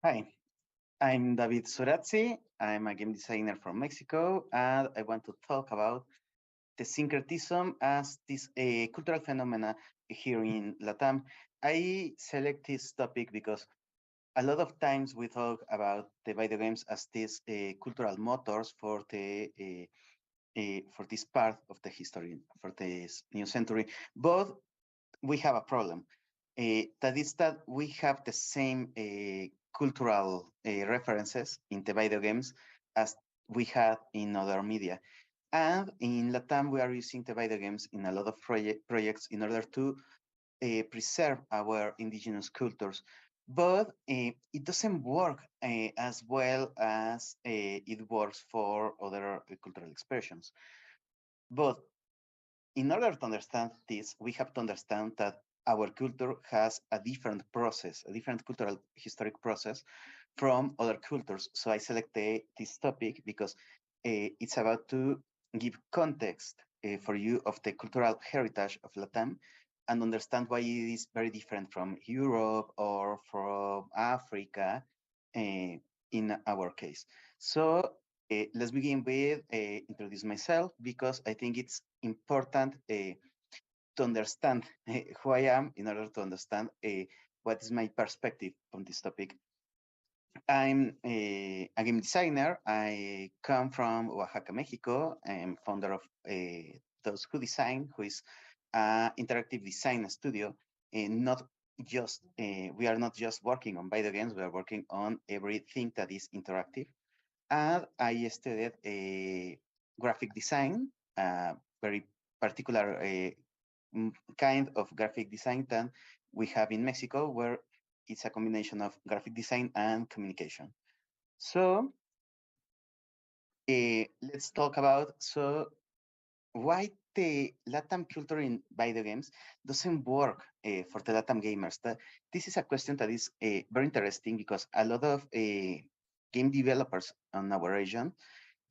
Hi, I'm David Sorazzi. I'm a game designer from Mexico, and I want to talk about the syncretism as this cultural phenomena here in Latam. I select this topic because a lot of times we talk about the video games as these cultural motors for the for this part of the history, for this new century. But we have a problem. That is that we have the same cultural references in the video games as we had in other media. And in Latam, we are using the video games in a lot of projects in order to preserve our indigenous cultures. But it doesn't work as well as it works for other cultural expressions. But in order to understand this, we have to understand that our culture has a different process, a different cultural historic process from other cultures. So I selected this topic because it's about to give context for you of the cultural heritage of Latam and understand why it is very different from Europe or from Africa in our case. So let's begin with introduce myself because I think it's important to understand who I am in order to understand what is my perspective on this topic. I'm a game designer. I come from Oaxaca, Mexico. I'm founder of Those Who Design, who is an interactive design studio. Not just we are not just working on video games. We are working on everything that is interactive. And I studied graphic design, very particular kind of graphic design that we have in Mexico, where it's a combination of graphic design and communication. So let's talk about why the Latam culture in video games doesn't work for the Latam gamers. This is a question that is very interesting because a lot of game developers on our region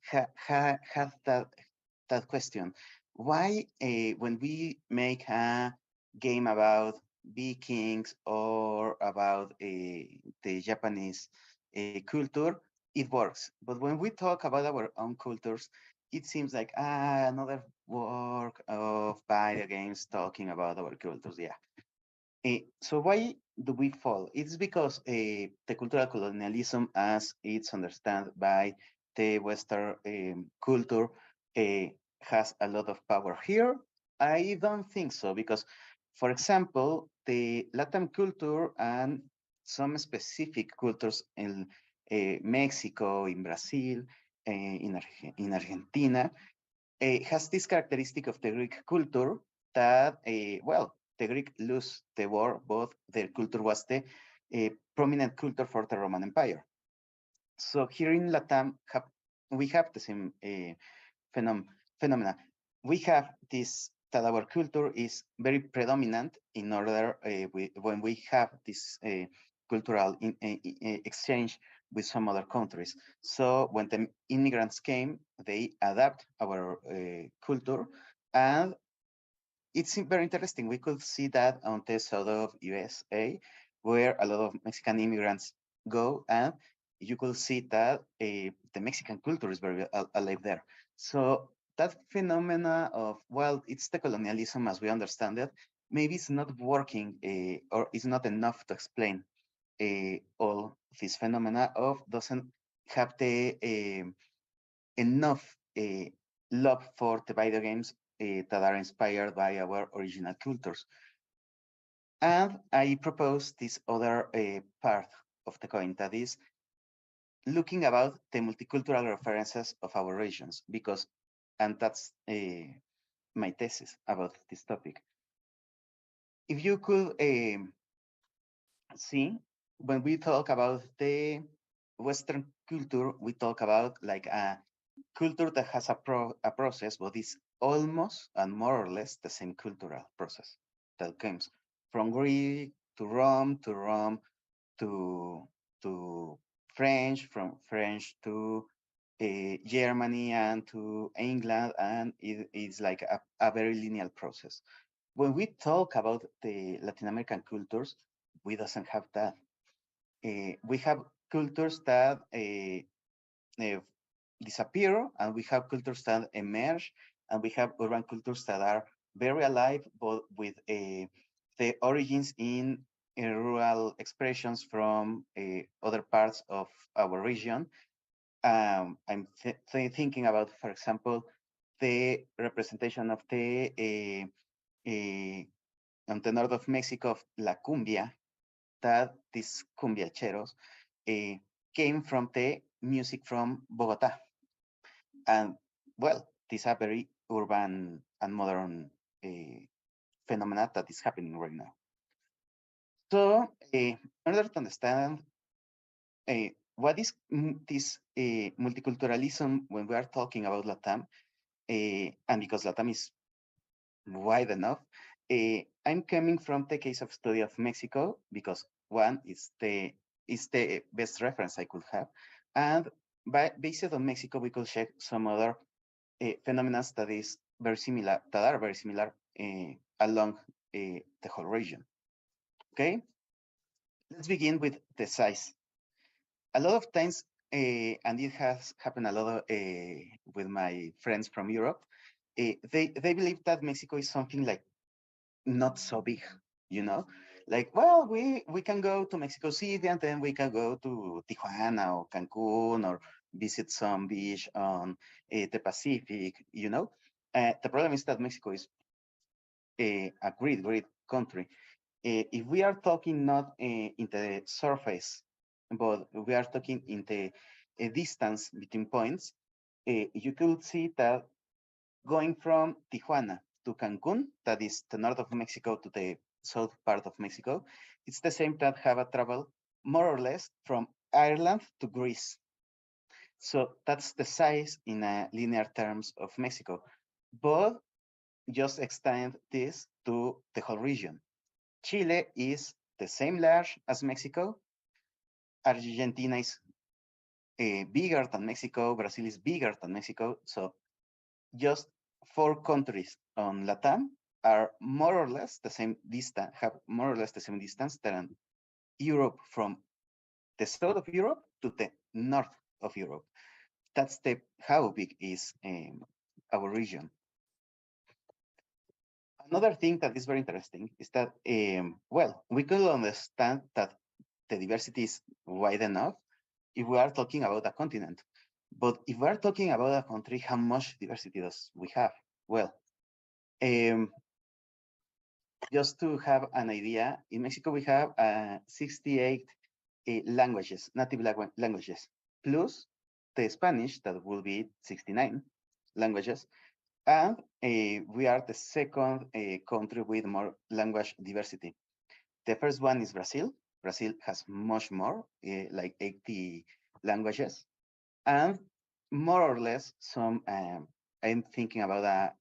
have that question. Why, when we make a game about Vikings or about the Japanese culture, it works. But when we talk about our own cultures, it seems like another work of video games talking about our cultures. Yeah. So why do we fall? It's because the cultural colonialism, as it's understood by the Western culture, has a lot of power here. I don't think so because, for example, the Latin culture and some specific cultures in Mexico, in Brazil, in Argentina, has this characteristic of the Greek culture that, well, the Greek lose the war, but their culture was the prominent culture for the Roman Empire. So here in Latam, we have the same phenomena. We have this, that our culture is very predominant in order, when we have this cultural exchange with some other countries. So when the immigrants came, they adapt our culture, and it's very interesting. We could see that on the south of USA, where a lot of Mexican immigrants go, and you could see that the Mexican culture is very alive there. So that phenomena of, well, it's the colonialism as we understand it, maybe it's not working or it's not enough to explain all this phenomena of doesn't have the enough love for the video games that are inspired by our original cultures. And I propose this other part of the coin, that is looking about the multicultural references of our regions, because, and that's my thesis about this topic. If you could see, when we talk about the Western culture, we talk about like a culture that has a process, but is almost and more or less the same cultural process that comes from Greek to Rome to French, from French to Germany and to England, and it's like a very linear process. When we talk about the Latin American cultures, we doesn't have that. We have cultures that uh, disappear, and we have cultures that emerge, and we have urban cultures that are very alive, but with the origins in rural expressions from other parts of our region. I'm thinking about, for example, the representation of the on the north of Mexico of La Cumbia, that these cumbiacheros came from the music from Bogota. And well, these are very urban and modern phenomena that is happening right now. So in order to understand what is this multiculturalism when we are talking about LATAM, and because LATAM is wide enough, I'm coming from the case of study of Mexico because one is the best reference I could have, and based on Mexico, we could check some other phenomena that are very similar along the whole region. Okay, let's begin with the size. A lot of times, and it has happened a lot with my friends from Europe, they believe that Mexico is something like not so big, you know, like, well, we can go to Mexico City and then we can go to Tijuana or Cancun or visit some beach on the Pacific, you know. The problem is that Mexico is a great country. If we are talking not in the surface, but we are talking in the distance between points, you could see that going from Tijuana to Cancun, that is the north of Mexico to the south part of Mexico, it's the same that have a travel more or less from Ireland to Greece. So that's the size in linear terms of Mexico. But just extend this to the whole region. Chile is the same large as Mexico. Argentina is bigger than Mexico. Brazil is bigger than Mexico. So just 4 countries on LATAM are more or less the same distance, have more or less the same distance than Europe, from the south of Europe to the north of Europe. That's how big is our region. Another thing that is very interesting is that, well, we could understand that the diversity is wide enough if we are talking about a continent. But if we are talking about a country, how much diversity does we have? Well, just to have an idea, in Mexico we have 68 languages, native languages, plus the Spanish, that will be 69 languages. And we are the second country with more language diversity. The first one is Brazil. Brazil has much more, like 80 languages. And more or less some, I'm thinking about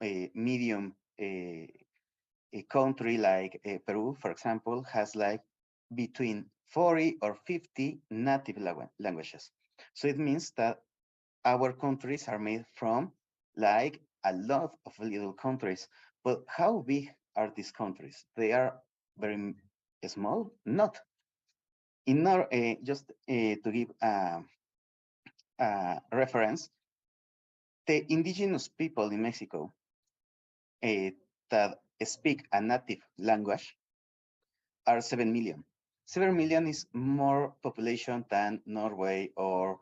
a medium a country like Peru, for example, has like between 40 or 50 native languages. So it means that our countries are made from like a lot of little countries. But how big are these countries? They are very small? Not. In our, just to give a reference, the indigenous people in Mexico that speak a native language are 7 million. 7 million is more population than Norway or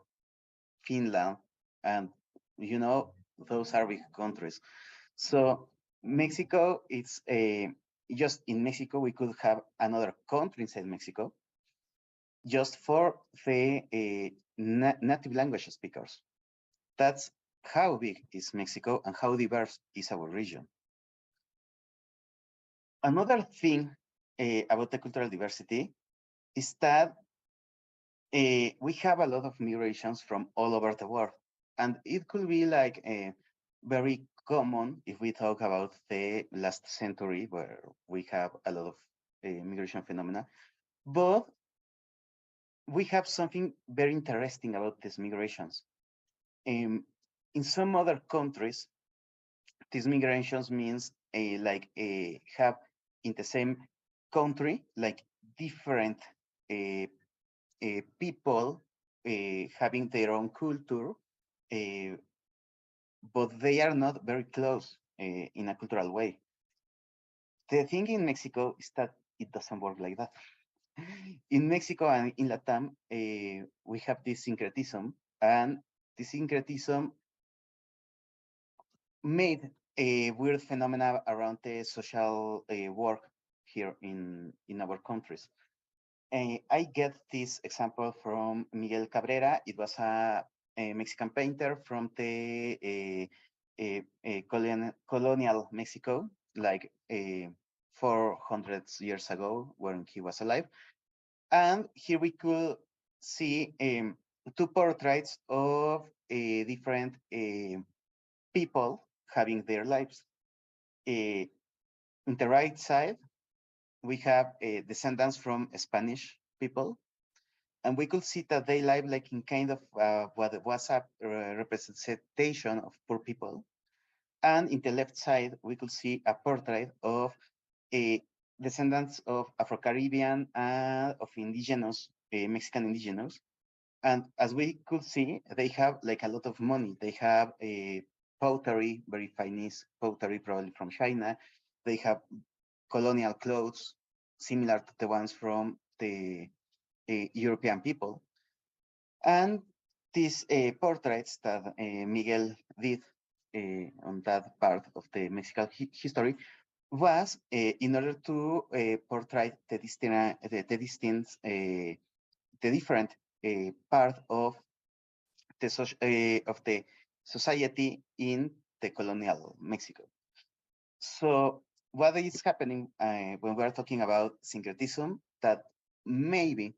Finland. And, you know, those are big countries. So Mexico, it's just in Mexico, we could have another country inside Mexico just for the native language speakers. That's how big is Mexico and how diverse is our region. Another thing about the cultural diversity is that we have a lot of migrations from all over the world. And it could be like very common if we talk about the last century, where we have a lot of migration phenomena. But we have something very interesting about these migrations. In some other countries, these migrations means have in the same country like different people having their own culture, but they are not very close in a cultural way. The thing in Mexico is that it doesn't work like that. In Mexico and in Latam, we have this syncretism, and the syncretism made a weird phenomena around the social work here in our countries. I get this example from Miguel Cabrera. It was a Mexican painter from the colonial Mexico, like 400 years ago, when he was alive. And here we could see two portraits of different people having their lives. In the right side, we have descendants from Spanish people, and we could see that they live like in kind of what was a representation of poor people. And in the left side, we could see a portrait of a descendants of Afro-Caribbean and of indigenous, Mexican indigenous. And as we could see, they have like a lot of money. They have a pottery, very Chinese pottery, probably from China. They have colonial clothes, similar to the ones from the European people. And these portraits that Miguel did on that part of the Mexican history was in order to portray the different part of the society in the colonial Mexico. So what is happening when we are talking about syncretism, that maybe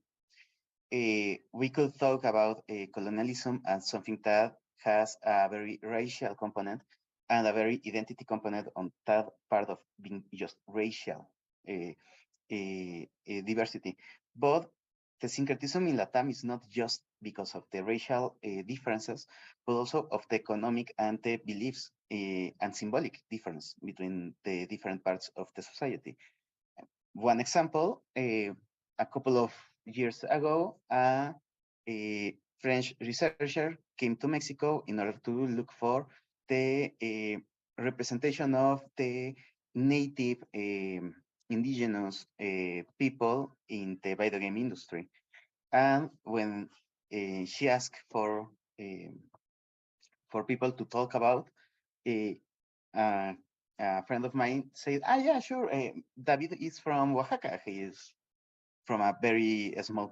we could talk about colonialism as something that has a very racial component and a very identity component on that part of being just racial diversity. But the syncretism in Latam is not just because of the racial differences, but also of the economic and the beliefs and symbolic difference between the different parts of the society. One example, a couple of years ago, a French researcher came to Mexico in order to look for the representation of the native indigenous people in the video game industry. And when she asked for people to talk about, uh, a friend of mine said, yeah, sure, David is from Oaxaca. He is from a very small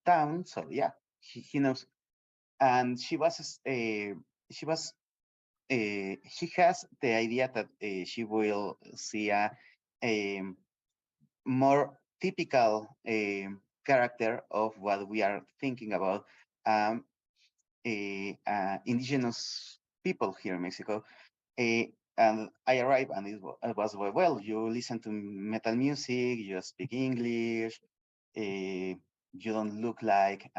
town, so yeah, he knows. And she was she has the idea that she will see a more typical character of what we are thinking about um, indigenous people here in Mexico. And I arrived, and it was well. You listen to metal music, you speak English, you don't look like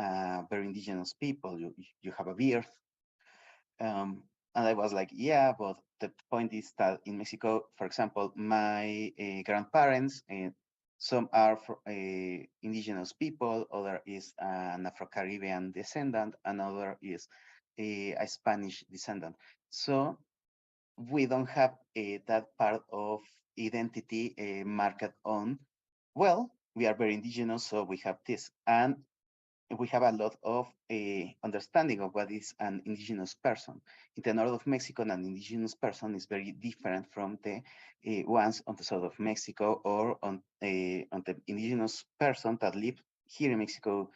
very indigenous people. You have a beard. And I was like, yeah, but the point is that in Mexico, for example, my grandparents, some are indigenous people, other is an Afro-Caribbean descendant, another is a Spanish descendant. So we don't have that part of identity marked on, well, we are very indigenous, so we have this. And we have a lot of understanding of what is an indigenous person. In the north of Mexico, an indigenous person is very different from the ones on the south of Mexico, or on the indigenous person that live here in Mexico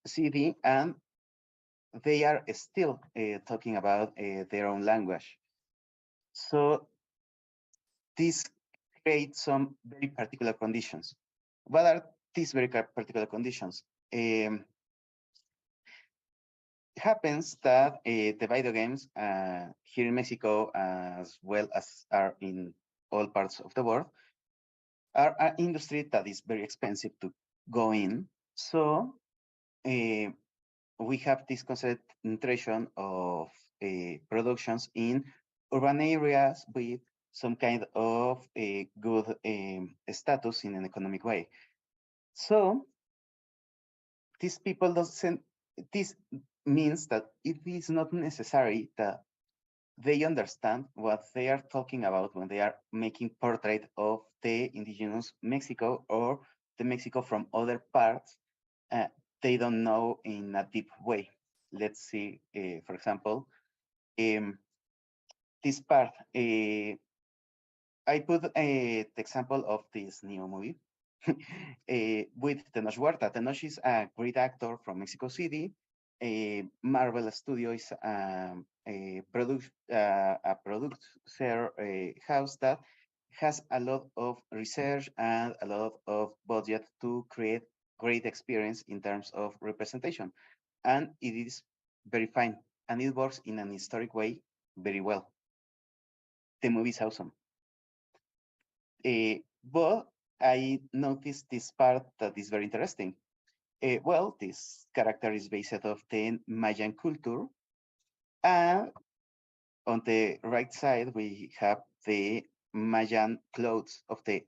City, and they are still talking about their own language. So this creates some very particular conditions. What are these very particular conditions? Happens that the video games here in Mexico, as well as are in all parts of the world, are an industry that is very expensive to go in. So we have this concentration of productions in urban areas with some kind of a good status in an economic way. So these people doesn't, this means that it is not necessary that they understand what they are talking about when they are making portrait of the indigenous Mexico or the Mexico from other parts. They don't know in a deep way. Let's see, for example, this part. I put the example of this new movie with Tenoch Huerta. Tenoch is a great actor from Mexico City. Marvel Studio is a producer house that has a lot of research and a lot of budget to create great experience in terms of representation. And it is very fine. And it works in an historic way very well. The movie is awesome. But I noticed this part that is very interesting. Well, this character is based off the Mayan culture, and on the right side we have the Mayan clothes of the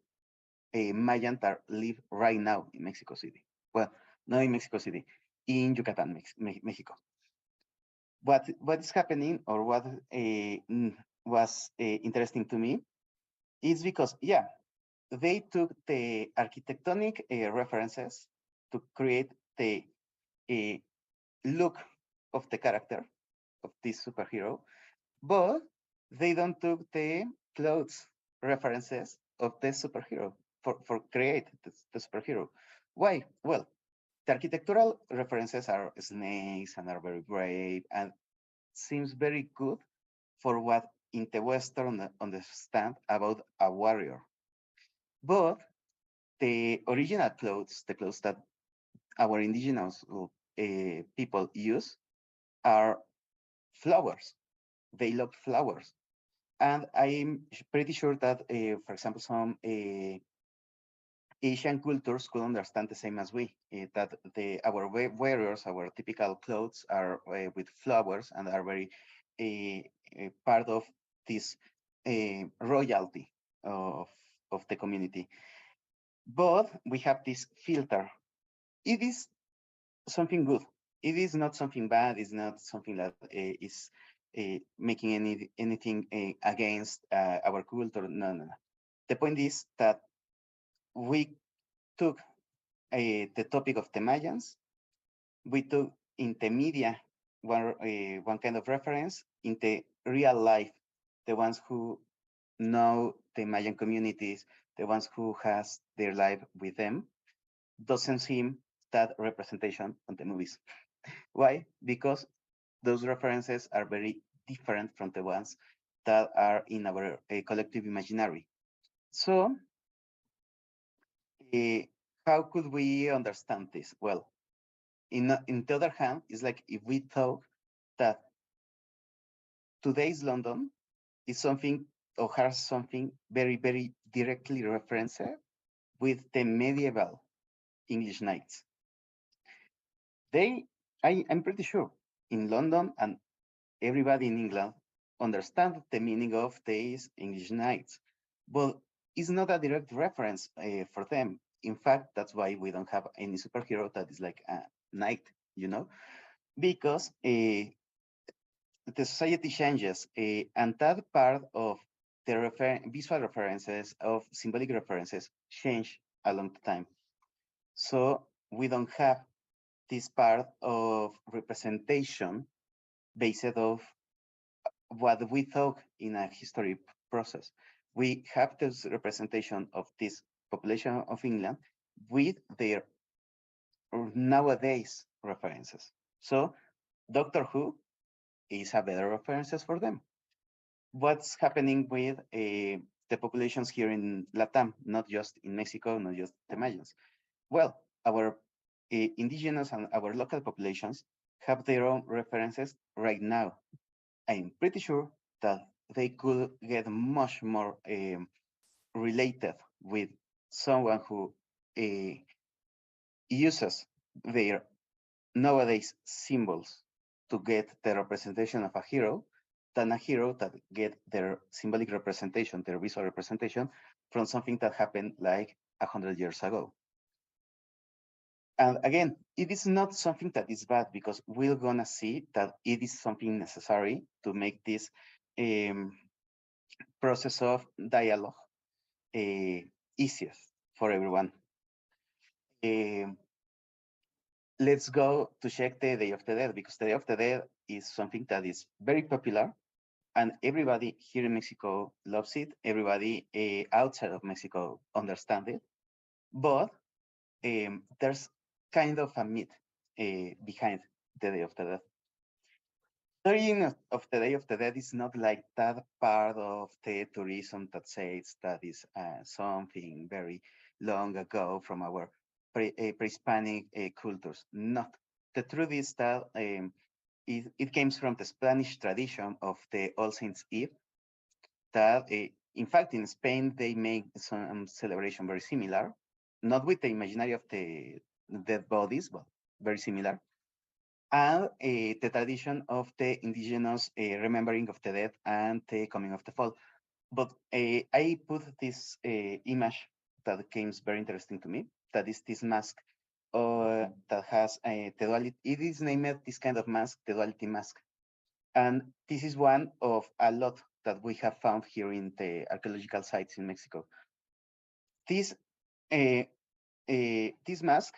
Mayan that live right now in Mexico City. Well, not in Mexico City, in Yucatan, Mexico. What is happening, or what was interesting to me, is because they took the architectonic references to create the look of the character of this superhero, but they don't took the clothes references of the superhero for create the superhero. Why? Well, the architectural references are snakes and are very brave and seems very good for what in the Western understand about a warrior. But the original clothes, the clothes that our indigenous people use, are flowers. They love flowers. And I'm pretty sure that, for example, some Asian cultures could understand the same as we, that our wearers, our typical clothes are with flowers and are very part of this royalty of the community. But we have this filter. It is something good. It is not something bad. It's not something that is making anything against our culture. No, no, no. The point is that we took the topic of the Mayans. We took in the media one kind of reference, in the real life, the ones who know the Mayan communities, the ones who has their life with them, doesn't seem that representation on the movies. Why? Because those references are very different from the ones that are in our collective imaginary. So, uh, how could we understand this? Well, in the other hand, it's like if we thought that today's London is something or has something very, very directly referenced with the medieval English knights. I'm pretty sure in London and everybody in England understand the meaning of these English knights, but it's not a direct reference for them. In fact, that's why we don't have any superhero that is like a knight, because the society changes, and that part of the visual references, of symbolic references, change along the time. So we don't have this part of representation based of what we thought in a history process. We have this representation of this population of England with their nowadays references. So Doctor Who is a better references for them. What's happening with the populations here in Latam, not just in Mexico, not just the Mayans? Well, our indigenous and our local populations have their own references right now. I'm pretty sure that they could get much more related with someone who uses their nowadays symbols to get the representation of a hero than a hero that get their symbolic representation, their visual representation from something that happened like 100 years ago. And again, it is not something that is bad, because we're gonna see that it is something necessary to make this process of dialogue easiest for everyone. Let's go to check the Day of the Dead, because the Day of the Dead is something that is very popular and everybody here in Mexico loves it. Everybody outside of Mexico understands it. But there's kind of a myth behind the Day of the Dead. Celebrating of the Day of the Dead is not like that part of the tourism that says that is something very long ago from our pre-Hispanic cultures. Not. The truth is that it comes from the Spanish tradition of the All Saints Eve, that in fact in Spain they make some celebration very similar, not with the imaginary of the dead bodies, but very similar, and the tradition of the indigenous remembering of the dead and the coming of the fall. But I put this image that came very interesting to me, that is this mask that has the duality. It is named this kind of mask, the duality mask. And this is one of a lot that we have found here in the archaeological sites in Mexico. This, uh, this mask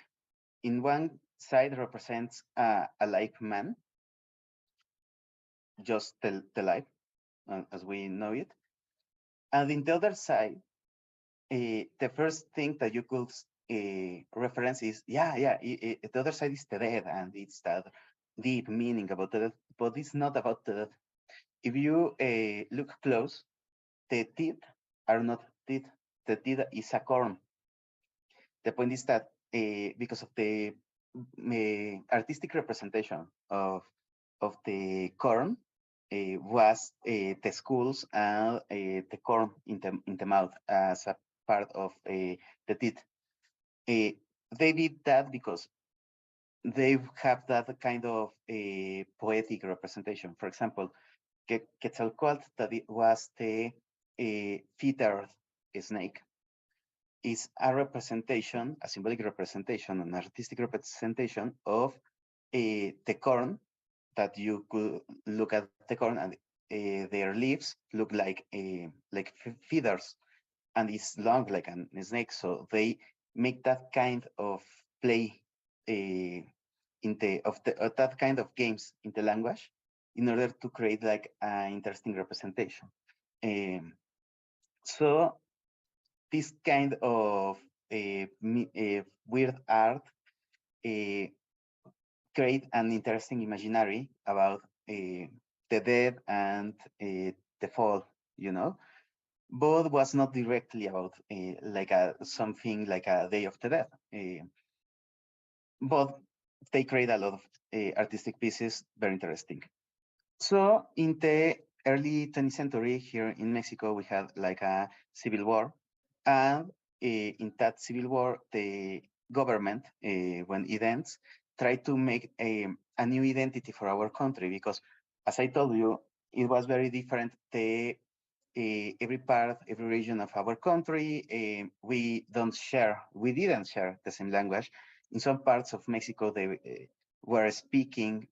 in one side represents a live man, just the life as we know it. And in the other side, the first thing that you could reference is, the other side is the dead, and it's that deep meaning about the dead, but it's not about the dead. If you look close, the teeth are not teeth. The teeth is a corn. The point is that because of the artistic representation of the corn was the skulls and the corn in the mouth as a part of the teeth. They did that because they have that kind of poetic representation. For example, Quetzalcoatl, that it was the feathered snake, is a representation, a symbolic representation, an artistic representation of the corn, that you could look at the corn and their leaves look like feathers, and it's long like a snake. So they make that kind of play of that kind of games in the language in order to create like an interesting representation. Um, so this kind of weird art uh, create an interesting imaginary about the dead and the fall, you know, but was not directly about like something like a Day of the Dead. But they create a lot of artistic pieces, very interesting. So in the early 20th century here in Mexico, we had like a civil war, and in that civil war, the government, when it ends, tried to make a new identity for our country, because, as I told you, it was very different. Every part, every region of our country, we didn't share the same language. In some parts of Mexico, they were speaking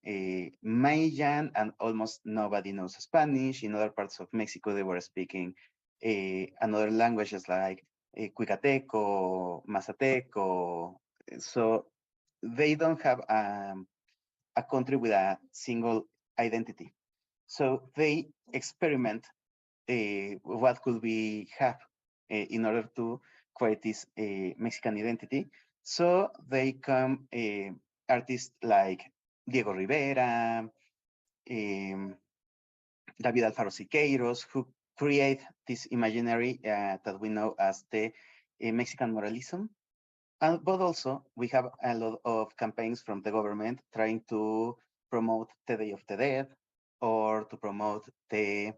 Mayan, and almost nobody knows Spanish. In other parts of Mexico, they were speaking another languages like Cuicateco, Mazateco. So they don't have a country with a single identity. So they experiment what could we have in order to create this Mexican identity. So they come artists like Diego Rivera, David Alfaro Siqueiros, who create this imaginary that we know as the Mexican moralism. But also, we have a lot of campaigns from the government trying to promote the Day of the Dead, or to promote the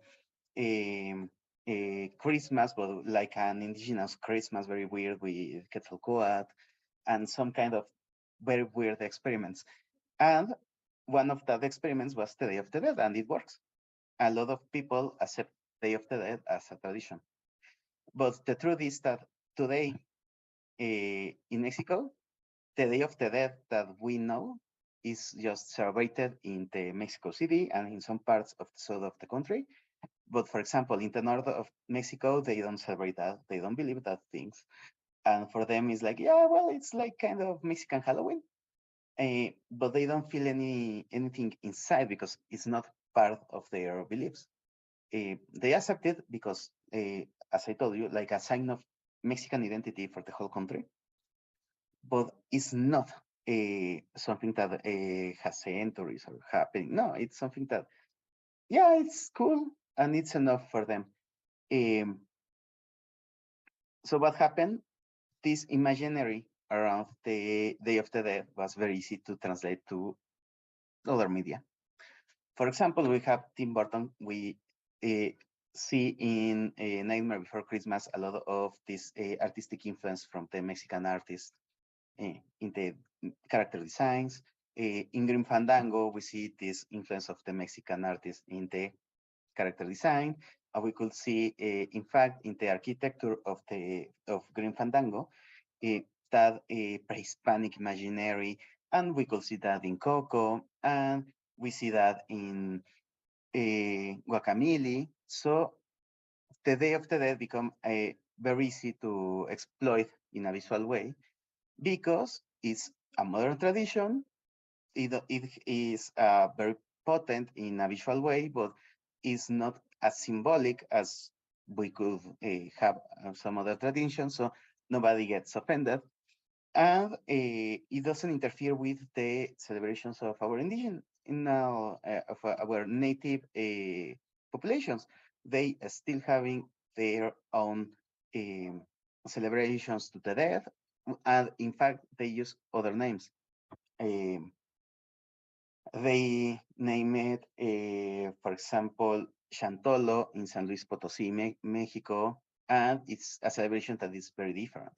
Christmas, but like an indigenous Christmas, very weird with Quetzalcoatl, and some kind of very weird experiments. And one of that experiments was the Day of the Dead, and it works. A lot of people accept Day of the Dead as a tradition. But the truth is that today in Mexico, the Day of the Dead that we know is just celebrated in the Mexico City and in some parts of the south of the country. But for example, in the north of Mexico, they don't celebrate that. They don't believe that things. And for them, it's like, yeah, well, it's like kind of Mexican Halloween. But they don't feel anything inside because it's not part of their beliefs. they accept it because, as I told you, like a sign of Mexican identity for the whole country, but it's not something that has centuries or happening. No, it's something that, yeah, it's cool and it's enough for them. Um, so what happened? This imaginary around the Day of the Dead was very easy to translate to other media. For example, we have Tim Burton. We see in Nightmare Before Christmas a lot of this artistic influence from the Mexican artists in the character designs. In Grim Fandango, we see this influence of the Mexican artists in the character design. We could see, in fact, in the architecture of Grim Fandango, that pre-Hispanic imaginary, and we could see that in Coco, and we see that in Guacamole. So the Day of the Dead become very easy to exploit in a visual way because it's a modern tradition. It is very potent in a visual way, but it's not as symbolic as we could have some other traditions. So nobody gets offended, and it doesn't interfere with the celebrations of our indigenous, of our native populations. They are still having their own um, celebrations to the death, and in fact, they use other names. Um, they name it, for example, Chantolo in San Luis Potosí, Mexico, and it's a celebration that is very different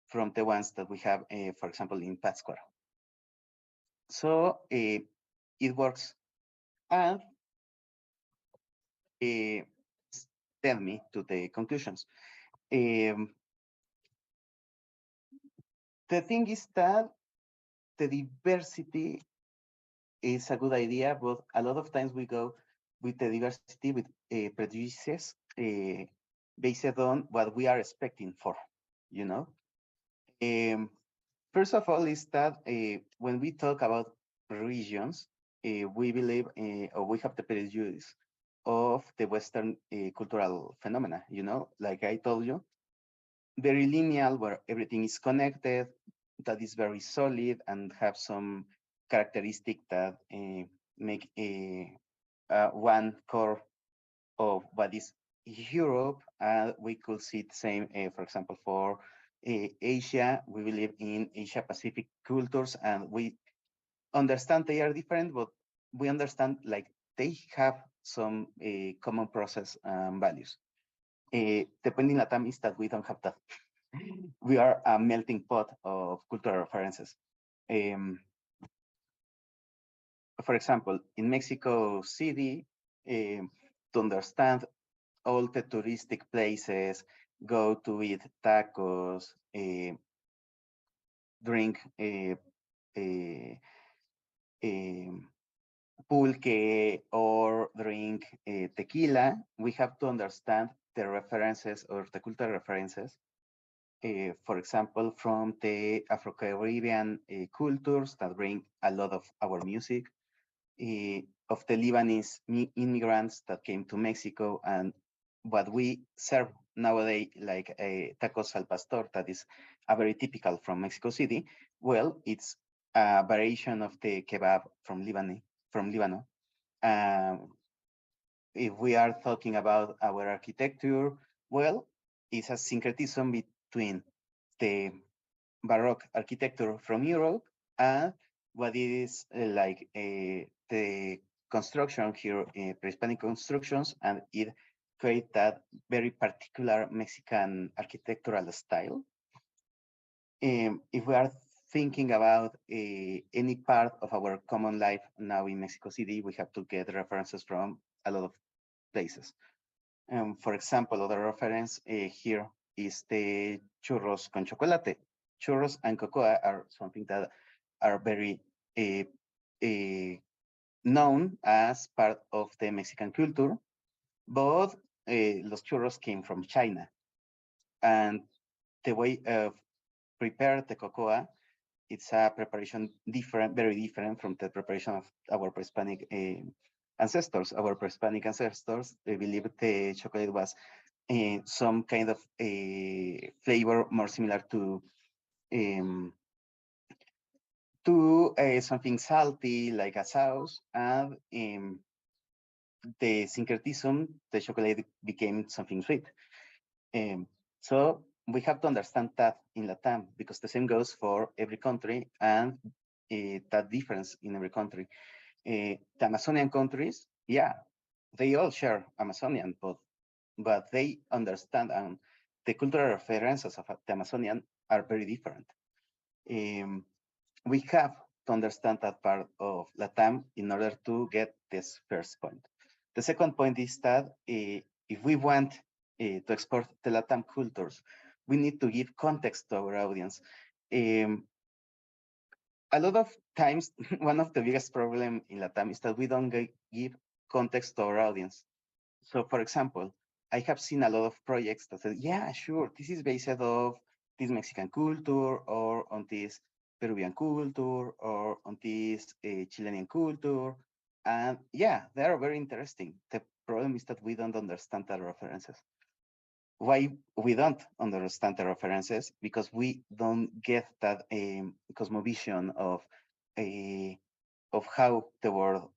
from the ones that we have, for example, in Pátzcuaro. So it works, and uh, tell me to the conclusions. Um, the thing is that the diversity is a good idea, but a lot of times we go with the diversity with prejudices based on what we are expecting for, you know? Um, First of all, is that when we talk about regions, we believe or we have the prejudice of the Western cultural phenomena, you know, like I told you, very lineal, where everything is connected, that is very solid and have some characteristic that make one core of what is Europe. We could see the same, for example, for Asia. We believe in Asia Pacific cultures, and we understand they are different, but we understand like they have some common process values. The point in Latam is that we don't have that. We are a melting pot of cultural references. Um, for example, in Mexico City, to understand all the touristic places, go to eat tacos, drink pulque, or drink tequila. We have to understand the references or the cultural references. For example, from the Afro-Caribbean cultures that bring a lot of our music, of the Lebanese immigrants that came to Mexico, and what we serve nowadays, like a tacos al pastor, that is a very typical from Mexico City. Well, it's a variation of the kebab from Lebanon. Um, if we are talking about our architecture, well, it's a syncretism between the Baroque architecture from Europe and what is like the construction here, pre-Hispanic constructions, and it create that very particular Mexican architectural style. If we are thinking about any part of our common life now in Mexico City, we have to get references from a lot of places. For example, other reference here is the churros con chocolate. Churros and cocoa are something that are very uh, uh, known as part of the Mexican culture, but los churros came from China. And the way of prepare the cocoa, it's a preparation different, very different from the preparation of our pre-Hispanic ancestors, our pre-Hispanic ancestors, they believed the chocolate was some kind of flavor more similar um, to something salty like a sauce, and the syncretism, the chocolate became something sweet. Um, so we have to understand that in Latam, because the same goes for every country, and that difference in every country. The Amazonian countries, yeah, they all share Amazonian, but they understand, and the cultural references of the Amazonian are very different. Um, we have to understand that part of Latam in order to get this first point. The second point is that if we want to export the Latam cultures, we need to give context to our audience. Um, a lot of times, one of the biggest problem in Latam is that we don't give context to our audience. So, for example, I have seen a lot of projects that say, yeah, sure, this is based off this Mexican culture or on this Peruvian culture or on this Chilean culture. And yeah, they are very interesting. The problem is that we don't understand the references. Why we don't understand the references? Because we don't get that cosmovision of how the world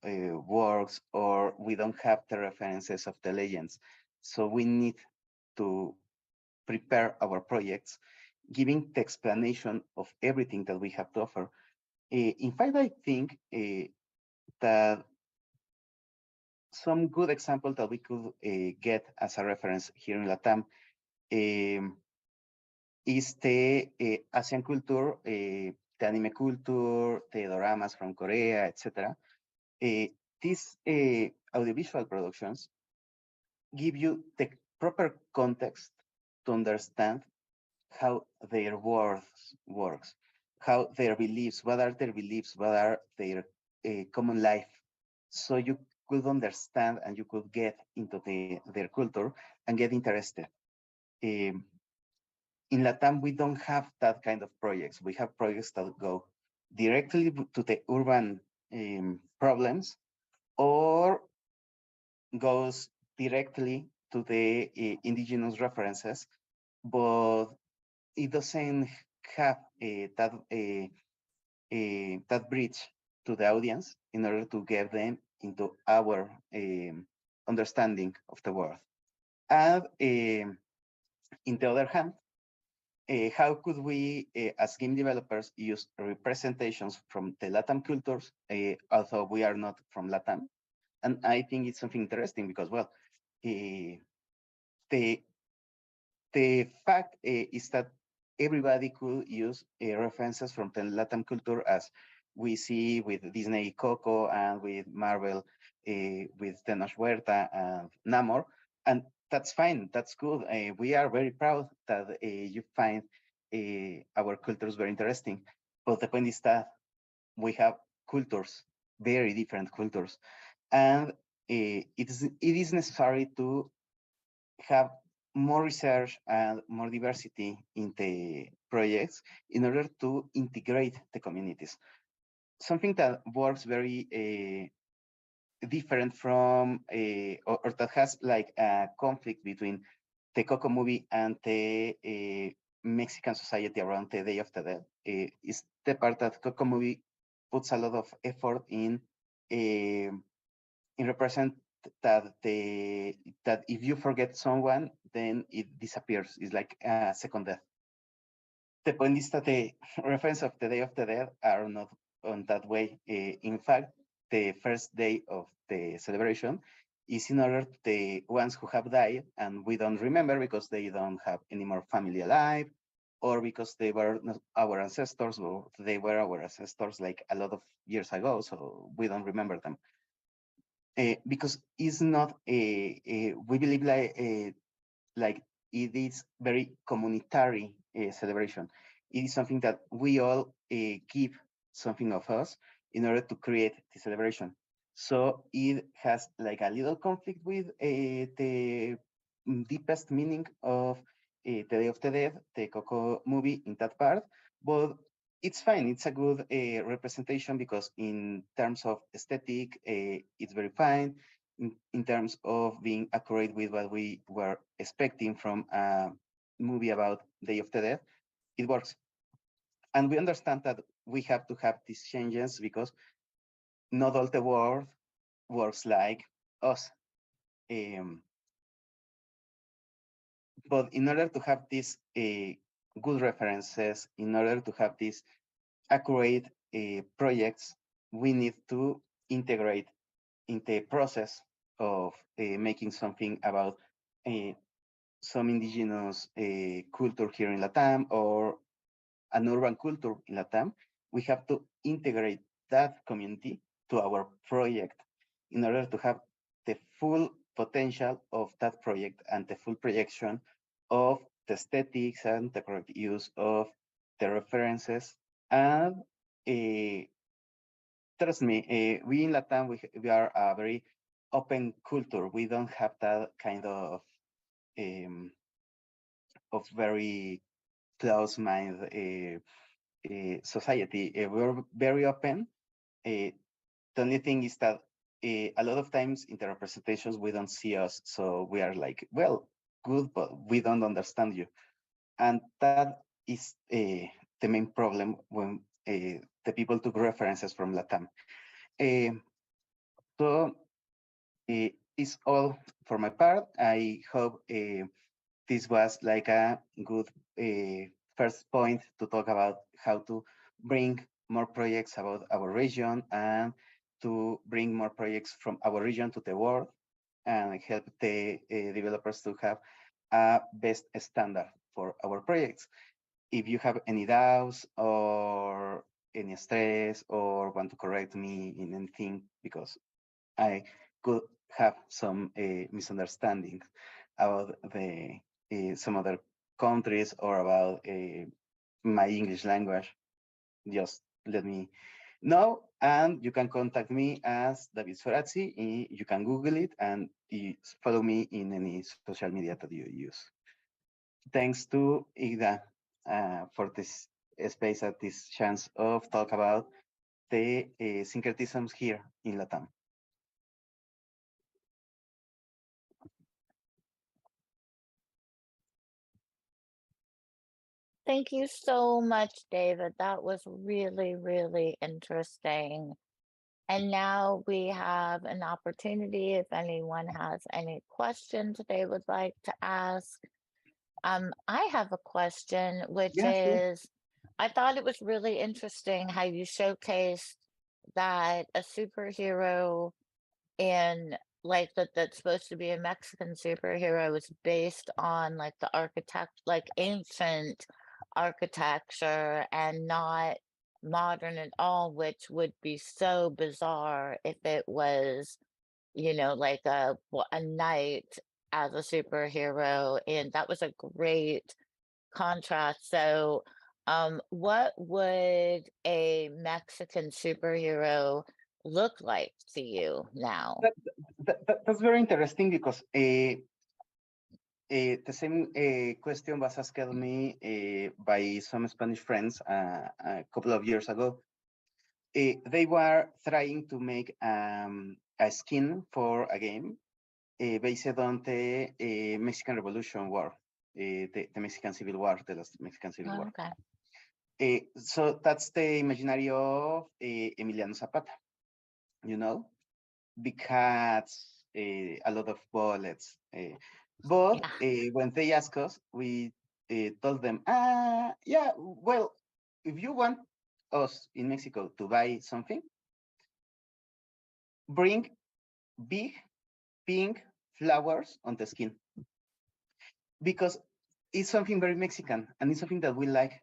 works, or we don't have the references of the legends. So we need to prepare our projects, giving the explanation of everything that we have to offer. In fact, I think that some good example that we could get as a reference here in Latam um, is the Asian culture, the anime culture, the doramas from Korea, etc. These audiovisual productions give you the proper context to understand how their works, how their beliefs, what are their beliefs, what are their common life. So you could understand and you could get into their culture and get interested. Um, in Latam, we don't have that kind of projects. We have projects that go directly to the urban problems, or goes directly to the indigenous references, but it doesn't have that bridge to the audience in order to get them into our understanding of the world. And in the other hand, how could we, as game developers, use representations from the Latam cultures, although we are not from Latam? And I think it's something interesting because, well, the the fact is that everybody could use references from the Latin culture, as we see with Disney Coco and with Marvel with Tenoch Huerta and Namor. And that's fine, that's good. We are very proud that you find our cultures very interesting. But the point is that we have cultures, very different cultures. And it is necessary to have more research and more diversity in the projects in order to integrate the communities. Something that works very different from, or that has like a conflict between the Coco movie and the Mexican society around the Day of the Dead, is the part that Coco movie puts a lot of effort in represent that if you forget someone, then it disappears. It's like a second death. The point is that the reference of the Day of the Dead are not on that way. In fact, the first day of the celebration is in order to the ones who have died and we don't remember because they don't have any more family alive, or because they were not our ancestors, or they were our ancestors like a lot of years ago, so we don't remember them. Because it's not we believe like it is very communitary celebration. It is something that we all give something of us in order to create the celebration. So it has like a little conflict with the deepest meaning of the Day of the Dead, the Coco movie in that part, but it's fine. It's a good representation because in terms of aesthetic, it's very fine. In terms of being accurate with what we were expecting from a movie about Day of the Dead, it works. And we understand that we have to have these changes because not all the world works like us. Um, but in order to have these good references, in order to have these accurate projects, we need to integrate in the process of making something about some indigenous culture here in Latam or an urban culture in Latam. We have to integrate that community to our project in order to have the full potential of that project and the full projection of the aesthetics and the correct use of the references. And trust me, we in Latam, we are a very open culture. We don't have that kind um, of very close-minded society. We're very open. The only thing is that a lot of times in the representations, we don't see us. So we are like, well, good, but we don't understand you. And that is the main problem when the people took references from Latam. So it's all for my part. I hope this was like a good first point to talk about how to bring more projects about our region and to bring more projects from our region to the world and help the developers to have a best standard for our projects. If you have any doubts or any stress or want to correct me in anything, because I could have some misunderstandings about the some other countries or about my English language, just let me know. And you can contact me as David Sorazzi. You can Google it and follow me in any social media that you use. Thanks to IGDA for this space and this chance of talk about the syncretisms here in Latam. Thank you so much, David. That was really, really interesting. And now we have an opportunity if anyone has any questions they would like to ask. I have a question, which Yeah, sure. is I thought it was really interesting how you showcased that a superhero in like that's supposed to be a Mexican superhero is based on like the architect, like ancient architecture and not modern at all, which would be so bizarre if it was, like a knight as a superhero. And that was a great contrast. So, what would a Mexican superhero look like to you now? That, that's very interesting because the same question was asked me by some Spanish friends a couple of years ago. They were trying to make a skin for a game based on the Mexican Revolution War, the Mexican Civil War, the last Mexican Civil Oh, War. okay. So that's the imaginary of Emiliano Zapata, big hats, a lot of bullets. But Yeah. when they ask us, we told them, yeah, well, if you want us in Mexico to buy something, bring big pink flowers on the skin because it's something very Mexican and it's something that we like.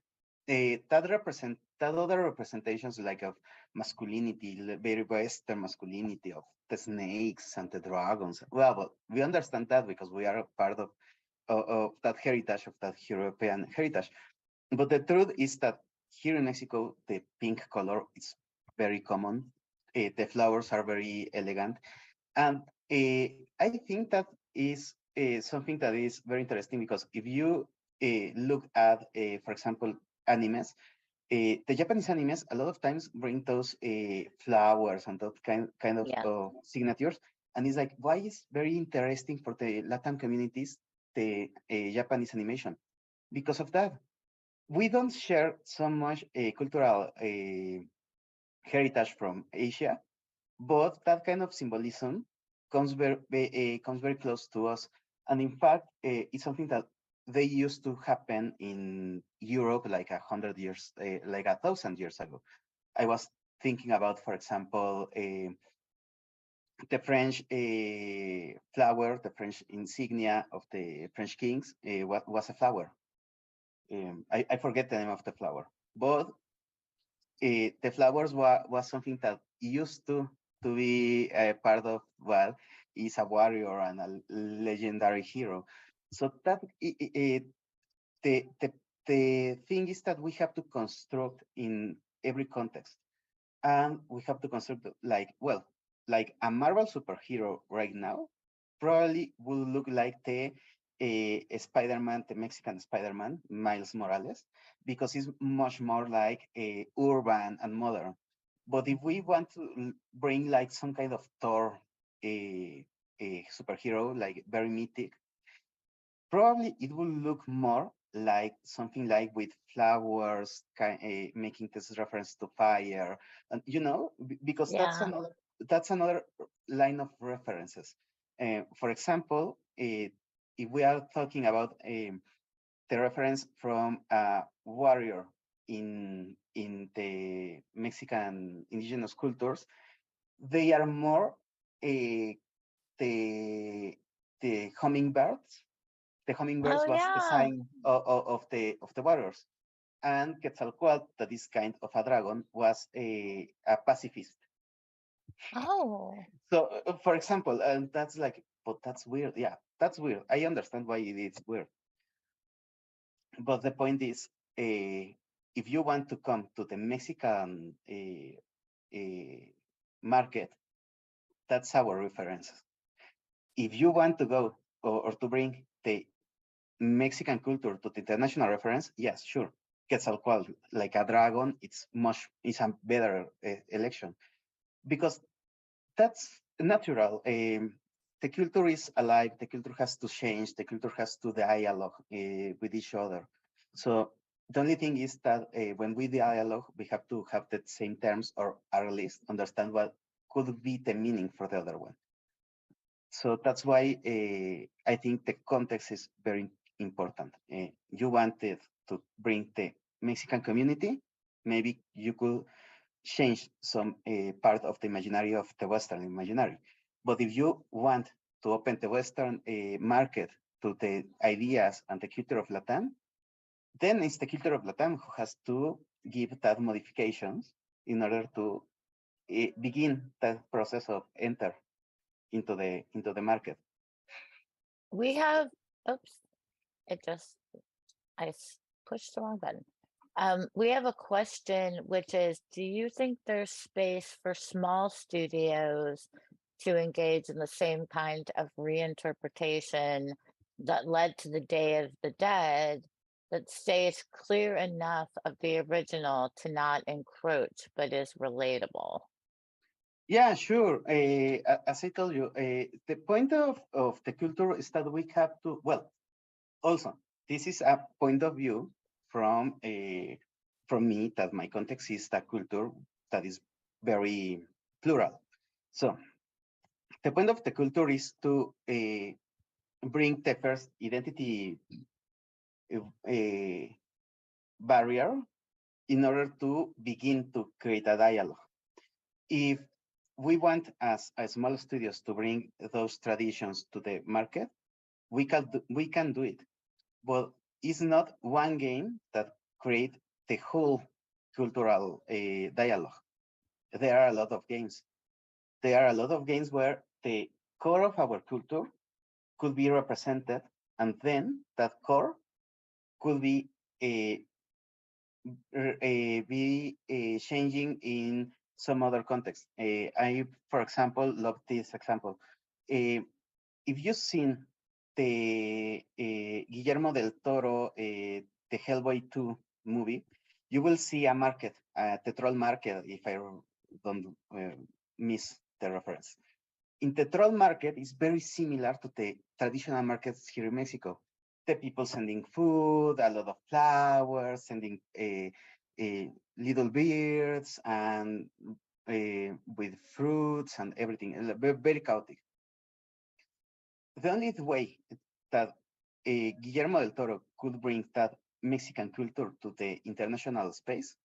That other representations like of masculinity, very Western masculinity of the snakes and the dragons. Well, but we understand that because we are part of that heritage, of that European heritage. But the truth is that here in Mexico, the pink color is very common. The flowers are very elegant. And I think that is something that is very interesting because if you look at, for example, animes, the Japanese animes a lot of times bring those flowers and those kind of Yeah. signatures, and it's like, why is very interesting for the Latin communities the Japanese animation? Because of that, we don't share so much cultural heritage from Asia, but that kind of symbolism comes very close to us. And in fact, it's something that they used to happen in Europe like 100 years, like 1,000 years ago. I was thinking about, for example, the French flower, the French insignia of the French kings was a flower. I forget the name of the flower, but the flowers was something that used to be a part of what is a warrior and a legendary hero. So that the the thing is that we have to construct in every context, and we have to construct like, well, like a Marvel superhero right now probably will look like the Spider-Man, the Mexican Spider-Man, Miles Morales, because it's much more like urban and modern. But if we want to bring like some kind of Thor a superhero, like very mythic, probably it will look more like something like with flowers, making this reference to fire, and because Yeah. that's another line of references. For example, if we are talking about the reference from a warrior in the Mexican indigenous cultures, they are more uh, the the hummingbirds. The hummingbirds Oh was the yeah. sign of the warriors, and Quetzalcoatl, that is kind of a dragon, was a pacifist. Oh. So, for example, and that's like, but that's weird. Yeah, that's weird. I understand why it is weird, but the point is, if you want to come to the Mexican market, that's our reference. If you want to go or to bring the Mexican culture to the international reference, yes, sure. Quetzalcoatl, like a dragon, it's a better election because that's natural. The culture is alive. The culture has to change. The culture has to dialogue with each other. So the only thing is that when we dialogue, we have to have the same terms, or at least understand what could be the meaning for the other one. So that's why I think the context is very important. You wanted to bring the Mexican community, maybe you could change some part of the imaginary of the Western imaginary. But if you want to open the Western market to the ideas and the culture of Latam, then it's the culture of Latam who has to give that modifications in order to begin that process of enter into the market. We have, oops, it just, pushed the wrong button. We have a question, which is, do you think there's space for small studios to engage in the same kind of reinterpretation that led to the Day of the Dead that stays clear enough of the original to not encroach, but is relatable? Yeah, sure. As I told you, the point of the culture is that we have to, well, also, this is a point of view from from me, that my context is a culture that is very plural. So the point of the culture is to bring the first identity uh, barrier in order to begin to create a dialogue. If we want as small studios to bring those traditions to the market, we can do it. But it's not one game that create the whole cultural dialogue. There are a lot of games. There are a lot of games where the core of our culture could be represented, and then that core could be changing in some other context. I, for example, love this example. If you've seen the Guillermo del Toro, the Hellboy 2 movie, you will see a market, a Tetrol market, if I don't miss the reference. In Tetrol market is very similar to the traditional markets here in Mexico. The people sending food, a lot of flowers, sending little birds and with fruits and everything, very chaotic. The only way that Guillermo del Toro could bring that Mexican culture to the international space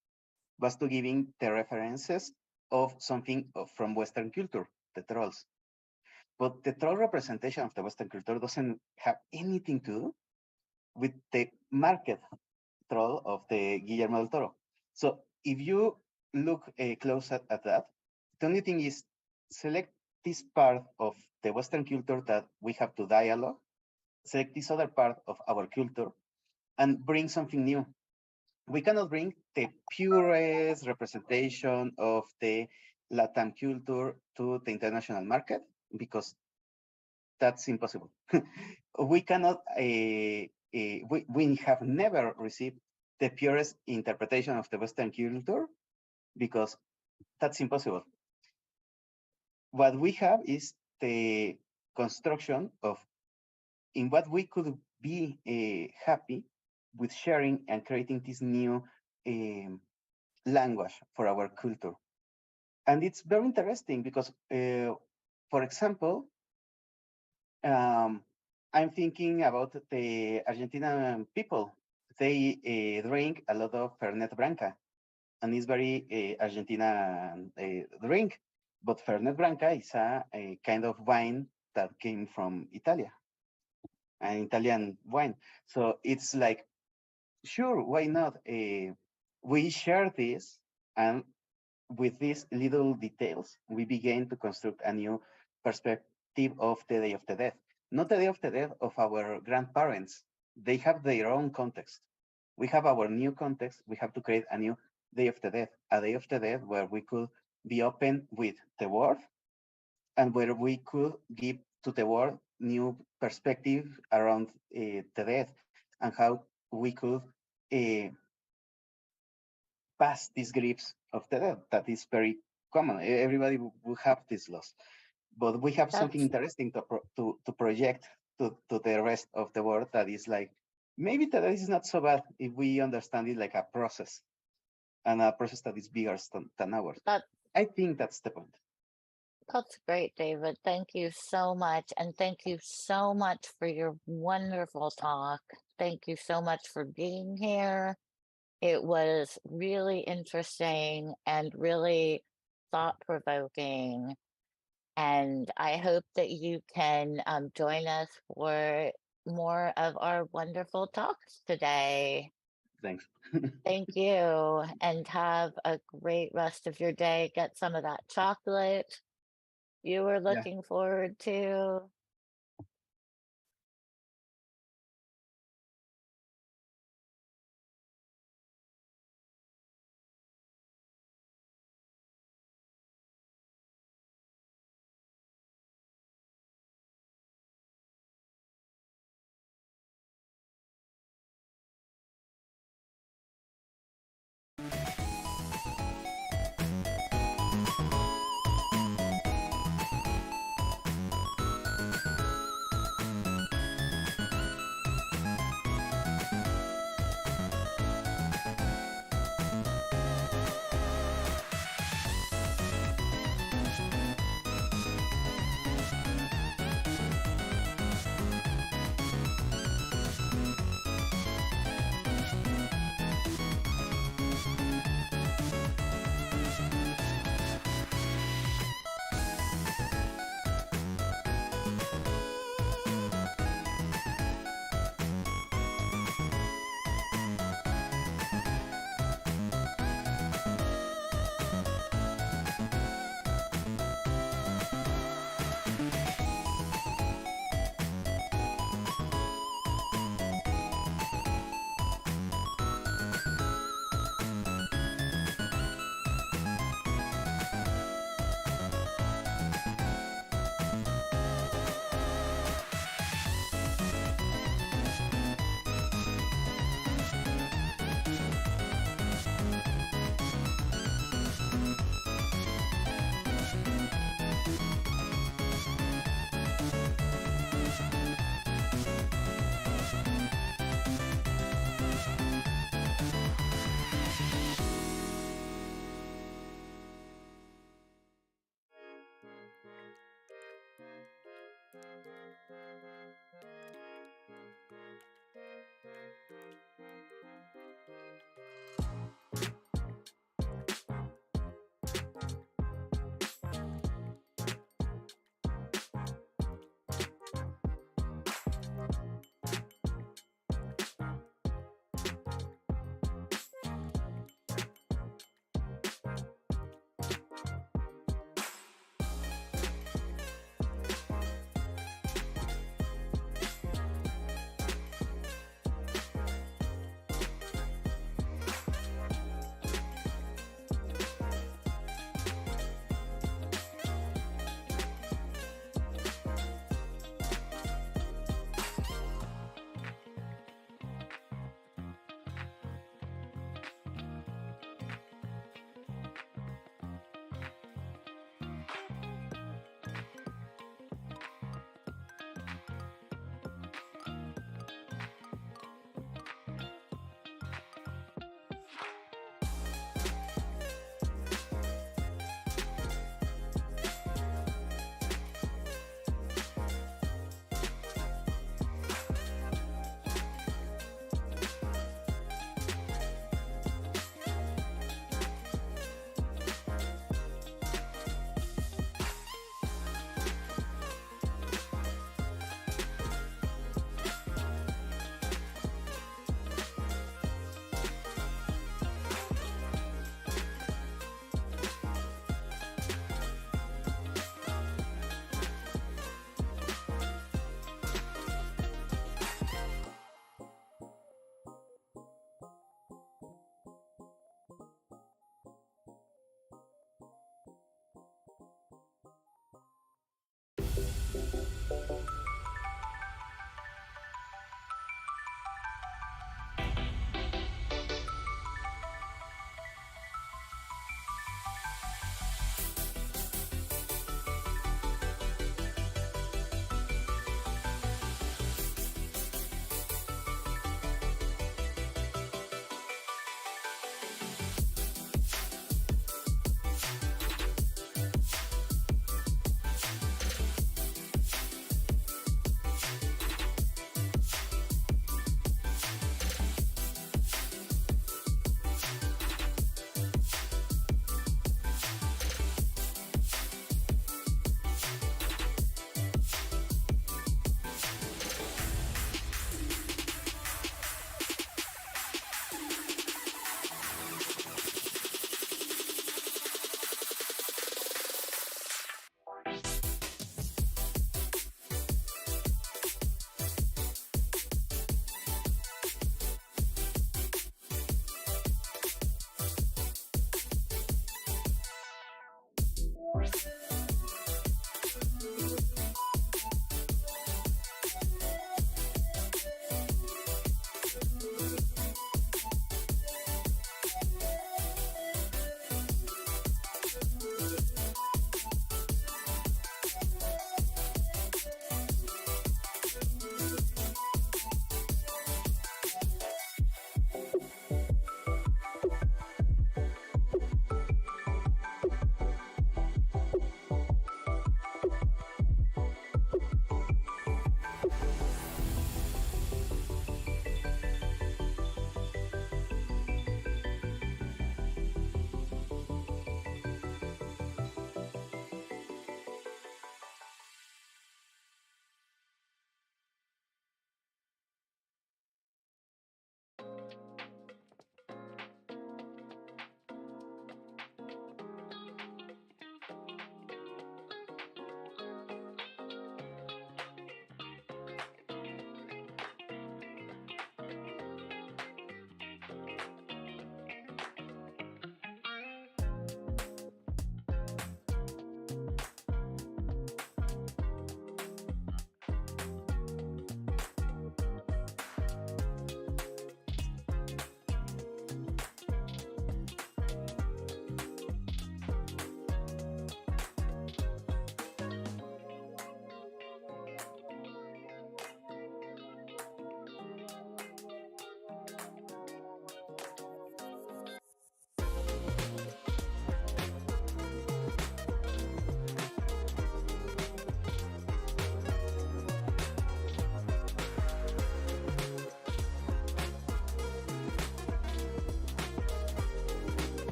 was to giving the references of something from Western culture, the trolls. But the troll representation of the Western culture doesn't have anything to do with the market troll of the Guillermo del Toro. So if you look close at that, the only thing is select this part of the Western culture that we have to dialogue, select this other part of our culture, and bring something new. We cannot bring the purest representation of the Latin culture to the international market because that's impossible. We cannot, we have never received the purest interpretation of the Western culture because that's impossible. What we have is the construction of in what we could be happy with sharing and creating this new language for our culture. And it's very interesting because, for example, I'm thinking about the Argentinian people. They drink a lot of Fernet Branca, and it's very Argentina drink. But Fernet Branca is a kind of wine that came from Italia, an Italian wine. So it's like, sure, why not? We share this, and with these little details, we begin to construct a new perspective of the Day of the Dead. Not the Day of the Dead of our grandparents. They have their own context. We have our new context. We have to create a new Day of the Dead, a Day of the Dead where we could be open with the world and where we could give to the world new perspective around the death and how we could pass these griefs of the dead. That is very common. Everybody will have this loss, but we have something interesting to project to the rest of the world that is like, maybe that is not so bad if we understand it like a process and a process that is bigger than ours. I think that's the point. That's great, David. Thank you so much. And thank you so much for your wonderful talk. Thank you so much for being here. It was really interesting and really thought-provoking. And I hope that you can join us for more of our wonderful talks today. Thanks. Thank you. And have a great rest of your day. Get some of that chocolate you were looking forward to.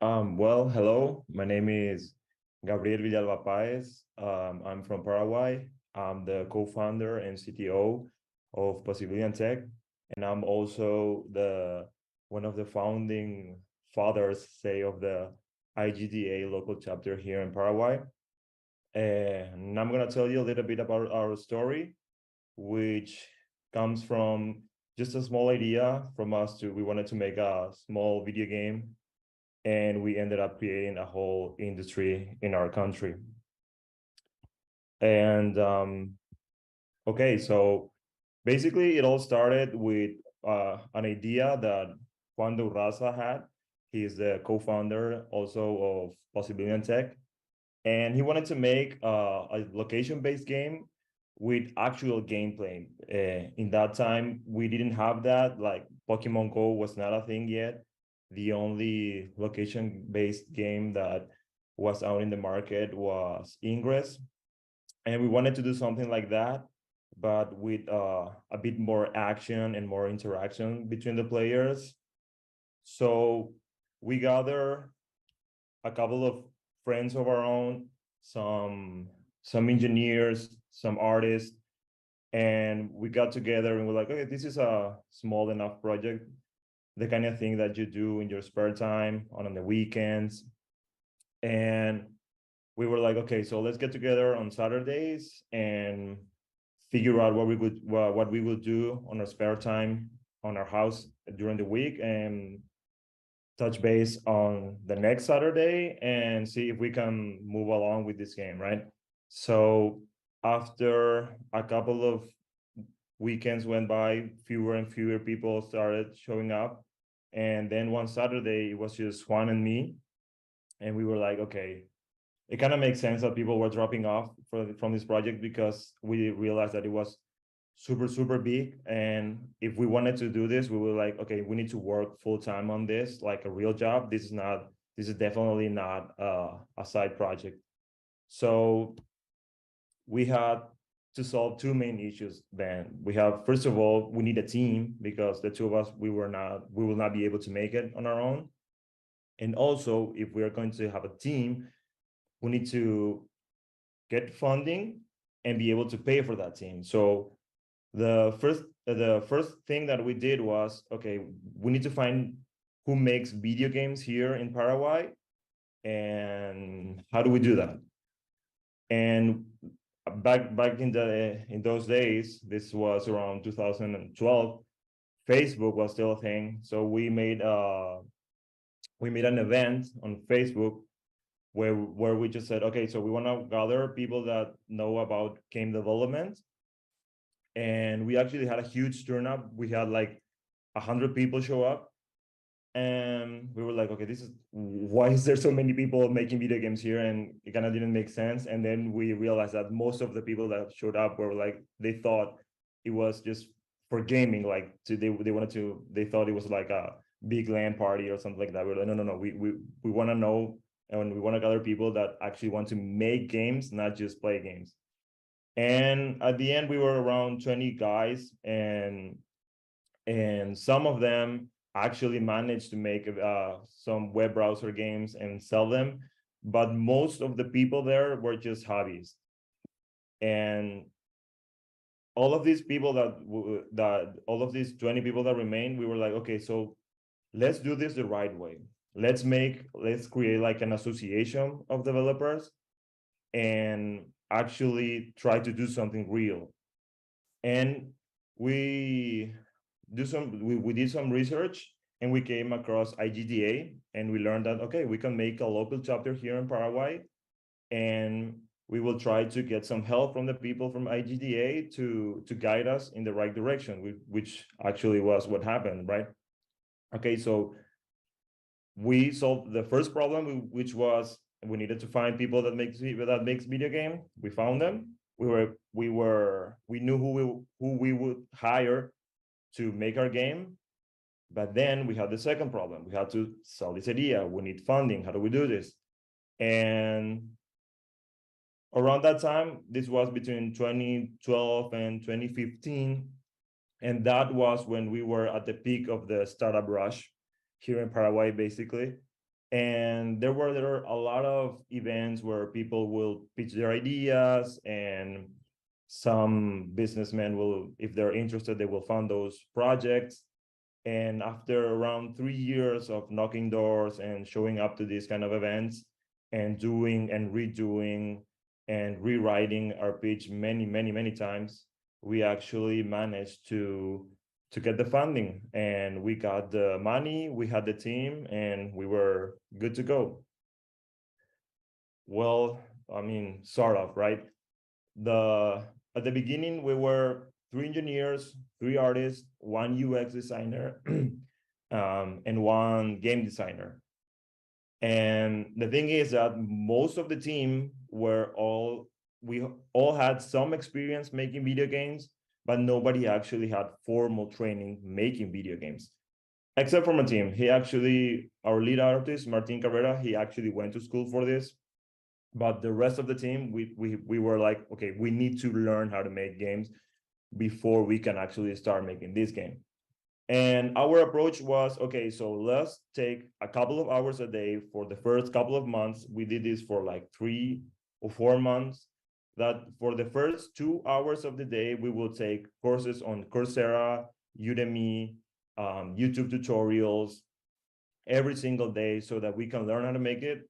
Well, hello. My name is Gabriel Villalba Paez. I'm from Paraguay. I'm the co-founder and CTO of Possibilian Tech, and I'm also the one of the founding fathers, say, of the IGDA local chapter here in Paraguay. And I'm gonna tell you a little bit about our story, which comes from just a small idea from us to we wanted to make a small video game, and we ended up creating a whole industry in our country. And okay, so basically it all started with an idea that Juan de Urraza had. He's the co-founder also of Possibilian Tech, and he wanted to make a location-based game with actual gameplay. In that time, we didn't have that. Like Pokemon Go was not a thing yet. The only location-based game that was out in the market was Ingress, and we wanted to do something like that, but with a bit more action and more interaction between the players. So we gather a couple of friends of our own, some engineers, some artists, and we got together and we're like, okay, this is a small enough project, the kind of thing that you do in your spare time on the weekends. And we were like, okay, so let's get together on Saturdays and figure out what we would do on our spare time on our house during the week, and touch base on the next Saturday and see if we can move along with this game, right? So after a couple of weekends went by, fewer and fewer people started showing up. And then one Saturday, it was just Juan and me. And we were like, okay, it kind of makes sense that people were dropping off from this project, because we realized that it was super big, and if we wanted to do this, we were like, okay, we need to work full time on this like a real job. This is definitely not a side project. So we had to solve two main issues. Then we have, first of all, we need a team, because the two of us, we will not be able to make it on our own. And also, if we are going to have a team, we need to get funding and be able to pay for that team. So the first thing that we did was, okay, we need to find who makes video games here in Paraguay, and how do we do that? And back in those days, this was around 2012, Facebook was still a thing. So we made an event on Facebook where we just said, okay, so we want to gather people that know about game development. And we actually had a huge turnout. We had like 100 people show up, and we were like, okay, this is why is there so many people making video games here? And it kind of didn't make sense. And then we realized that most of the people that showed up were like, they thought it was just for gaming, like they wanted to, they thought it was like a big LAN party or something like that. We were like, no, we want to know, and we want to gather people that actually want to make games, not just play games. And at the end, we were around 20 guys, and some of them actually managed to make some web browser games and sell them. But most of the people there were just hobbies. And all of these people that all of these 20 people that remained, we were like, okay, so let's do this the right way. Let's create like an association of developers and actually try to do something real. And we we did some research, and we came across IGDA, and we learned that, okay, we can make a local chapter here in Paraguay, and we will try to get some help from the people from IGDA to guide us in the right direction, which actually was what happened, right? Okay, so we solved the first problem, which was we needed to find people that makes video game. We found them. We knew who we would hire to make our game. But then we had the second problem. We had to sell this idea. We need funding. How do we do this? And around that time, this was between 2012 and 2015. And that was when we were at the peak of the startup rush here in Paraguay, basically. And there were a lot of events where people will pitch their ideas, and some businessmen will, if they're interested, they will fund those projects. And after around 3 years of knocking doors and showing up to these kind of events and doing and redoing and rewriting our pitch many times, we actually managed to get the funding, and we got the money, we had the team, and we were good to go. Well, I mean, sort of, right? At the beginning, we were 3 engineers, 3 artists, 1 UX designer, and 1 game designer. And the thing is that most of the team we all had some experience making video games, but nobody actually had formal training making video games, except for my team. Our lead artist, Martin Cabrera, he actually went to school for this. But the rest of the team, we were like, okay, we need to learn how to make games before we can actually start making this game. And our approach was, okay, so let's take a couple of hours a day for the first couple of months. We did this for like 3 or 4 months. That for the first 2 hours of the day, we will take courses on Coursera, Udemy, YouTube tutorials every single day, so that we can learn how to make games,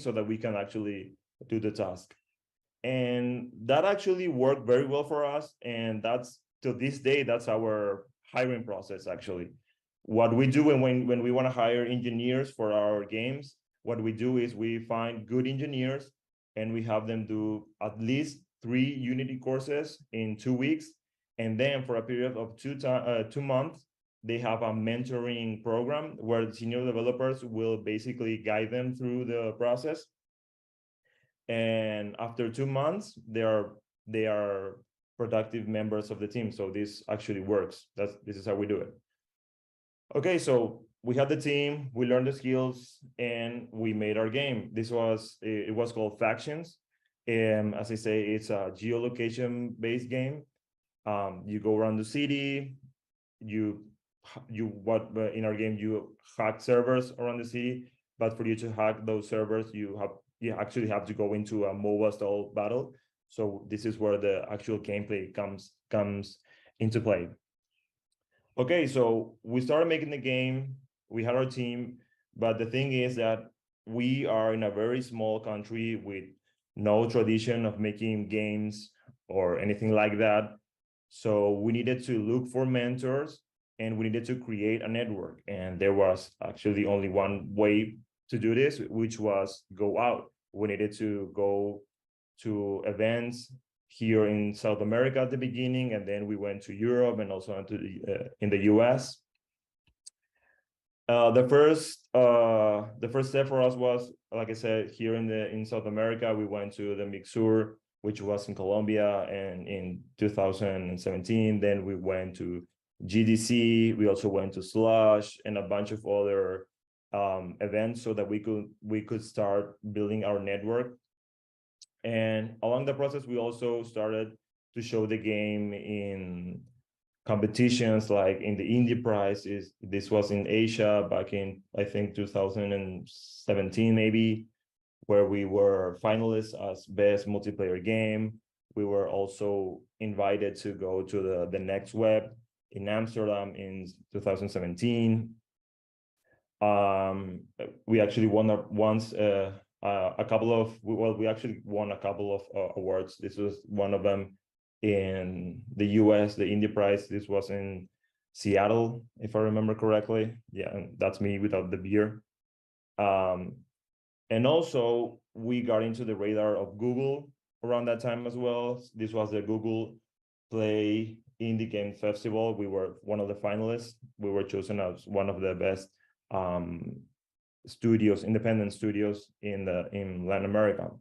so that we can actually do the task. And that actually worked very well for us. And that's, to this day, that's our hiring process. Actually, what we do when we want to hire engineers for our games, what we do is we find good engineers and we have them do at least 3 Unity courses in 2 weeks. And then for a period of 2 months, they have a mentoring program where the senior developers will basically guide them through the process. And after 2 months, they are productive members of the team. So this actually works. This is how we do it. Okay, so we had the team, we learned the skills, and we made our game. It was called Factions. And as I say, it's a geolocation-based game. You go around the city, in our game, you hack servers around the city, but for you to hack those servers, you actually have to go into a MOBA style battle. So this is where the actual gameplay comes into play. Okay, so we started making the game, we had our team, but the thing is that we are in a very small country with no tradition of making games or anything like that. So we needed to look for mentors, and we needed to create a network. And there was actually only one way to do this, which was go out. We needed to go to events here in South America at the beginning, and then we went to Europe and also in the US. The first step for us was, like I said, here in South America, we went to the Mixur, which was in Colombia, and in 2017. Then we went to GDC. We also went to Slush and a bunch of other events, so that we could start building our network. And along the process, we also started to show the game in competitions, like in the Indie Prize. This was in Asia back in, I think, 2017 maybe, where we were finalists as best multiplayer game. We were also invited to go to the Next Web in Amsterdam in 2017. We actually won we actually won a couple of awards. This was one of them in the US, the Indie Prize. This was in Seattle, if I remember correctly. Yeah, and that's me without the beer. And also, we got into the radar of Google around that time as well. This was the Google Play Indie Game Festival. We were one of the finalists. We were chosen as one of the best independent studios in Latin America.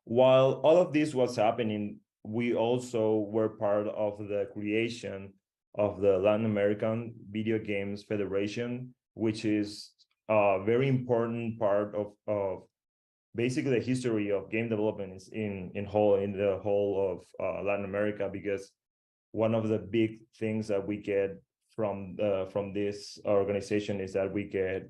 While all of this was happening, we also were part of the creation of the Latin American Video Games Federation, which is a very important part of basically the history of game development in the whole of Latin America, because one of the big things that we get from this organization is that we get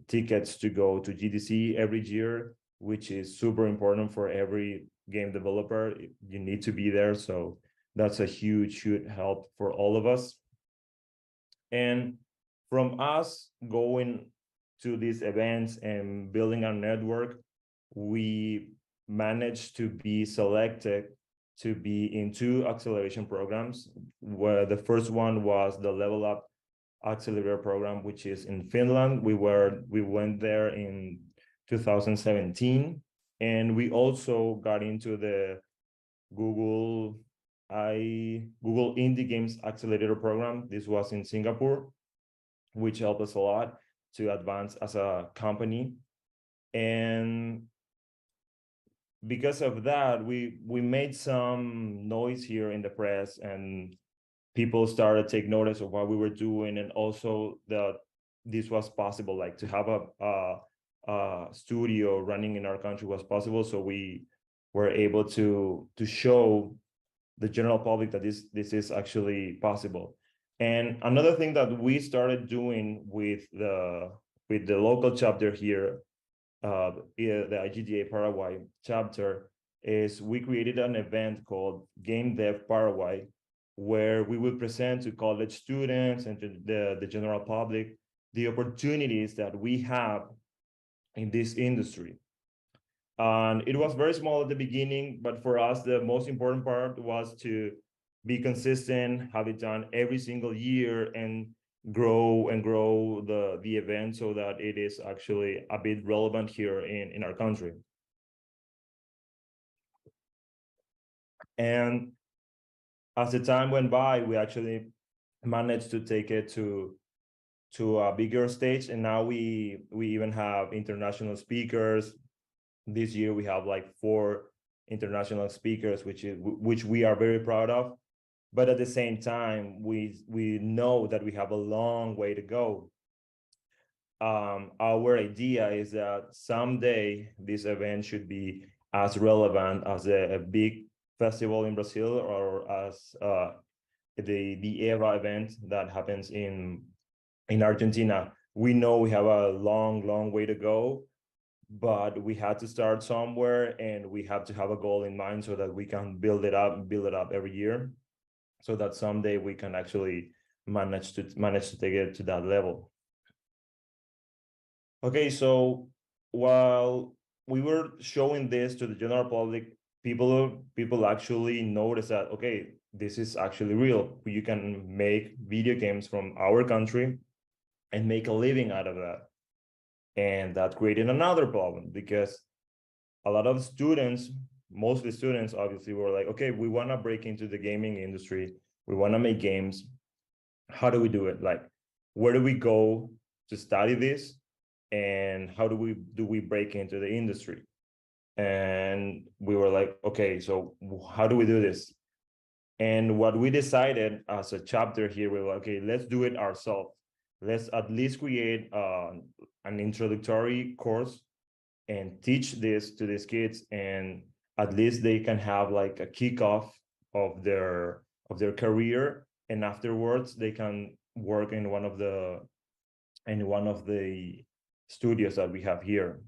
tickets to go to GDC every year, which is super important for every game developer. You need to be there. So that's a huge help for all of us. And from us going to these events and building our network, we managed to be selected to be in 2 acceleration programs, where the first one was the Level Up Accelerator program, which is in Finland. We went there in 2017, and we also got into the Google Indie Games Accelerator program. This was in Singapore, which helped us a lot to advance as a company. And because of that, we made some noise here in the press, and people started to take notice of what we were doing, and also that this was possible, like to have a studio running in our country was possible. So we were able to show the general public that this is actually possible. And another thing that we started doing with the local chapter here, the IGDA Paraguay chapter, is we created an event called Game Dev Paraguay, where we would present to college students and to the general public the opportunities that we have in this industry. And it was very small at the beginning, but for us, the most important part was to be consistent, have it done every single year, and grow the event so that it is actually a bit relevant here in our country. And as the time went by, we actually managed to take it to a bigger stage, and now we even have international speakers. This year we have like 4 international speakers, which we are very proud of. But at the same time, we know that we have a long way to go. Our idea is that someday this event should be as relevant as a big festival in Brazil, or as the EVA event that happens in Argentina. We know we have a long way to go, but we had to start somewhere, and we have to have a goal in mind so that we can build it up every year, so that someday we can actually manage to take it to that level. Okay, so while we were showing this to the general public, people actually noticed that, okay, this is actually real. You can make video games from our country and make a living out of that. And that created another problem, because a lot of students, mostly students, obviously, were like, okay, we want to break into the gaming industry. We want to make games. How do we do it? Like, where do we go to study this? And how do we break into the industry? And we were like, okay, so how do we do this? And what we decided as a chapter here, we were like, okay, let's do it ourselves. Let's at least create an introductory course and teach this to these kids, and at least they can have like a kickoff of their career, and afterwards they can work in one of the studios that we have here.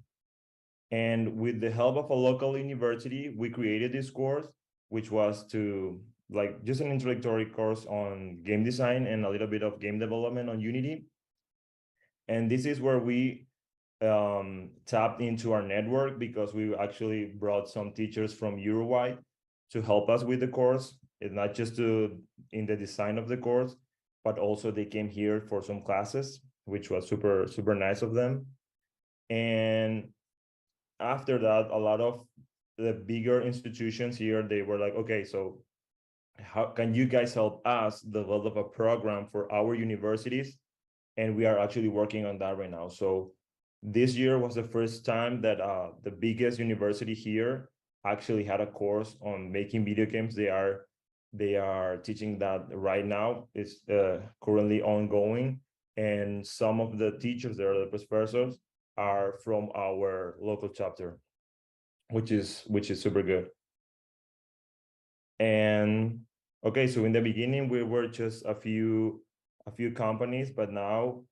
And with the help of a local university, we created this course, which was to like just an introductory course on game design and a little bit of game development on Unity. And this is where we tapped into our network, because we actually brought some teachers from Uruguay to help us with the course. It's not just in the design of the course, but also they came here for some classes, which was super nice of them. And after that, a lot of the bigger institutions here, they were like, okay, so how can you guys help us develop a program for our universities? And we are actually working on that right now. So this year was the first time that the biggest university here actually had a course on making video games. They are teaching that right now. It's currently ongoing, and some of the teachers there, the professors, are from our local chapter, which is super good. And okay, so in the beginning we were just a few companies, but now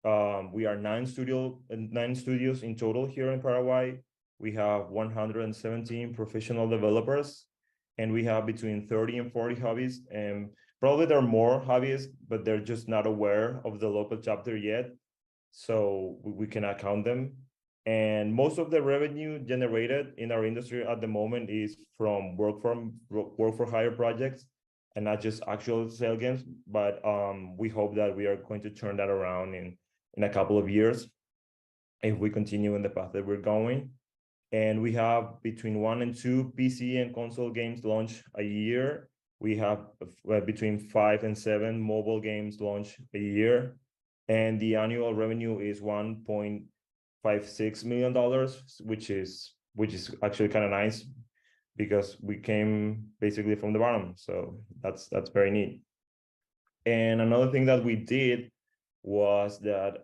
We are nine studios in total here in Paraguay. We have 117 professional developers, and we have between 30 and 40 hobbyists. And probably there are more hobbyists, but they're just not aware of the local chapter yet. So we cannot count them. And most of the revenue generated in our industry at the moment is from work for hire projects, and not just actual sale games. But we hope that we are going to turn that around in a couple of years if we continue in the path that we're going. And we have between 1 and 2 PC and console games launched a year. We have between 5 and 7 mobile games launched a year, and the annual revenue is $1.56 million, which is actually kind of nice because we came basically from the bottom. So that's very neat. And another thing that we did was that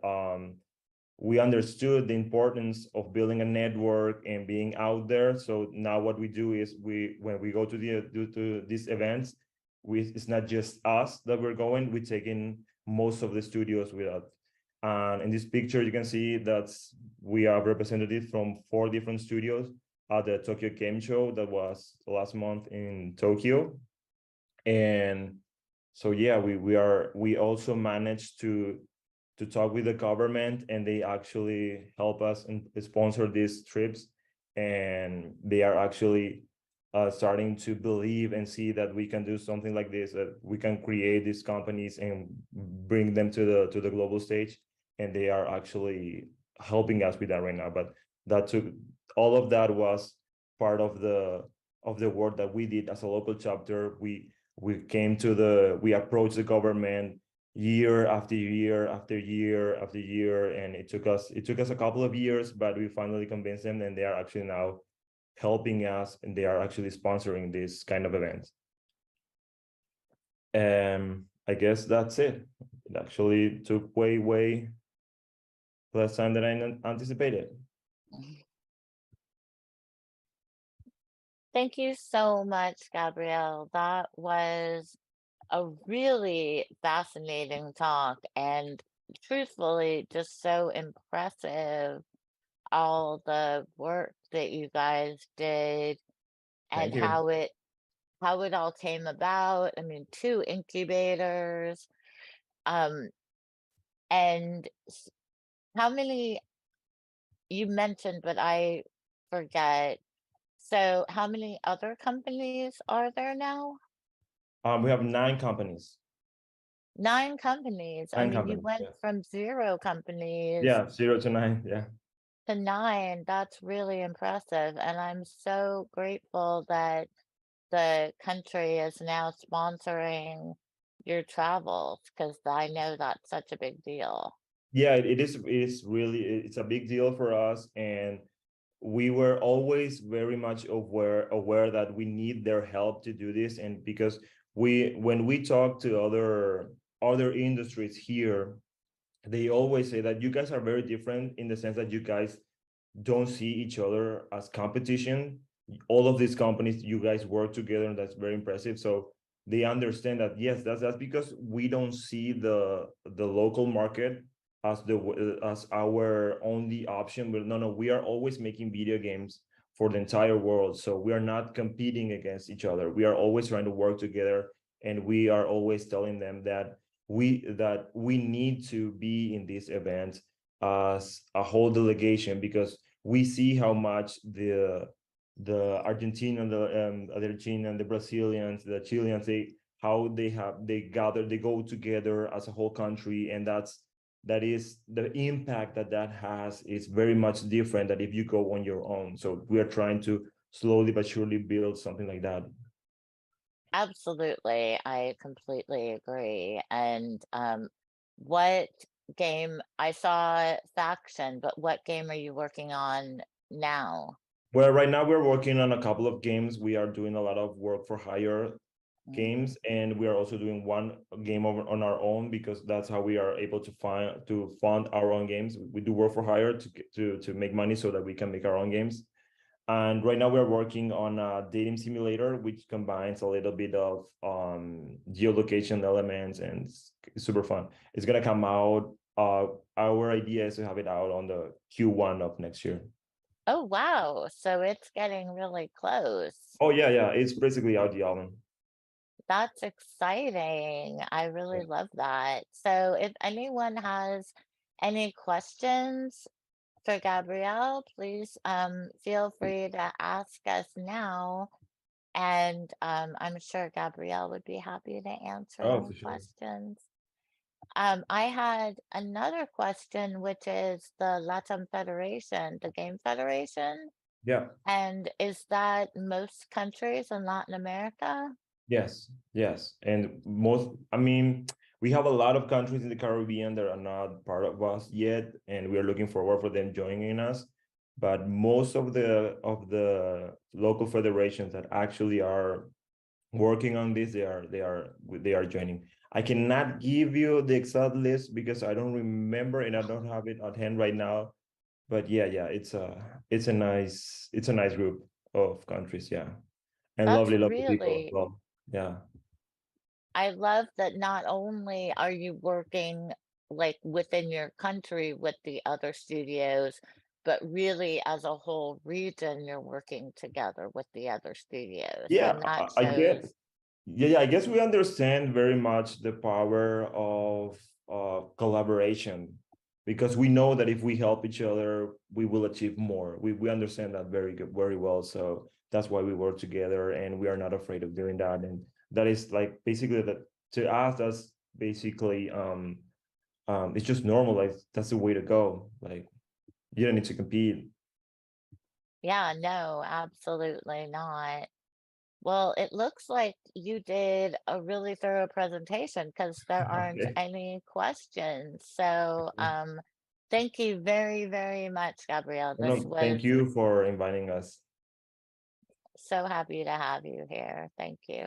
we understood the importance of building a network and being out there. So now what we do is when we go to these events, it's not just us that we're going, we take in most of the studios with us. And in this picture, you can see that we have representatives from 4 different studios at the Tokyo Game Show that was last month in Tokyo. And so yeah, we also managed to talk with the government, and they actually help us and sponsor these trips, and they are actually starting to believe and see that we can do something like this, that we can create these companies and bring them to the global stage, and they are actually helping us with that right now. But that took all of that was part of the work that we did as a local chapter. We approached the government year after year after year after year, and it took us a couple of years, but we finally convinced them, and they are actually now helping us, and they are actually sponsoring this kind of events. I guess that's it. It actually took way less time than I anticipated. Thank you so much, Gabrielle. That was a really fascinating talk, and truthfully, just so impressive, all the work that you guys did and Thank you. how it all came about. I mean, 2 incubators, um, and how many you mentioned, but I forget. So how many other companies are there now? We have 9 companies. 9 companies. I 9 mean, you companies. went Yeah. from 0 companies Yeah, 0 to 9. Yeah. to 9. That's really impressive. And I'm so grateful that the country is now sponsoring your travels because I know that's such a big deal. Yeah, it is really, it's a big deal for us, and we were always very much aware that we need their help to do this. And because when we talk to other industries here, they always say that you guys are very different in the sense that you guys don't see each other as competition. All of these companies, you guys work together, and that's very impressive. So they understand that, yes, that's because we don't see the local market as our only option. But no, we are always making video games for the entire world. So we are not competing against each other. We are always trying to work together, and we are always telling them that we need to be in this event as a whole delegation, because we see how much the Argentinian, the Argentinian, the Brazilians, the Chileans, they gather, they go together as a whole country, and that is the impact that has is very much different than if you go on your own. So we are trying to slowly but surely build something like that. Absolutely. I completely agree. And what game I saw Faction, but what game are you working on now? Well, right now we're working on a couple of games. We are doing a lot of work for hire games, and we are also doing one game on our own, because that's how we are able to fund our own games. We do work for hire to make money so that we can make our own games. And right now we're working on a dating simulator, which combines a little bit of geolocation elements, and it's super fun. It's gonna come out our idea is to have it out on the Q1 of next year. Oh, wow. So it's getting really close. Oh yeah, it's basically out the album. That's exciting. I really love that. So if anyone has any questions for Gabrielle, please feel free to ask us now. And I'm sure Gabrielle would be happy to answer Oh, any for sure. questions. I had another question, which is the Latin Federation, the Game Federation. Yeah. And is that most countries in Latin America? Yes. And we have a lot of countries in the Caribbean that are not part of us yet, and we are looking forward for them joining us. But most of the local federations that actually are working on this, they are joining. I cannot give you the exact list because I don't remember and I don't have it at hand right now. But yeah, it's a nice group of countries, yeah, and That's lovely people as really, well. Yeah. I love that not only are you working like within your country with the other studios, but really as a whole region, you're working together with the other studios. Yeah, And that I shows, guess. Yeah, I guess we understand very much the power of collaboration, because we know that if we help each other, we will achieve more. We understand that very well. So that's why we work together, and we are not afraid of doing that. And that is like basically that to us. That's basically it's just normal. Like that's the way to go. Like you don't need to compete. yeah, no, absolutely not. Well, it looks like you did a really thorough presentation because there aren't Okay. any questions. So, thank you very, very much, Gabrielle. This No, was thank you for inviting us. so happy to have you here. Thank you.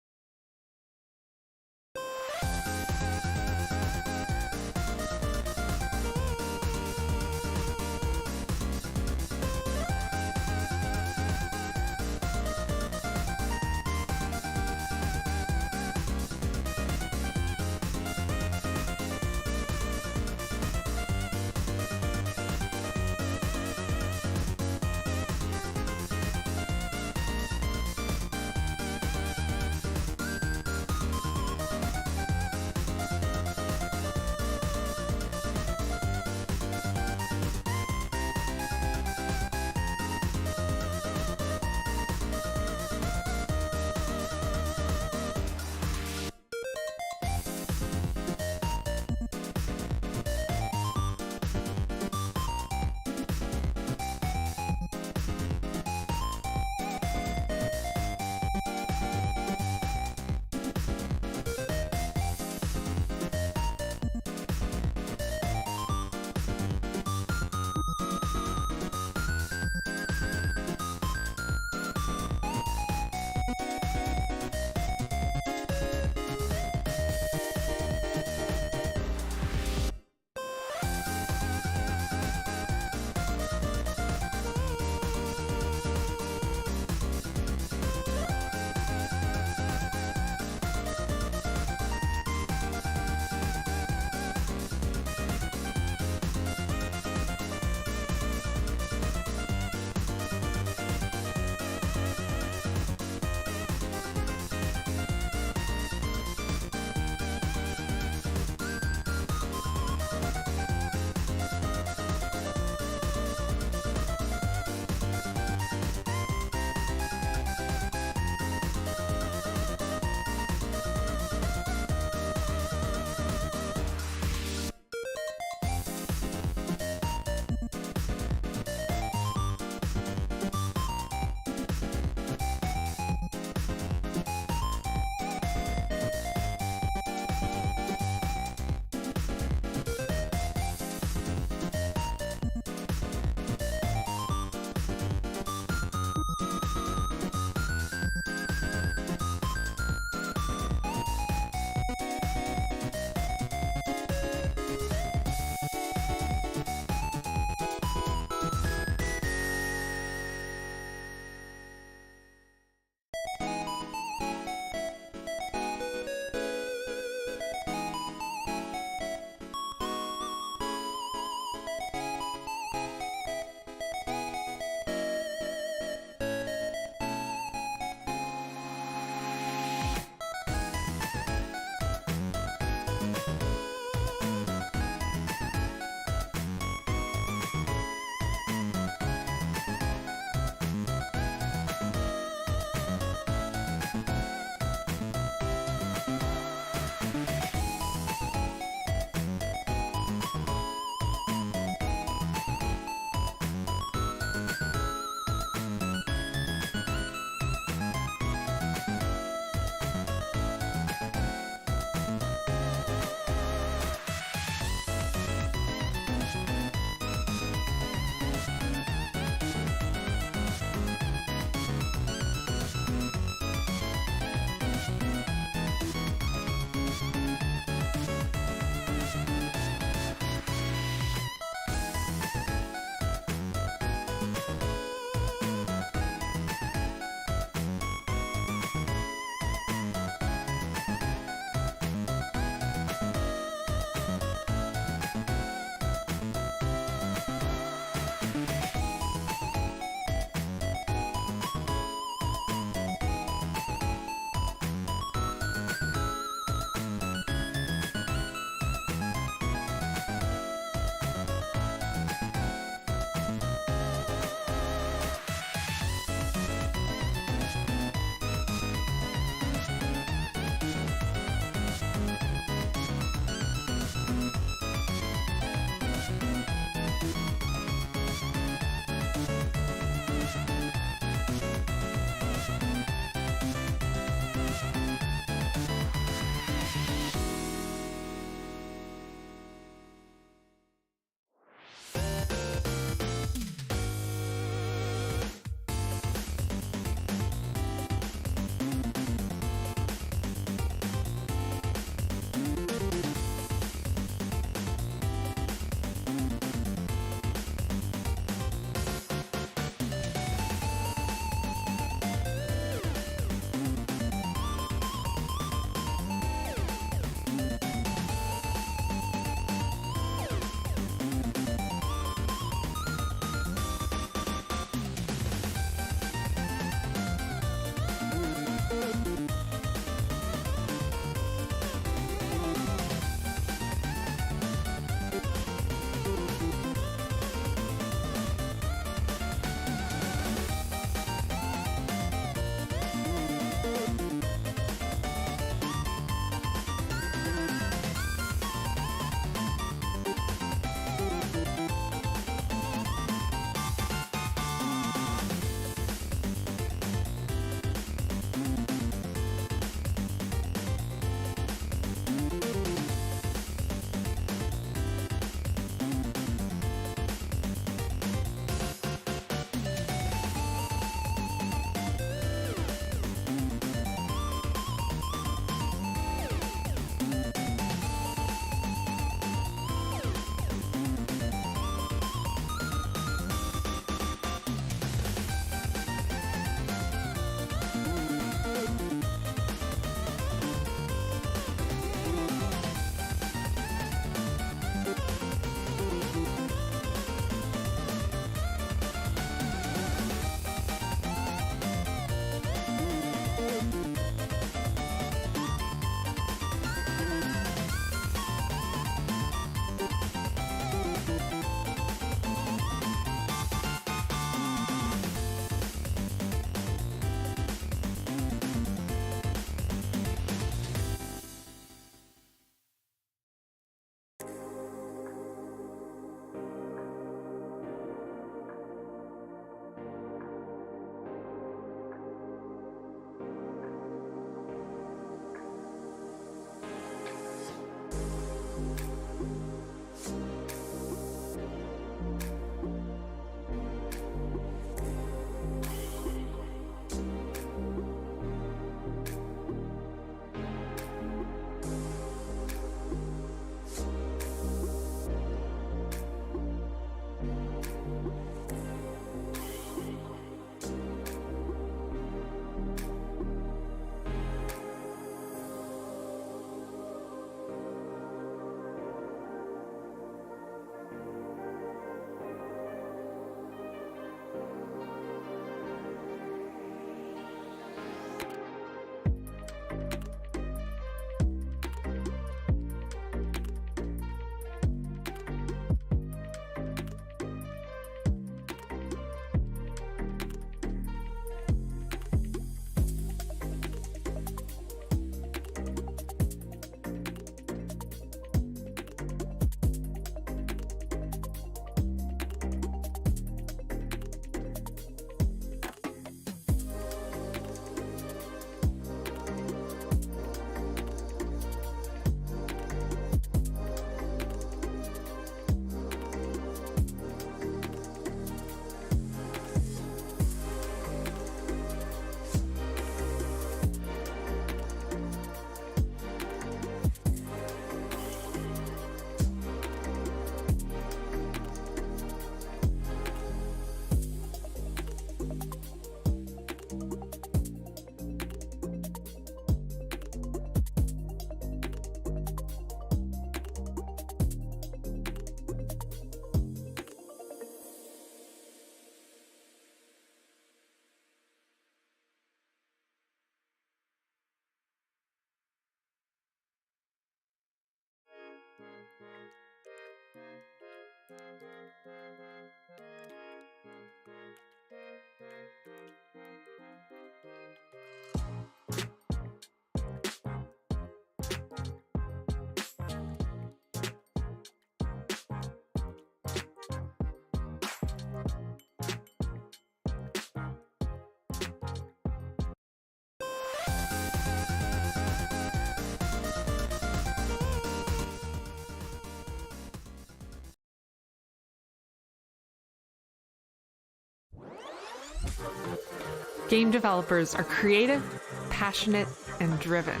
Game developers are creative, passionate, and driven.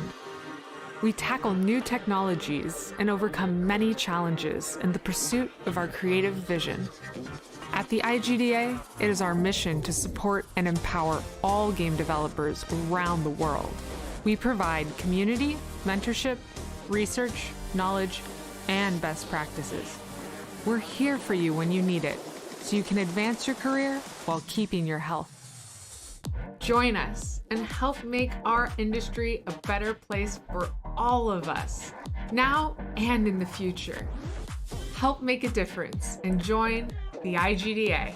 We tackle new technologies and overcome many challenges in the pursuit of our creative vision. At the IGDA, it is our mission to support and empower all game developers around the world. We provide community, mentorship, research, knowledge, and best practices. We're here for you when you need it, so you can advance your career while keeping your health. Join us and help make our industry a better place for all of us, now and in the future. Help make a difference and join the IGDA.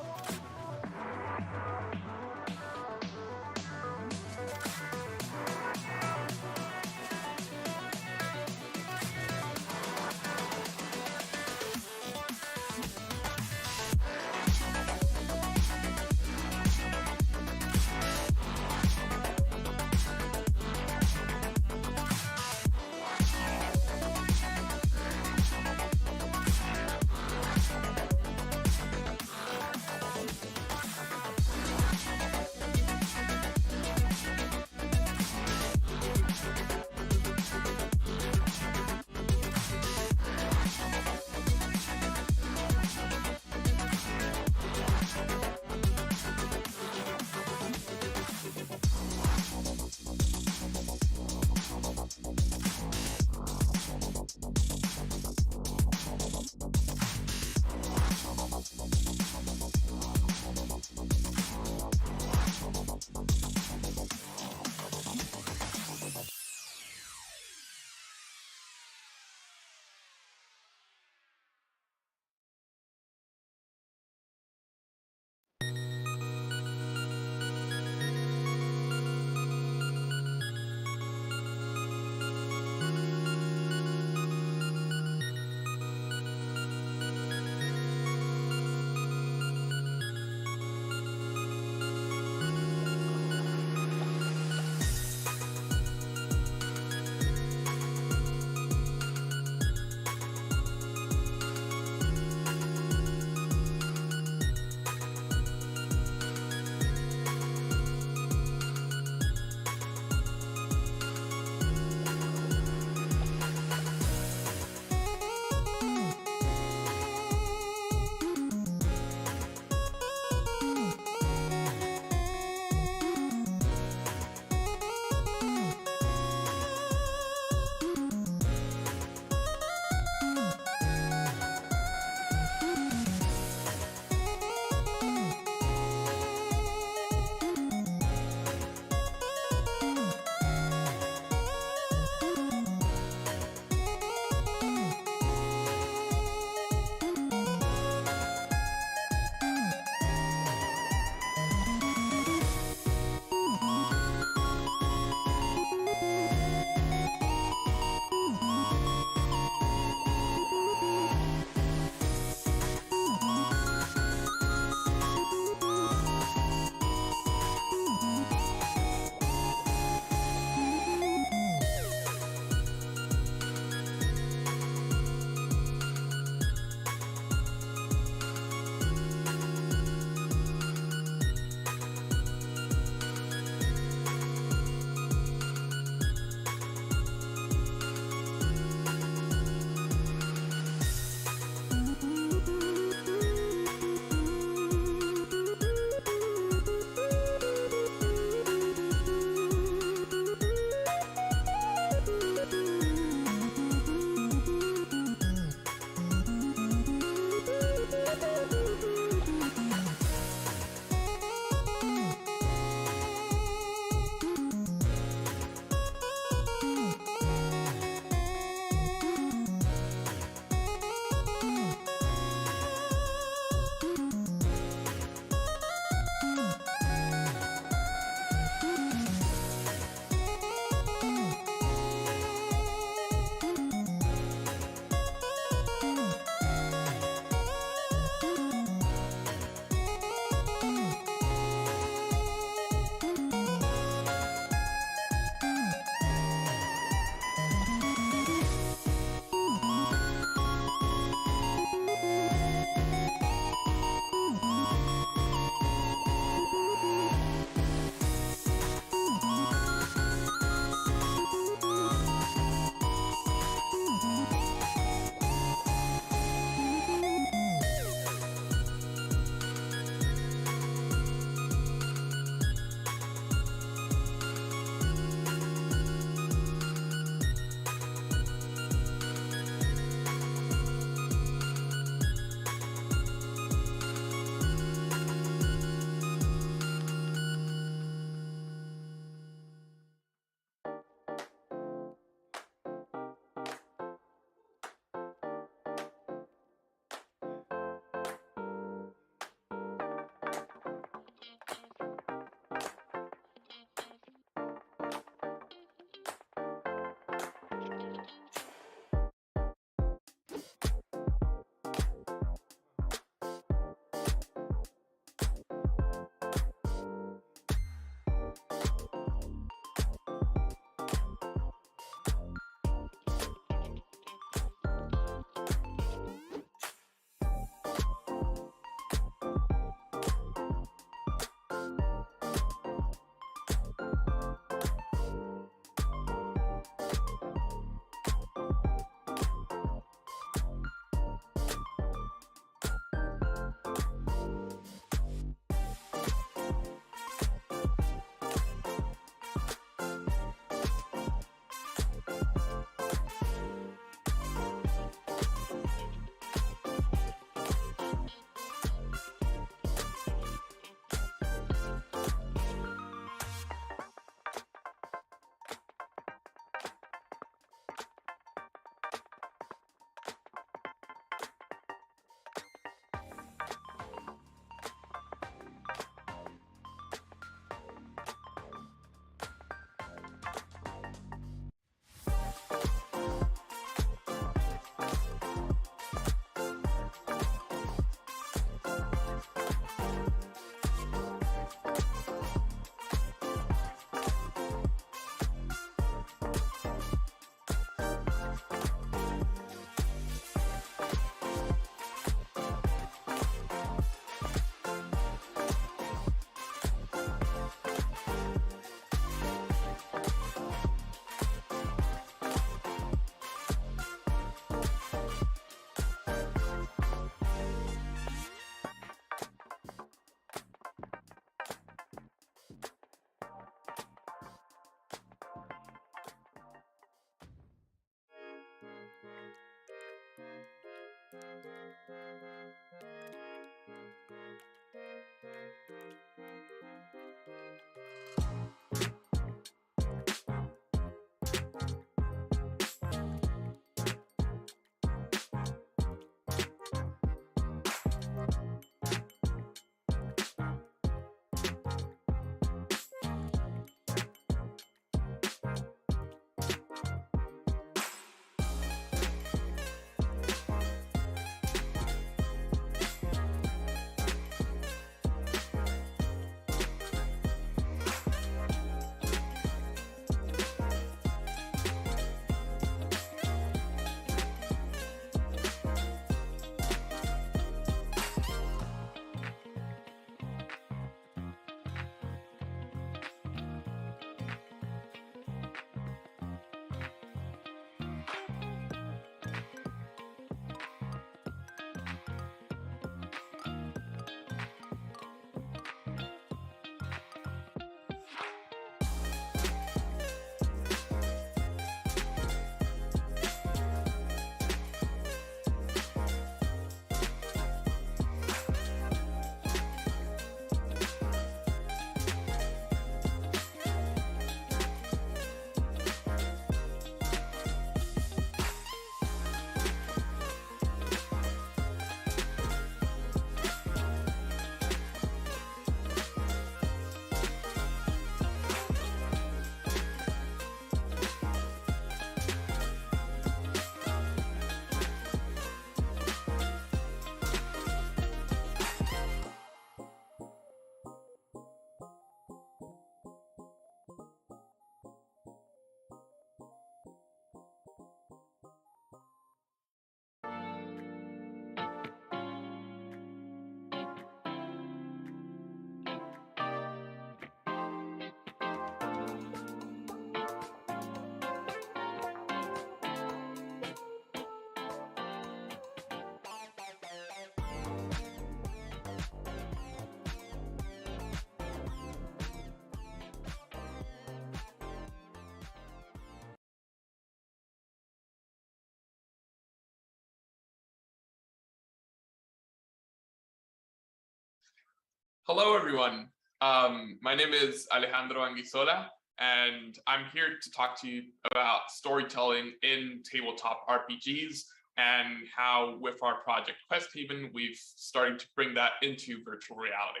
Hello, everyone. My name is Alejandro Anguissola, and I'm here to talk to you about storytelling in tabletop RPGs and how, with our project Quest Haven, we've started to bring that into virtual reality.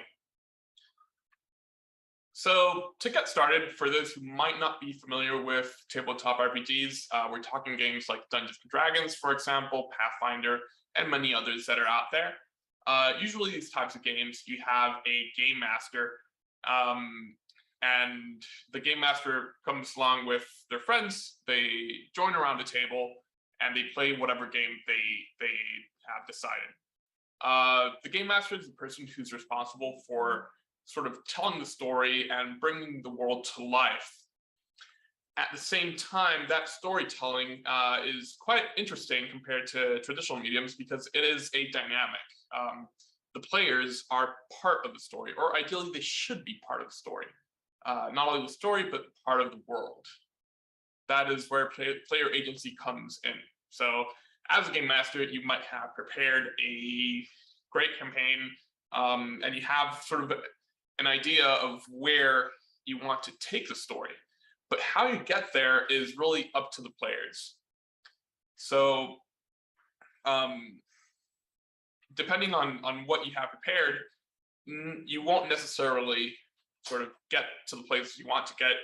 So to get started, for those who might not be familiar with tabletop RPGs, we're talking games like Dungeons & Dragons, for example, Pathfinder, and many others that are out there. Usually these types of games, you have a game master, and the game master comes along with their friends. They join around the table and they play whatever game they have decided. The game master is the person who's responsible for sort of telling the story and bringing the world to life. At the same time, that storytelling is quite interesting compared to traditional mediums because it is a dynamic. The players are part of the story, or ideally they should be part of the story. Not only the story, but part of the world. That is where player agency comes in. So as a game master, you might have prepared a great campaign, and you have sort of an idea of where you want to take the story. But how you get there is really up to the players. So depending on what you have prepared, you won't necessarily sort of get to the place you want to get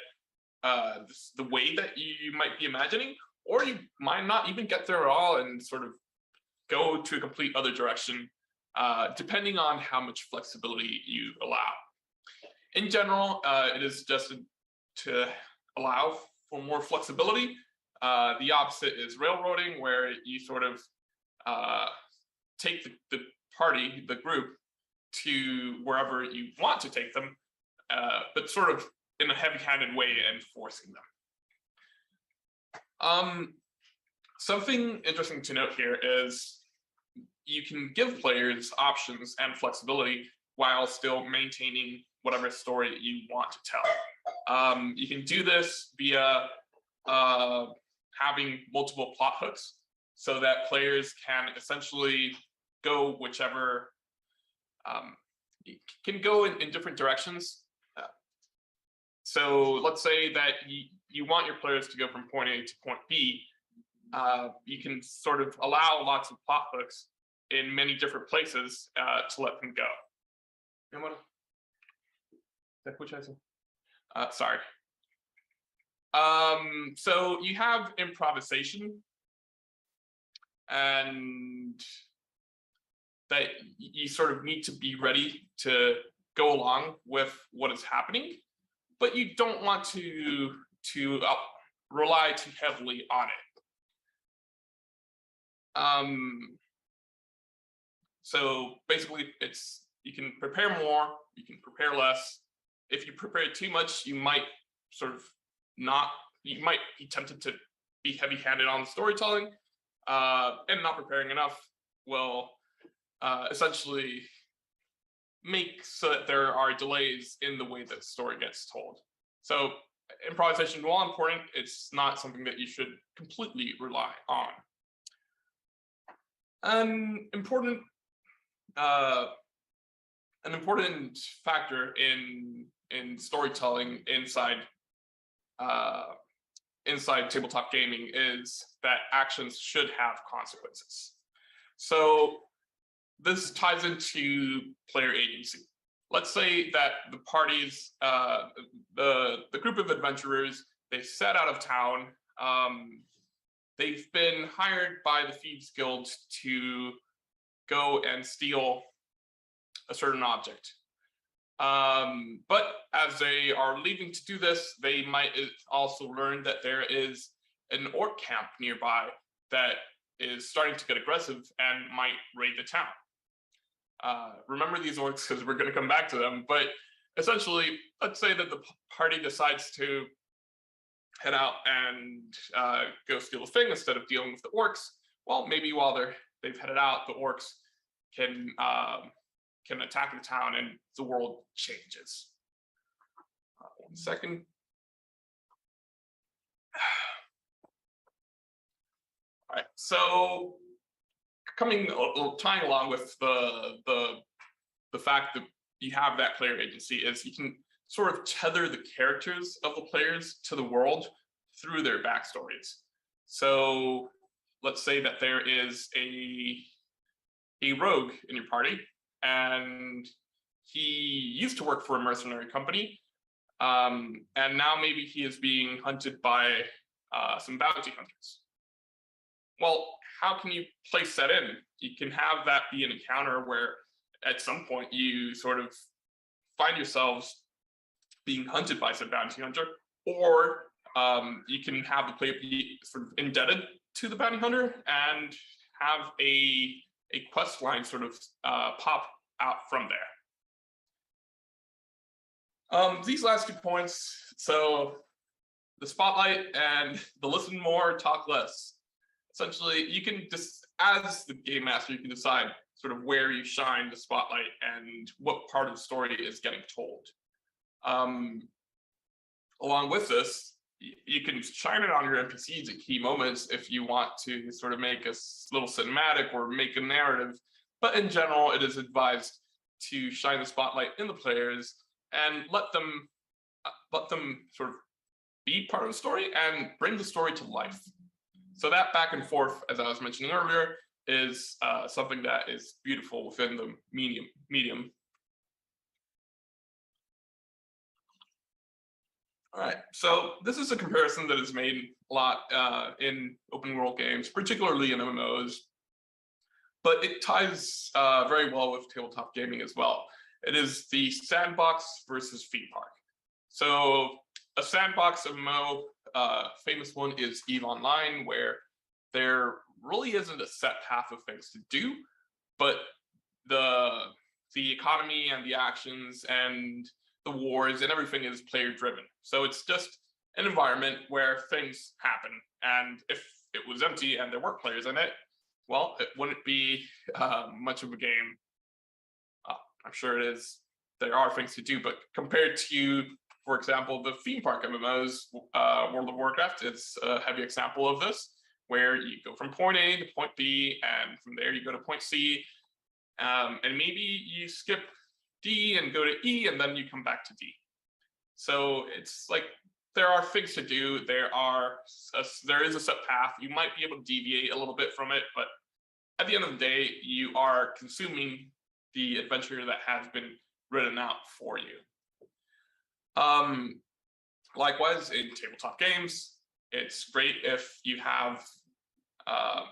the way that you might be imagining, or you might not even get there at all and sort of go to a complete other direction, depending on how much flexibility you allow. In general, it is suggested to allow for more flexibility. The opposite is railroading, where you sort of take the party, the group, to wherever you want to take them, but sort of in a heavy-handed way and forcing them. Something interesting to note here is you can give players options and flexibility while still maintaining whatever story you want to tell. You can do this via having multiple plot hooks so that players can essentially go whichever, can go in different directions. So let's say that you want your players to go from point A to point B. You can sort of allow lots of plot hooks in many different places to let them go. Sorry. So you have improvisation, and that you sort of need to be ready to go along with what is happening, but you don't want to rely too heavily on it. So basically, you can prepare more, you can prepare less. If you prepare too much, you might you might be tempted to be heavy-handed on the storytelling, and not preparing enough will essentially make so that there are delays in the way that the story gets told. So improvisation, while important, it's not something that you should completely rely on. An important factor in storytelling inside tabletop gaming is that actions should have consequences. So this ties into player agency. Let's say that the parties, the group of adventurers, they set out of town. They've been hired by the Thieves Guild to go and steal a certain object. But as they are leaving to do this, they might also learn that there is an orc camp nearby that is starting to get aggressive and might raid the town. Remember these orcs because we're going to come back to them, but essentially, let's say that the party decides to head out and go steal a thing instead of dealing with the orcs. Well, maybe while they've headed out, the orcs can attack the town and the world changes. 1 second. All right, so tying along with the fact that you have that player agency is you can sort of tether the characters of the players to the world through their backstories. So let's say that there is a rogue in your party, and he used to work for a mercenary company, and now maybe he is being hunted by some bounty hunters. Well, how can you place that in? You can have that be an encounter where at some point you sort of find yourselves being hunted by some bounty hunter, or you can have the player be sort of indebted to the bounty hunter and have a quest line sort of pop out from there. These last 2 points, so the spotlight and the listen more, talk less. Essentially, you can just, as the game master, you can decide sort of where you shine the spotlight and what part of the story is getting told. Along with this, you can shine it on your NPCs at key moments if you want to sort of make a little cinematic or make a narrative. But in general, it is advised to shine the spotlight in the players and let them sort of be part of the story and bring the story to life. So that back and forth, as I was mentioning earlier, is something that is beautiful within the medium. All right, so this is a comparison that is made a lot in open world games, particularly in MMOs, but it ties very well with tabletop gaming as well. It is the sandbox versus theme park. So a sandbox MMO, famous one is EVE Online, where there really isn't a set path of things to do, but the economy and the actions and the wars and everything is player driven. So it's just an environment where things happen. And if it was empty and there weren't players in it, well, it wouldn't be much of a game. I'm sure it is. There are things to do, but compared to, for example, the theme park MMOs, World of Warcraft is a heavy example of this, where you go from point A to point B, and from there you go to point C, and maybe you skip D and go to E, and then you come back to D. So it's like there are things to do. There is a set path. You might be able to deviate a little bit from it, but at the end of the day, you are consuming the adventure that has been written out for you. Likewise, in tabletop games, it's great if you have,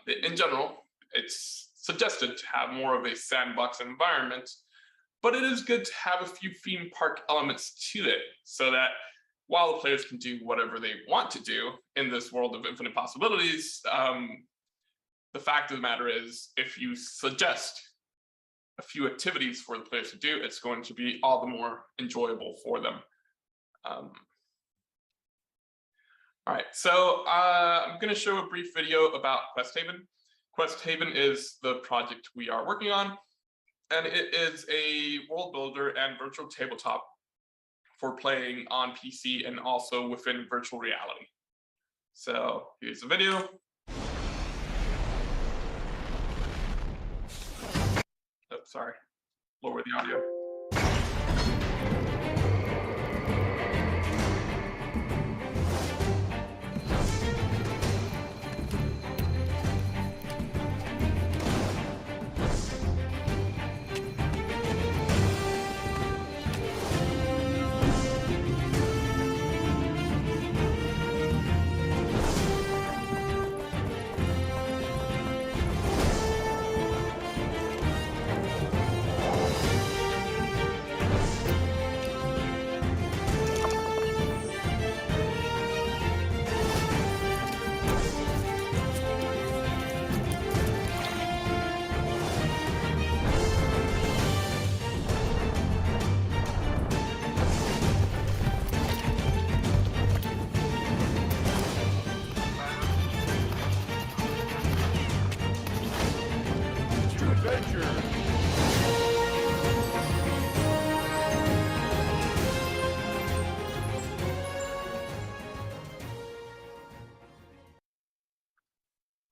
in general, it's suggested to have more of a sandbox environment, but it is good to have a few theme park elements to it so that while the players can do whatever they want to do in this world of infinite possibilities, the fact of the matter is, if you suggest a few activities for the players to do, it's going to be all the more enjoyable for them. All right, so I'm going to show a brief video about QuestHaven. QuestHaven is the project we are working on, and it is a world builder and virtual tabletop for playing on PC and also within virtual reality. So here's the video. Oh, sorry, lower the audio.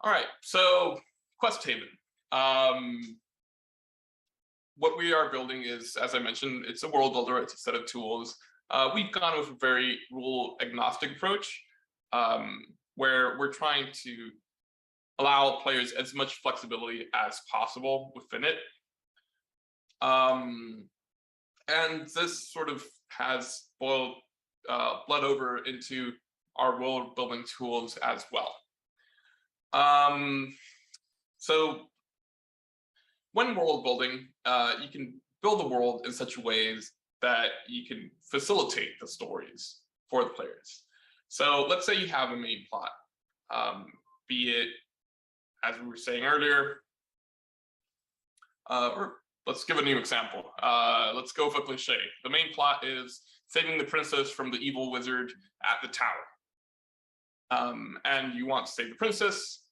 All right, so QuestHaven. what we are building is, as I mentioned, it's a world builder. It's a set of tools. We've gone with a very rule agnostic approach, where we're trying to allow players as much flexibility as possible within it. And this sort of has bled over into our world building tools as well. So when world building, you can build a world in such ways that you can facilitate the stories for the players. So let's say you have a main plot, be it, as we were saying earlier, or let's give a new example. Let's go with a cliche. The main plot is saving the princess from the evil wizard at the tower. And you want to save the princess,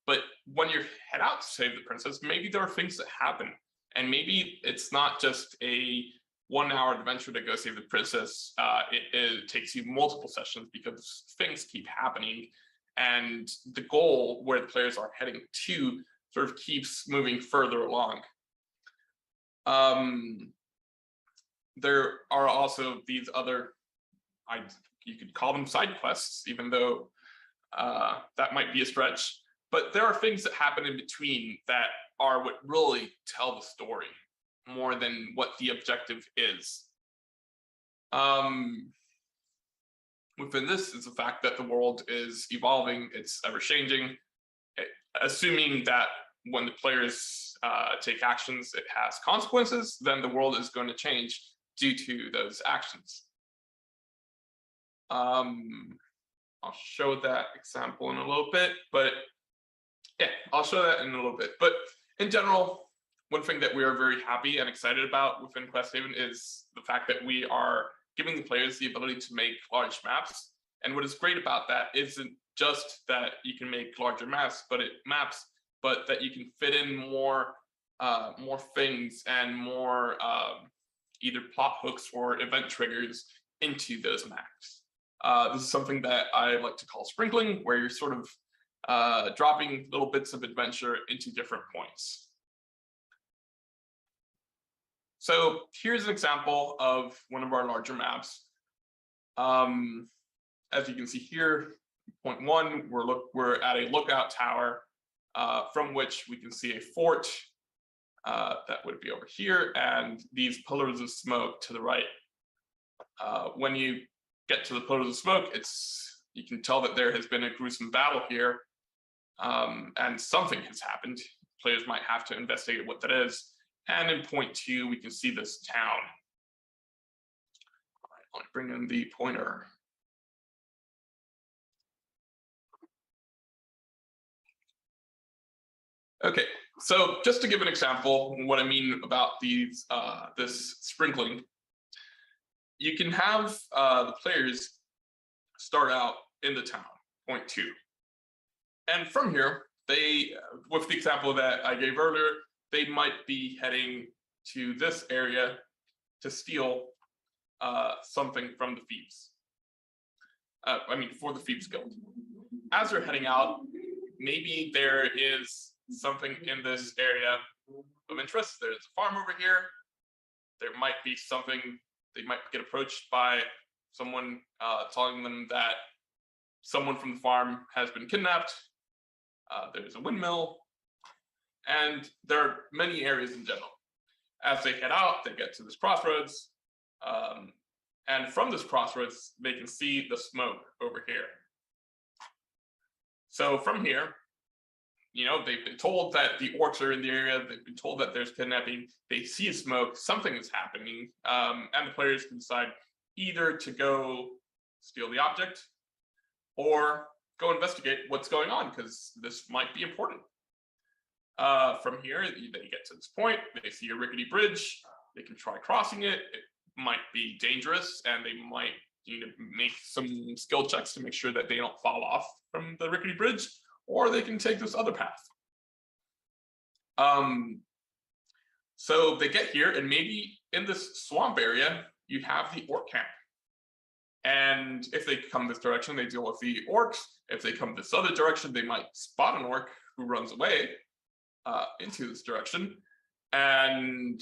but when you head out to save the princess, maybe there are things that happen. And maybe it's not just a 1 hour adventure to go save the princess. It takes you multiple sessions because things keep happening. And the goal where the players are heading to sort of keeps moving further along. There are also these other, you could call them side quests, even though that might be a stretch. But there are things that happen in between that are what really tell the story more than what the objective is. Within this is the fact that the world is evolving, it's ever changing, assuming that when the players take actions, it has consequences, then the world is going to change due to those actions. I'll show that example in a little bit, but yeah, I'll show that in a little bit. But in general, one thing that we are very happy and excited about within QuestHaven is the fact that we are giving the players the ability to make large maps. And what is great about that isn't just that you can make larger maps, but that you can fit in more things and more either plot hooks or event triggers into those maps. This is something that I like to call sprinkling, where you're sort of dropping little bits of adventure into different points. So here's an example of one of our larger maps. As you can see here, point 1, we're at a lookout tower from which we can see a fort that would be over here, and these pillars of smoke to the right. When you get to the pillars of smoke, you can tell that there has been a gruesome battle here, and something has happened. Players might have to investigate what that is. And in point 2, we can see this town. All right, I'll bring in the pointer. Okay, so just to give an example, what I mean about these this sprinkling, you can have the players start out in the town, point 2. And from here, they, with the example that I gave earlier, they might be heading to this area to steal something from the thieves. For the Thieves Guild. As they're heading out, maybe there is something in this area of interest. There's a farm over here. There might be something, they might get approached by someone telling them that someone from the farm has been kidnapped. There's a windmill. And there are many areas in general. As they head out, they get to this crossroads. And from this crossroads, they can see the smoke over here. So from here, they've been told that the orcs are in the area. They've been told that there's kidnapping. They see smoke, something is happening. And the players can decide either to go steal the object or go investigate what's going on, because this might be important. From here, they get to this point, they see a rickety bridge, they can try crossing it. It might be dangerous, and they might need to make some skill checks to make sure that they don't fall off from the rickety bridge, or they can take this other path. So they get here, and maybe in this swamp area, you have the orc camp. And if they come this direction, they deal with the orcs. If they come this other direction, they might spot an orc who runs away into this direction. And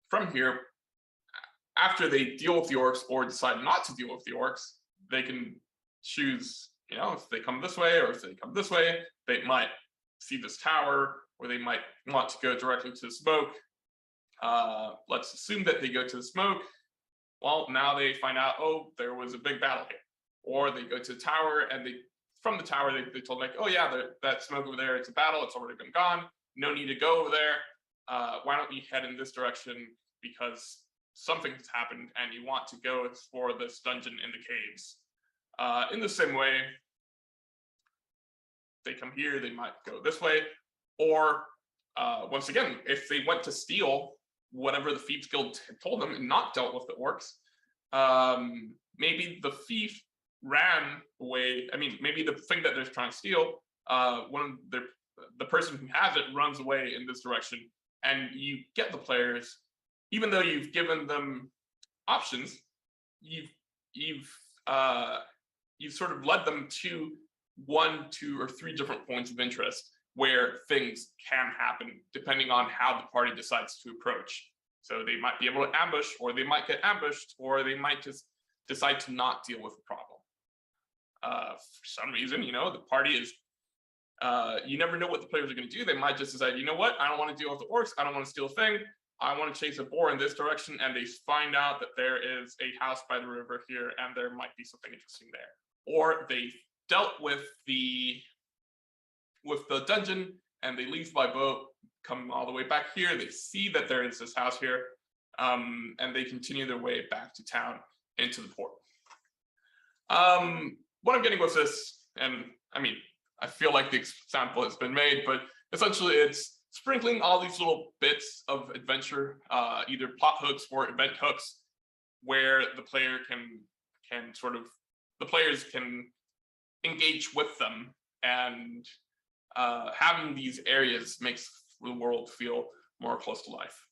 from here, after they deal with the orcs or decide not to deal with the orcs, they can choose, if they come this way or if they come this way. They might see this tower, or they might want to go directly to the smoke. Let's assume that they go to the smoke. Well, now they find out, oh, there was a big battle here. Or they go to the tower, and from the tower, they told like, oh yeah, that smoke over there, it's a battle, it's already been gone. No need to go over there. Why don't we head in this direction, because something has happened and you want to go explore this dungeon in the caves. In the same way, they come here, they might go this way. Or once again, if they went to steal whatever the Thieves Guild had told them and not dealt with the orcs, maybe the thief ran away. I mean, maybe the thing that they're trying to steal, the person who has it runs away in this direction, and you get the players, even though you've given them options, you've sort of led them to 1, 2, or 3 different points of interest where things can happen depending on how the party decides to approach. So they might be able to ambush, or they might get ambushed, or they might just decide to not deal with the problem. For some reason, the party is, you never know what the players are going to do. They might just decide, you know what, I don't want to deal with the orcs, I don't want to steal a thing, I want to chase a boar in this direction, and they find out that there is a house by the river here, and there might be something interesting there. Or they dealt with the dungeon, and they leave by boat, come all the way back here, they see that there is this house here, and they continue their way back to town into the port. What I'm getting with this, and I mean, I feel like the example has been made, but essentially it's sprinkling all these little bits of adventure, either plot hooks or event hooks, where the player the players can engage with them, and having these areas makes the world feel more close to life.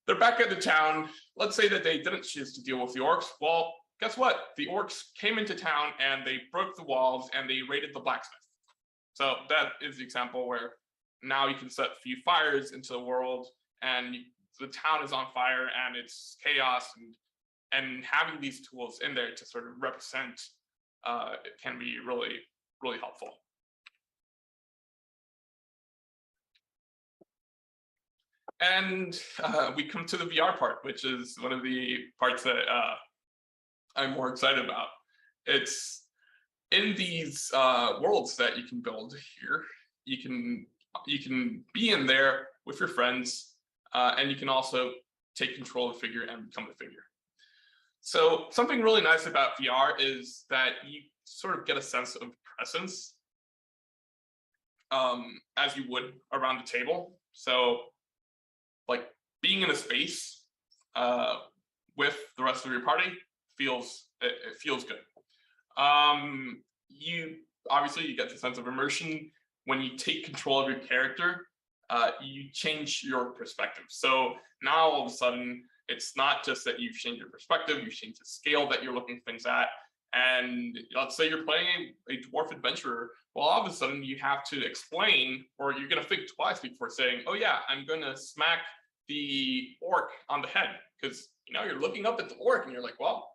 They're back at the town. Let's say that they didn't choose to deal with the orcs. Well, guess what? The orcs came into town and they broke the walls and they raided the blacksmith. So that is the example where now you can set a few fires into the world, and the town is on fire and it's chaos, and having these tools in there to sort of represent it can be really, really helpful. And we come to the VR part, which is one of the parts that I'm more excited about. It's in these worlds that you can build here. You can be in there with your friends, and you can also take control of the figure and become the figure. So something really nice about VR is that you sort of get a sense of presence as you would around the table. So like being in a space with the rest of your party feels good. You get the sense of immersion when you take control of your character. You change your perspective. So now all of a sudden, it's not just that you've changed your perspective, you've changed the scale that you're looking things at. And let's say you're playing a dwarf adventurer. Well, all of a sudden you have to explain, or you're going to think twice before saying, oh yeah, I'm going to smack the orc on the head, because you're looking up at the orc and you're like, well,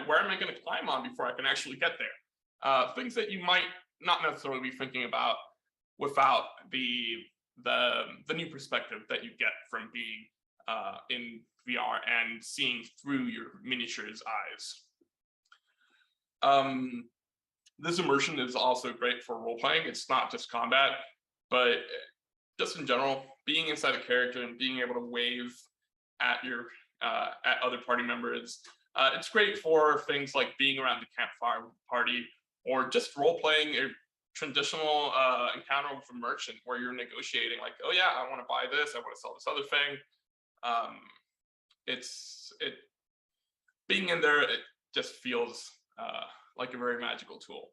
where am I going to climb on before I can actually get there? Things that you might not necessarily be thinking about without the new perspective that you get from being in VR and seeing through your miniature's eyes. This immersion is also great for role-playing. It's not just combat, but just in general, being inside a character and being able to wave at at other party members. It's great for things like being around the campfire party, or just role-playing a traditional encounter with a merchant where you're negotiating, like, oh yeah, I want to buy this, I want to sell this other thing. Being in there, it just feels like a very magical tool.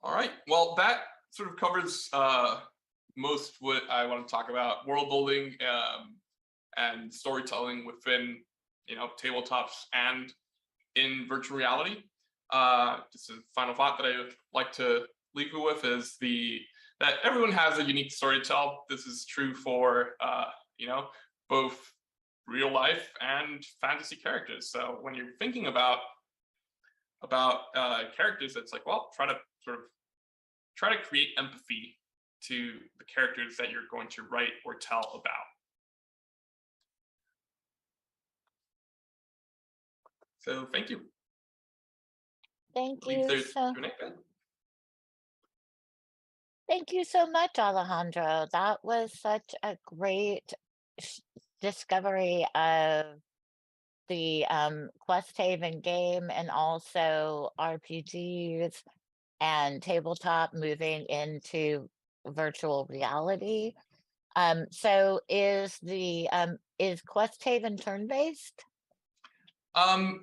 All right, well, that sort of covers most what I want to talk about: world building and storytelling within, tabletops and in virtual reality. Just a final thought that I would like to leave you with is that everyone has a unique story to tell. This is true for both real life and fantasy characters. So when you're thinking about characters, it's like, well, try to create empathy to the characters that you're going to write or tell about. So thank you. Thank I believe you there's so Q&A. Thank you so much, Alejandro. That was such a great discovery of the Quest Haven game and also RPGs and tabletop moving into virtual reality. So is Quest Haven turn-based?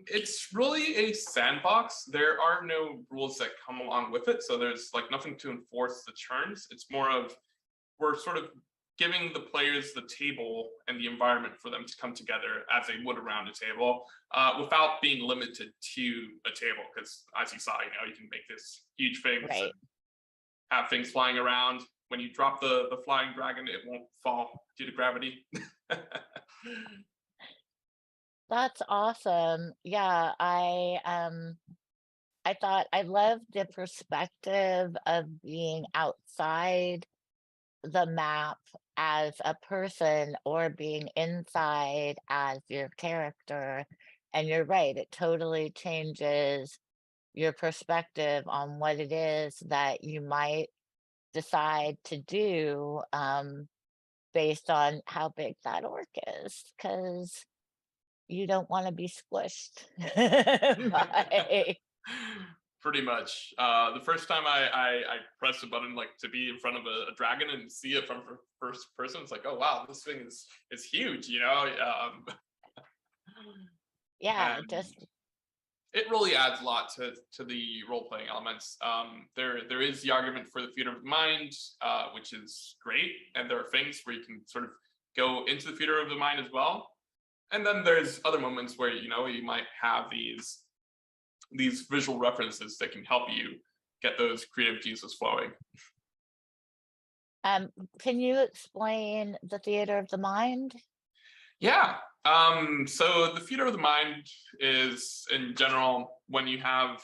It's really a sandbox. There are no rules that come along with it, so there's like nothing to enforce the turns. It's more of we're sort of giving the players the table and the environment for them to come together as they would around a table, without being limited to a table. Because as you saw, you can make this huge things Right. and have things flying around. When you drop the flying dragon, it won't fall due to gravity. That's awesome. Yeah, I thought I loved the perspective of being outside the map as a person or being inside as your character. And you're right, it totally changes your perspective on what it is that you might decide to do based on how big that orc is, because you don't want to be squished by Pretty much. The first time I pressed a button like to be in front of a dragon and see it from first person, it's like, oh wow, this thing is huge, yeah, and just it really adds a lot to the role-playing elements. There is the argument for the theater of the mind, which is great, and there are things where you can sort of go into the theater of the mind as well. And then there's other moments where you might have these visual references that can help you get those creative juices flowing. can you explain the theater of the mind? Yeah. So the theater of the mind is, in general, when you have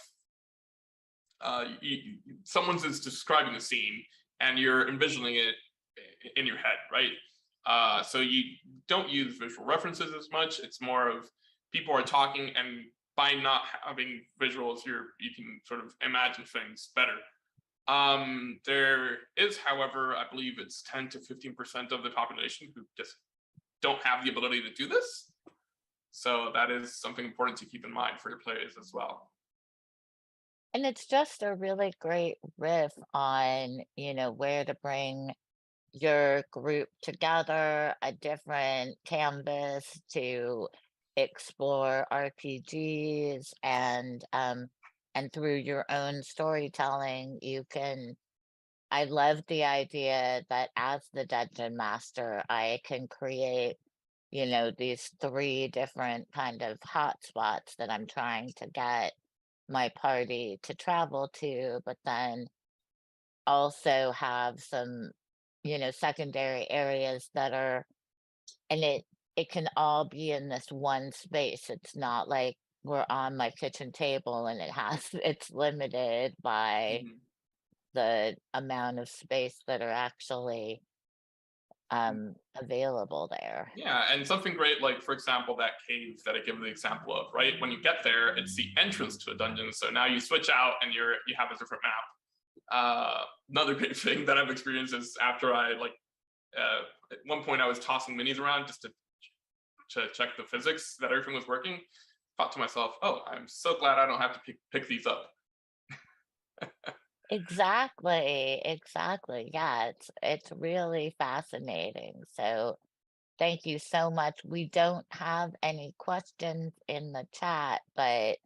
someone's is describing the scene and you're envisioning it in your head, right? So you don't use visual references as much. It's more of people are talking, and by not having visuals, you can sort of imagine things better. There is, however, I believe it's 10 to 15% of the population who just don't have the ability to do this. So that is something important to keep in mind for your players as well. And it's just a really great riff on, where to bring your group together, a different canvas to explore RPGs, and through your own storytelling, I love the idea that as the dungeon master, I can create, these 3 different kind of hotspots that I'm trying to get my party to travel to, but then also have some, secondary areas that are, and it can all be in this one space. It's not like we're on my kitchen table and it's limited by Mhm. the amount of space that are actually available there. Yeah, and something great, like for example, that cave that I give the example of, right? When you get there, it's the entrance to a dungeon. So now you switch out and you have a different map. Another great thing that I've experienced is after I at one point I was tossing minis around just to check the physics that everything was working. Thought to myself, oh, I'm so glad I don't have to pick these up. Exactly. Yeah, it's really fascinating. So thank you so much. We don't have any questions in the chat, but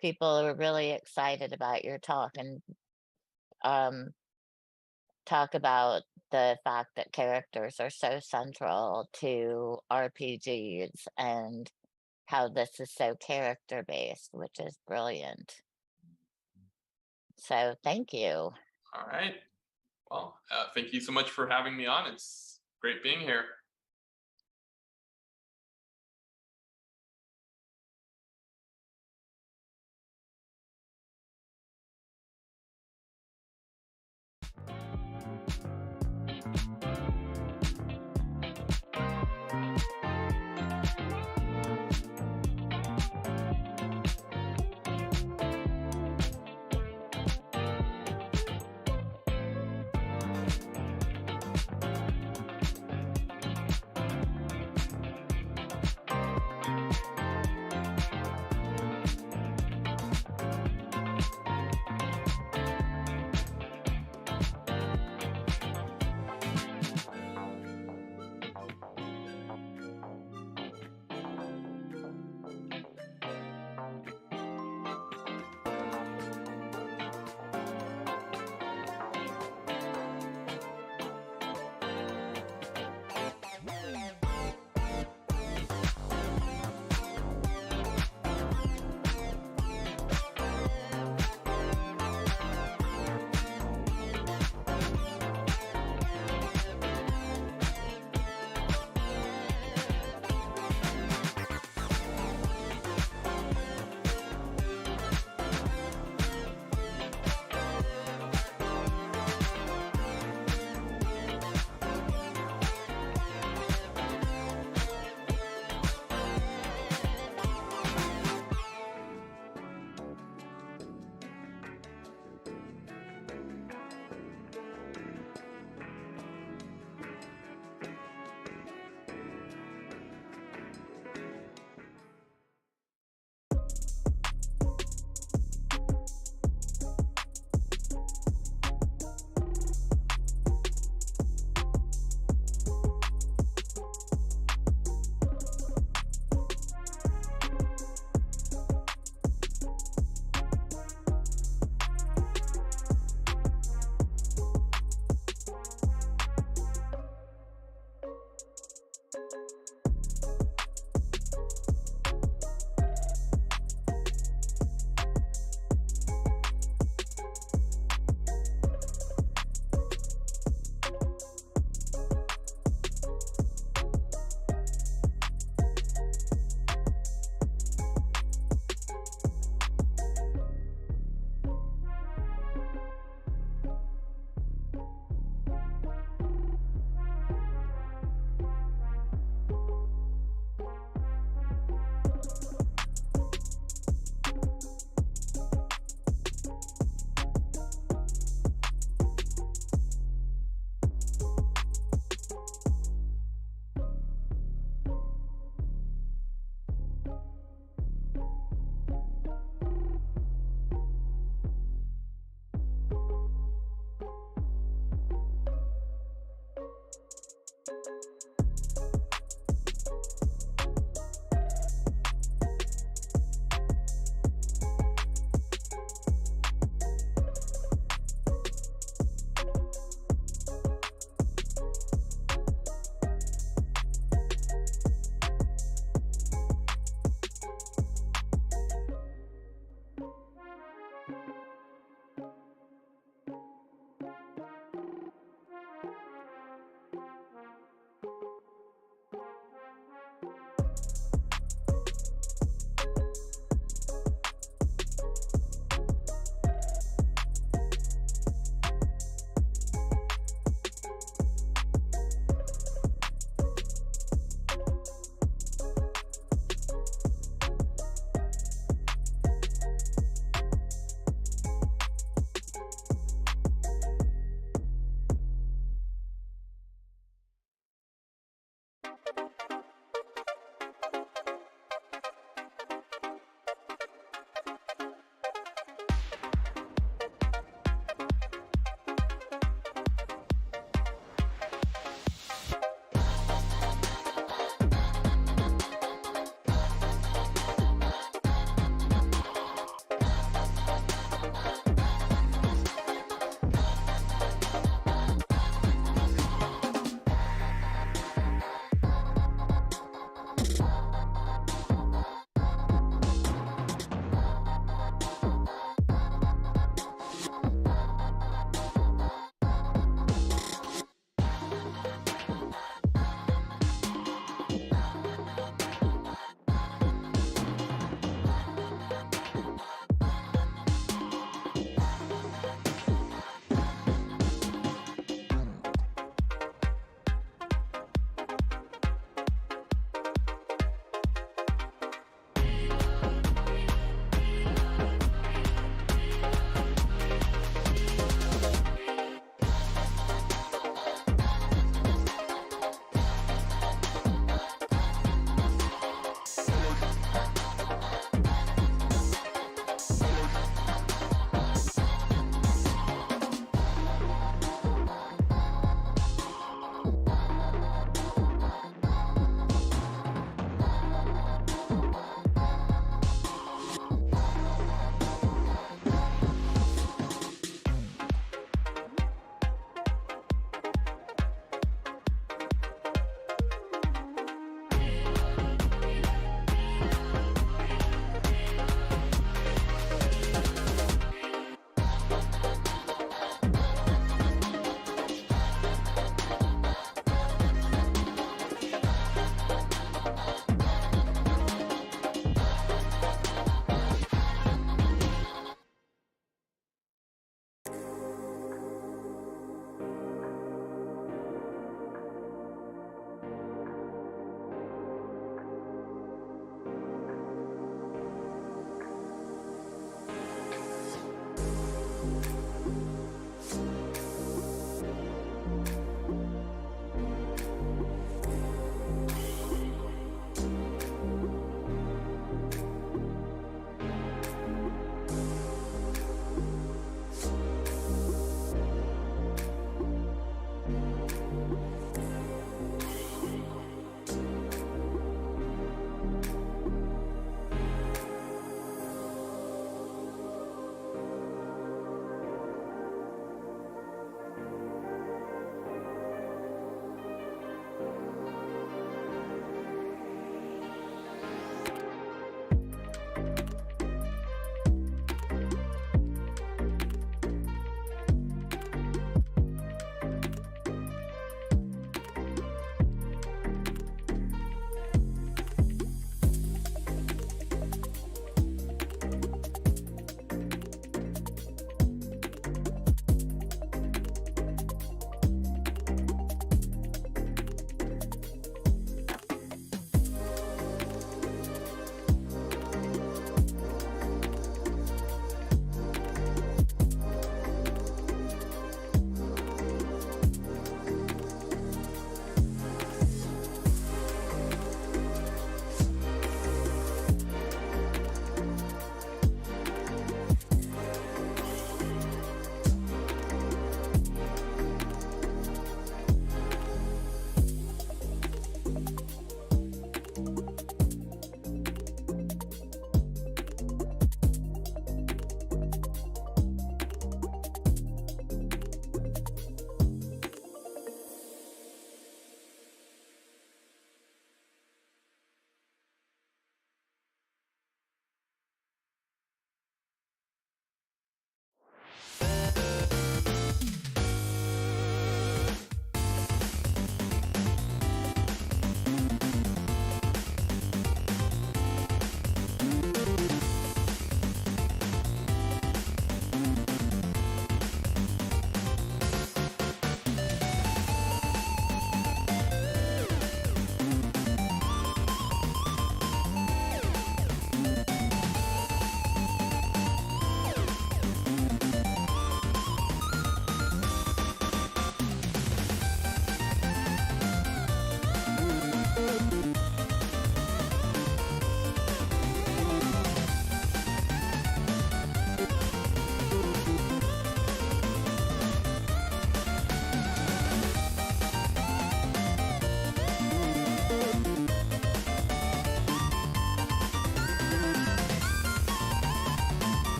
people are really excited about your talk and talk about the fact that characters are so central to RPGs, and how this is so character based, which is brilliant. So thank you. All right. Well, thank you so much for having me on. It's great being here.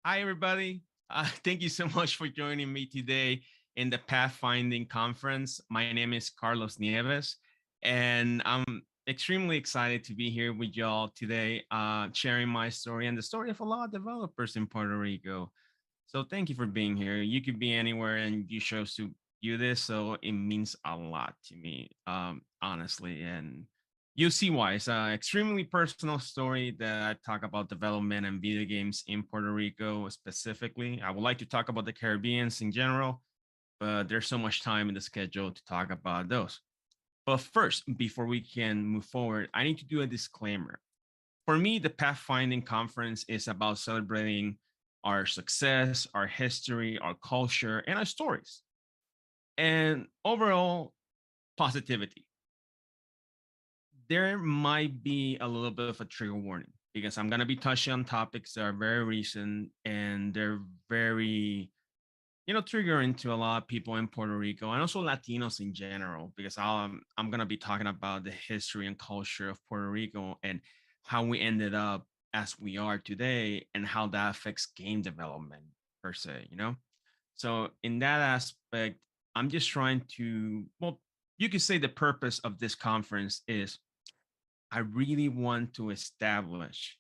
Hi, everybody. Thank you so much for joining me today in the Pathfinding Conference. My name is Carlos Nieves, and I'm extremely excited to be here with y'all today, sharing my story and the story of a lot of developers in Puerto Rico. So thank you for being here. You could be anywhere and you chose to do this, so it means a lot to me, honestly. And you'll see why. It's an extremely personal story that I talk about development and video games in Puerto Rico specifically. I would like to talk about the Caribbeans in general, but there's so much time in the schedule to talk about those. But first, before we can move forward, I need to do a disclaimer. For me, the Pathfinding Conference is about celebrating our success, our history, our culture, and our stories, and overall positivity. There might be a little bit of a trigger warning because I'm going to be touching on topics that are very recent and they're very, triggering to a lot of people in Puerto Rico and also Latinos in general, because I'm going to be talking about the history and culture of Puerto Rico and how we ended up as we are today and how that affects game development per se. So in that aspect, I'm just trying to, well, you could say the purpose of this conference is I really want to establish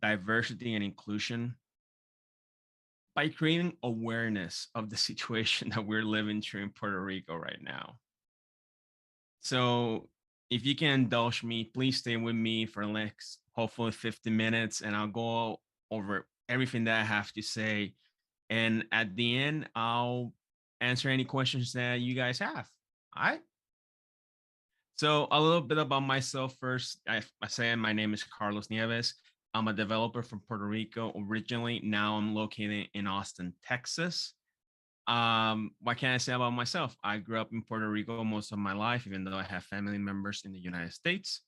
diversity and inclusion by creating awareness of the situation that we're living through in Puerto Rico right now. So if you can indulge me, please stay with me for the next hopefully 50 minutes and I'll go over everything that I have to say. And at the end, I'll answer any questions that you guys have. All right. So a little bit about myself first. I say my name is Carlos Nieves. I'm a developer from Puerto Rico originally. Now I'm located in Austin, Texas. What can I say about myself? I grew up in Puerto Rico most of my life, even though I have family members in the United States.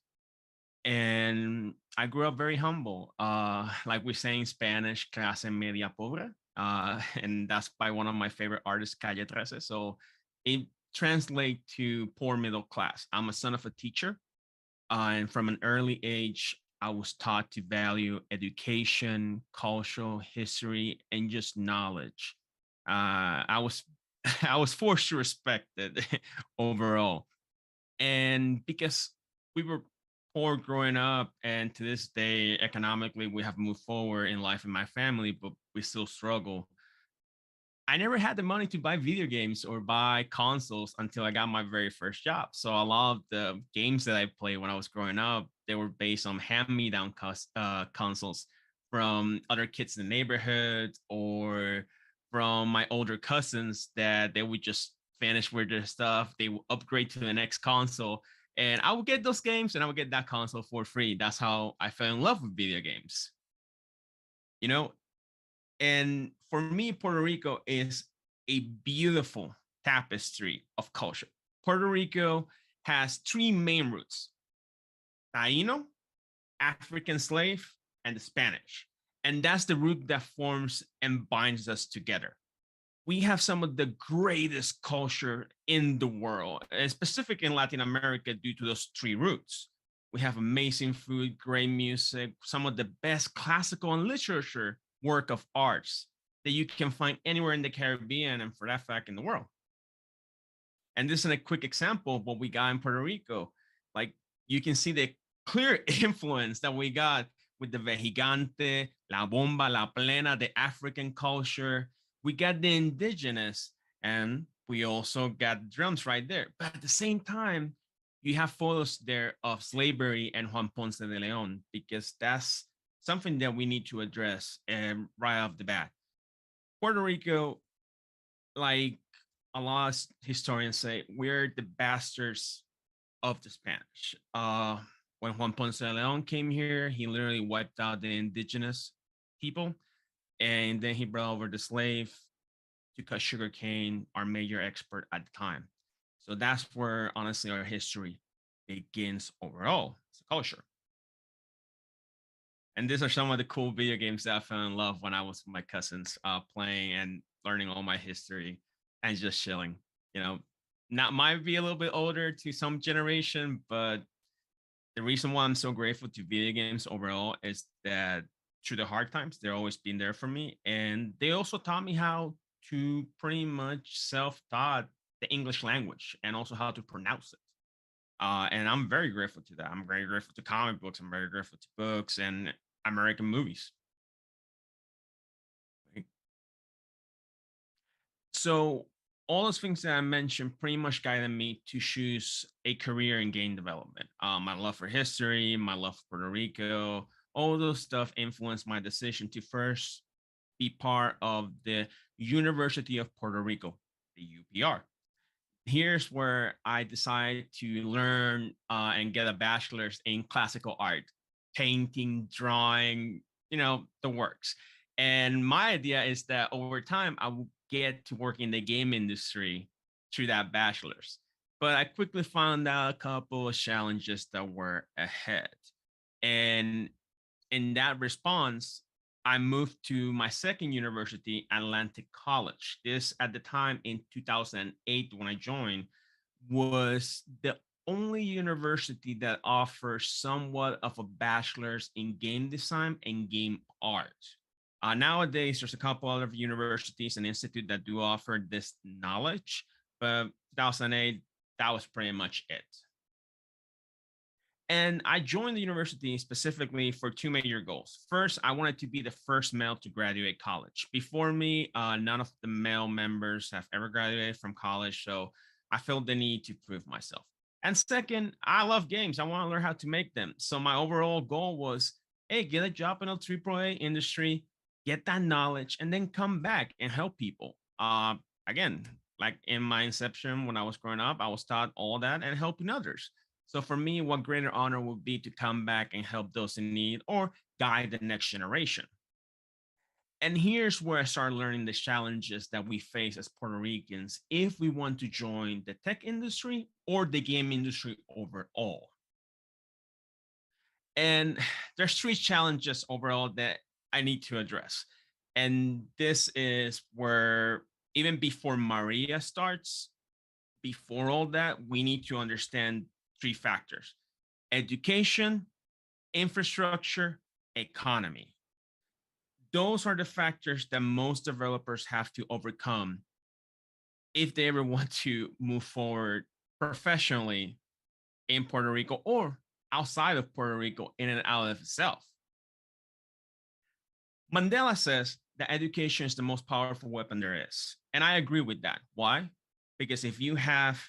And I grew up very humble. Like we say in Spanish, clase media pobre. And that's by one of my favorite artists, Calle 13. So it translates to poor middle class. I'm a son of a teacher. And from an early age, I was taught to value education, cultural history, and just knowledge. I was I was forced to respect it overall. And because we were poor growing up, and to this day, economically, we have moved forward in life in my family, but we still struggle. I never had the money to buy video games or buy consoles until I got my very first job. So a lot of the games that I played when I was growing up, they were based on hand-me-down consoles from other kids in the neighborhood or from my older cousins that they would just finish with their stuff. They would upgrade to the next console, and I would get those games and I would get that console for free. That's how I fell in love with video games. You know, and for me, Puerto Rico is a beautiful tapestry of culture. Puerto Rico has three main roots: Taino, African slave, and the Spanish. And that's the root that forms and binds us together. We have some of the greatest culture in the world, and specific in Latin America due to those three roots. We have amazing food, great music, some of the best classical and literature work of arts that you can find anywhere in the Caribbean and for that fact in the world. And this is a quick example of what we got in Puerto Rico. Like you can see the clear influence that we got with the vejigante, la bomba, la plena, the African culture. We got the indigenous, and we also got drums right there. But at the same time, you have photos there of slavery and Juan Ponce de Leon, because that's something that we need to address right off the bat. Puerto Rico, like a lot of historians say, we're the bastards of the Spanish. When Juan Ponce de Leon came here, he literally wiped out the indigenous people, and then he brought over the slave to cut sugarcane, our major export at the time. So that's where, honestly, our history begins overall as a culture. And these are some of the cool video games that I fell in love when I was with my cousins playing and learning all my history and just chilling. Not might be a little bit older to some generation, but the reason why I'm so grateful to video games overall is that through the hard times. They've always been there for me. And they also taught me how to pretty much self-taught the English language and also how to pronounce it. And I'm very grateful to that. I'm very grateful to comic books. I'm very grateful to books and American movies. Right? So all those things that I mentioned pretty much guided me to choose a career in game development. My love for history, my love for Puerto Rico, all those stuff influenced my decision to first be part of the University of Puerto Rico, the UPR. Here's where I decided to learn and get a bachelor's in classical art, painting, drawing, the works. And my idea is that over time, I will get to work in the game industry through that bachelor's. But I quickly found out a couple of challenges that were ahead. And in that response, I moved to my second university, Atlantic College. This, at the time in 2008, when I joined, was the only university that offers somewhat of a bachelor's in game design and game art. Nowadays, there's a couple other universities and institutes that do offer this knowledge, but 2008, that was pretty much it. And I joined the university specifically for two major goals. First, I wanted to be the first male to graduate college. Before me, none of the male members have ever graduated from college, so I felt the need to prove myself. And second, I love games. I want to learn how to make them. So my overall goal was, hey, get a job in a AAA industry, get that knowledge, and then come back and help people. Again, like in my inception when I was growing up, I was taught all that and helping others. So for me, what greater honor would be to come back and help those in need or guide the next generation. And here's where I started learning the challenges that we face as Puerto Ricans if we want to join the tech industry or the game industry overall. And there's three challenges overall that I need to address. And this is where even before Maria starts, before all that, we need to understand three factors: education, infrastructure, economy. Those are the factors that most developers have to overcome if they ever want to move forward professionally in Puerto Rico or outside of Puerto Rico in and out of itself. Mandela says that education is the most powerful weapon there is. And I agree with that. Why? Because if you have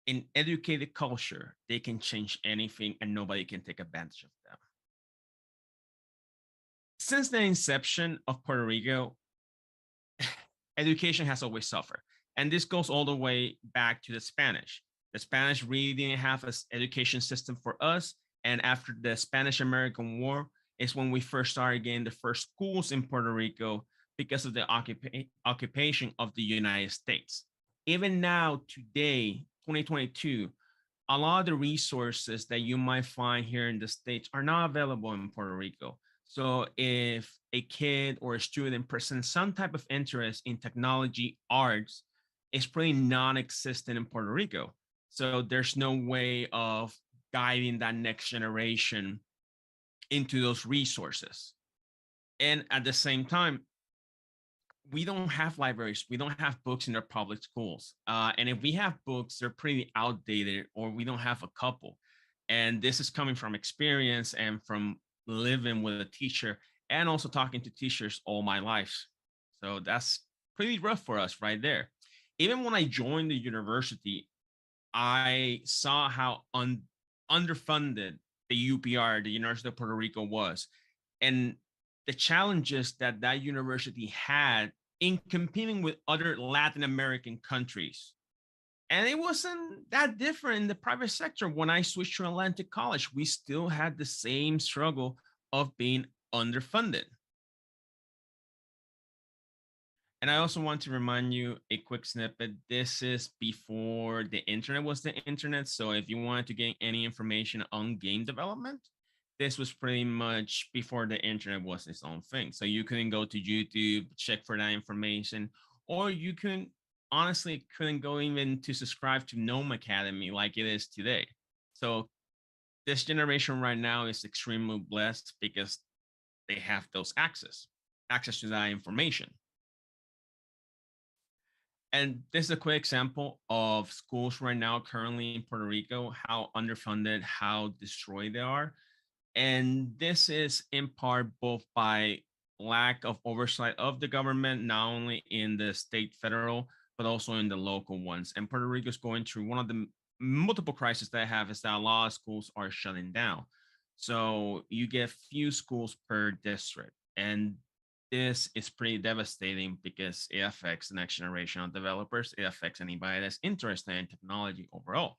an educated culture, they can change anything and nobody can take advantage of them. Since the inception of Puerto Rico, education has always suffered. And this goes all the way back to the Spanish. The Spanish really didn't have an education system for us. And after the Spanish-American War is when we first started getting the first schools in Puerto Rico because of the occupation of the United States. Even now, today, 2022, a lot of the resources that you might find here in the States are not available in Puerto Rico. So if a kid or a student presents some type of interest in technology, arts, it's pretty non-existent in Puerto Rico. So there's no way of guiding that next generation into those resources. And at the same time, we don't have libraries. We don't have books in our public schools. And if we have books, they're pretty outdated or we don't have a couple. And this is coming from experience and from living with a teacher and also talking to teachers all my life. So that's pretty rough for us right there. Even when I joined the university, I saw how underfunded the UPR, the University of Puerto Rico, was. And the challenges that that university had in competing with other Latin American countries. And it wasn't that different in the private sector. When I switched to Atlantic College, we still had the same struggle of being underfunded. And I also want to remind you a quick snippet. This is before the internet was the internet. So if you wanted to get any information on game development, this was pretty much before the internet was its own thing. So you couldn't go to YouTube, check for that information, or you honestly couldn't go even to subscribe to Gnome Academy like it is today. So this generation right now is extremely blessed because they have those access to that information. And this is a quick example of schools right now currently in Puerto Rico, how underfunded, how destroyed they are. And this is in part both by lack of oversight of the government, not only in the state, federal, but also in the local ones. And Puerto Rico is going through one of the multiple crises that I have is that a lot of schools are shutting down. So you get few schools per district. And this is pretty devastating because it affects the next generation of developers. It affects anybody that's interested in technology overall.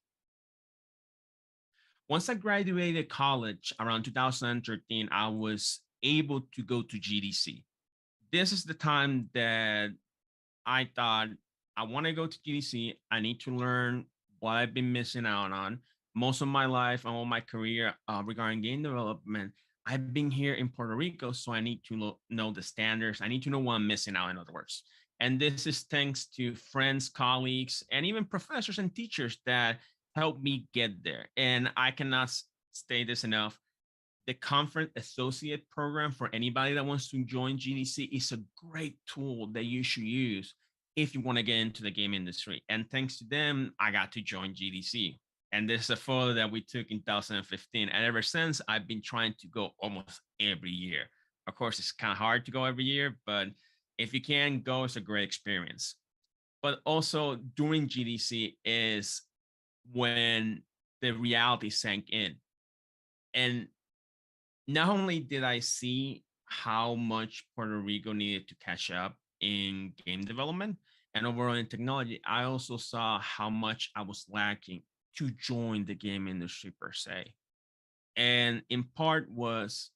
Once I graduated college around 2013, I was able to go to GDC. This is the time that I thought I want to go to GDC. I need to learn what I've been missing out on. Most of my life and all my career regarding game development, I've been here in Puerto Rico, so I need to know the standards. I need to know what I'm missing out, in other words. And this is thanks to friends, colleagues, and even professors and teachers that helped me get there. And I cannot state this enough. The Conference Associate Program for anybody that wants to join GDC is a great tool that you should use if you want to get into the game industry. And thanks to them, I got to join GDC. And this is a photo that we took in 2015. And ever since, I've been trying to go almost every year. Of course, it's kind of hard to go every year, but if you can go, it's a great experience. But also during GDC is when the reality sank in. And not only did I see how much Puerto Rico needed to catch up in game development and overall in technology, I also saw how much I was lacking to join the game industry per se. And in part was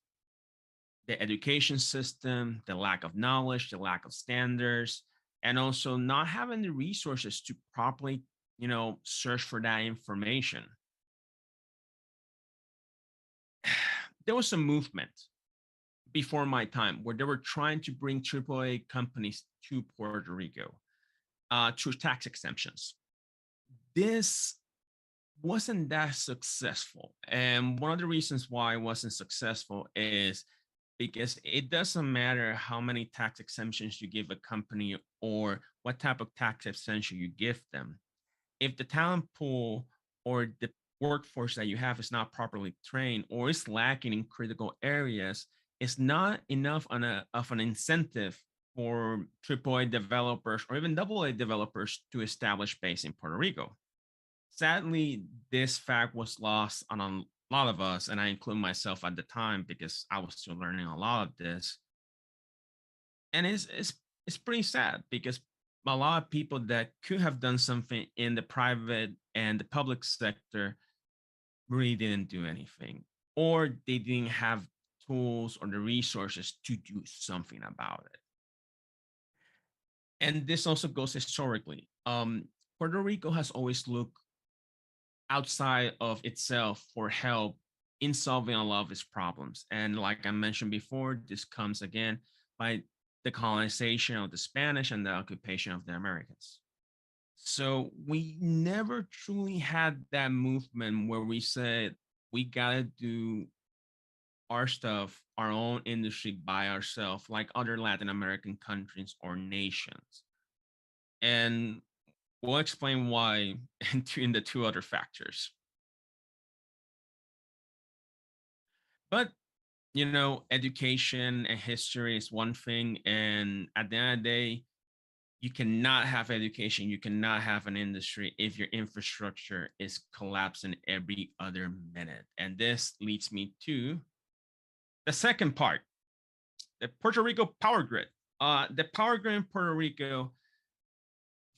the education system, the lack of knowledge, the lack of standards, and also not having the resources to properly, search for that information. There was a movement before my time where they were trying to bring AAA companies to Puerto Rico through tax exemptions. This wasn't that successful. And one of the reasons why it wasn't successful is because it doesn't matter how many tax exemptions you give a company or what type of tax exemption you give them. If the talent pool or the workforce that you have is not properly trained or is lacking in critical areas, it's not enough of an incentive for AAA developers or even AA developers to establish base in Puerto Rico. Sadly, this fact was lost on a lot of us, and I include myself at the time because I was still learning a lot of this. And it's pretty sad because a lot of people that could have done something in the private and the public sector really didn't do anything, or they didn't have tools or the resources to do something about it. And this also goes historically. Puerto Rico has always looked outside of itself for help in solving a lot of its problems. And like I mentioned before, this comes again by the colonization of the Spanish and the occupation of the Americans. So we never truly had that movement where we said, we gotta do our stuff, our own industry by ourselves, like other Latin American countries or nations. And we'll explain why in the two other factors. But, education and history is one thing. And at the end of the day, you cannot have education, you cannot have an industry if your infrastructure is collapsing every other minute. And this leads me to the second part, the Puerto Rico power grid. The power grid in Puerto Rico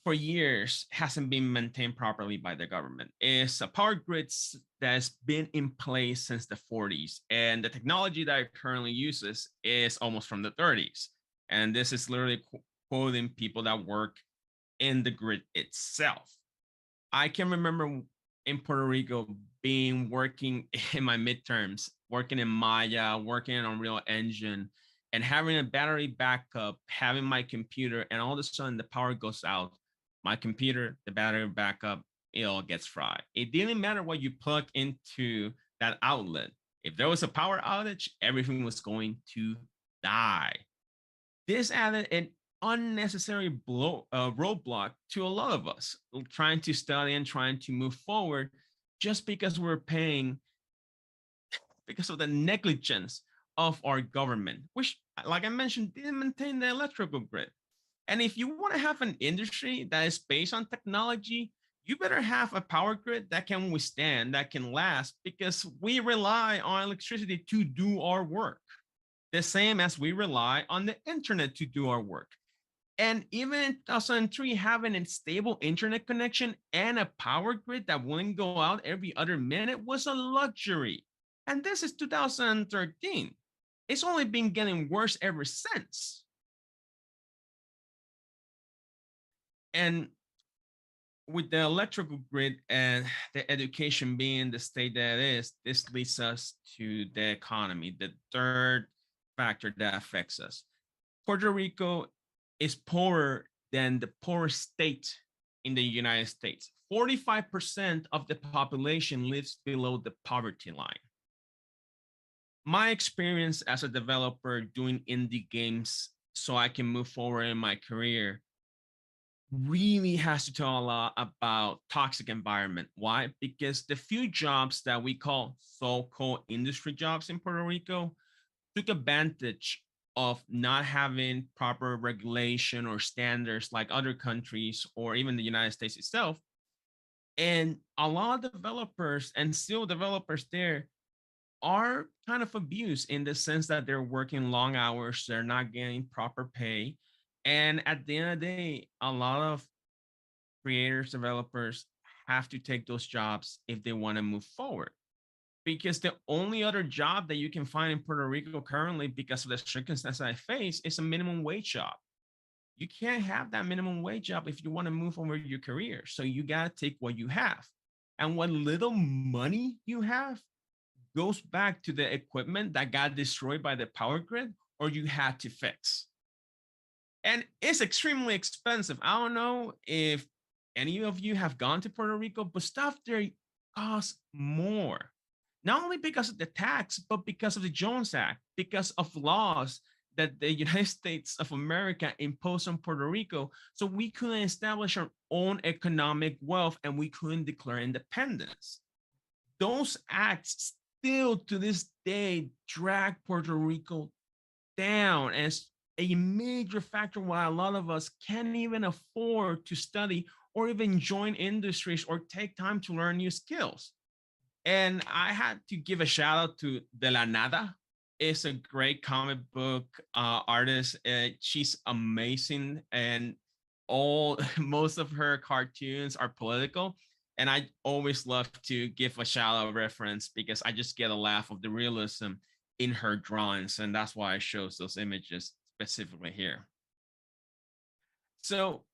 for years hasn't been maintained properly by the government. It's a power grid that's been in place since the 40s. And the technology that it currently uses is almost from the 30s. And this is literally quoting people that work in the grid itself. I can remember in Puerto Rico working in my midterms, working in Maya, working in Unreal Engine, and having a battery backup, having my computer, and all of a sudden the power goes out. My computer, the battery backup, it all gets fried. It didn't matter what you plug into that outlet. If there was a power outage, everything was going to die. This added an unnecessary roadblock to a lot of us trying to study and trying to move forward just because we're paying because of the negligence of our government, which, like I mentioned, didn't maintain the electrical grid. And if you want to have an industry that is based on technology, you better have a power grid that can withstand, that can last, because we rely on electricity to do our work, the same as we rely on the internet to do our work. And even in 2003, having a stable internet connection and a power grid that wouldn't go out every other minute was a luxury. And this is 2013. It's only been getting worse ever since. And with the electrical grid and the education being the state that it is, this leads us to the economy, the third factor that affects us. Puerto Rico is poorer than the poorest state in the United States. 45% of the population lives below the poverty line. My experience as a developer doing indie games so I can move forward in my career really has to tell a lot about toxic environment. Why? Because the few jobs that we call so-called industry jobs in Puerto Rico took advantage of not having proper regulation or standards like other countries or even the United States itself. And a lot of developers and still developers there are kind of abused in the sense that they're working long hours, they're not getting proper pay. And at the end of the day, a lot of creators, developers have to take those jobs if they want to move forward. Because the only other job that you can find in Puerto Rico currently, because of the circumstances I face, is a minimum wage job. You can't have that minimum wage job if you want to move over your career. So you got to take what you have. And what little money you have goes back to the equipment that got destroyed by the power grid or you had to fix. And it's extremely expensive. I don't know if any of you have gone to Puerto Rico, but stuff there costs more. Not only because of the tax, but because of the Jones Act, because of laws that the United States of America imposed on Puerto Rico. So we couldn't establish our own economic wealth and we couldn't declare independence. Those acts still to this day drag Puerto Rico down as a major factor why a lot of us can't even afford to study or even join industries or take time to learn new skills. And I had to give a shout out to De La Nada. It's a great comic book artist. She's amazing, and most of her cartoons are political. And I always love to give a shout out reference because I just get a laugh of the realism in her drawings, and that's why I chose those images specifically here. So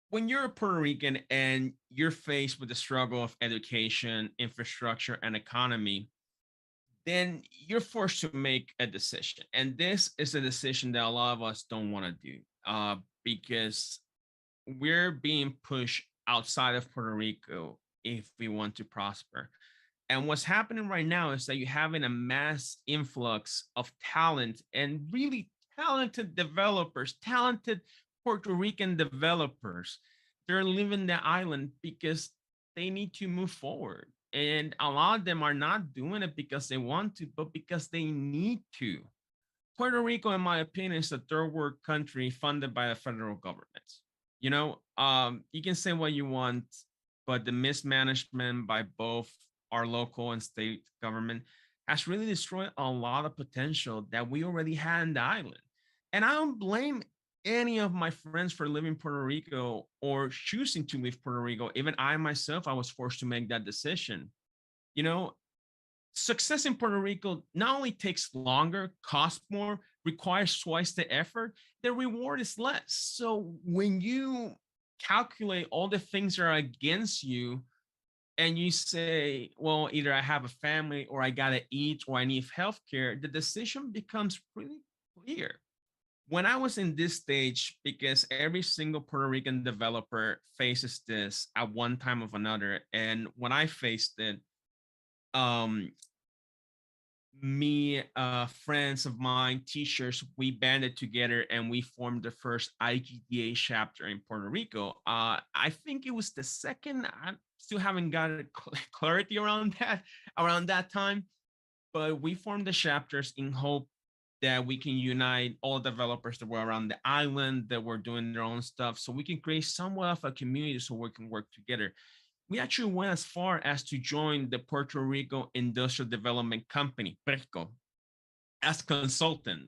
when you're a Puerto Rican and you're faced with the struggle of education, infrastructure, and economy, then you're forced to make a decision. And this is a decision that a lot of us don't want to do because we're being pushed outside of Puerto Rico if we want to prosper. And what's happening right now is that you're having a mass influx of talent and really talented developers, talented Puerto Rican developers. They're leaving the island because they need to move forward. And a lot of them are not doing it because they want to, but because they need to. Puerto Rico, in my opinion, is a third world country funded by the federal government. You know, you can say what you want, but the mismanagement by both our local and state government has really destroyed a lot of potential that we already had in the island. And I don't blame any of my friends for living Puerto Rico or choosing to leave Puerto Rico. Even I myself, I was forced to make that decision. You know, success in Puerto Rico not only takes longer, costs more, requires twice the effort, the reward is less. So when you calculate all the things that are against you and you say, well, either I have a family or I got to eat or I need healthcare, the decision becomes pretty clear. When I was in this stage, because every single Puerto Rican developer faces this at one time or another, and when I faced it, me, friends of mine, teachers, we banded together and we formed the first IGDA chapter in Puerto Rico. I think it was the second. I still haven't got clarity around that time, but we formed the chapters in hope that we can unite all developers that were around the island that were doing their own stuff, so we can create somewhat of a community so we can work together. We actually went as far as to join the Puerto Rico Industrial Development Company, PERCO, as consultant.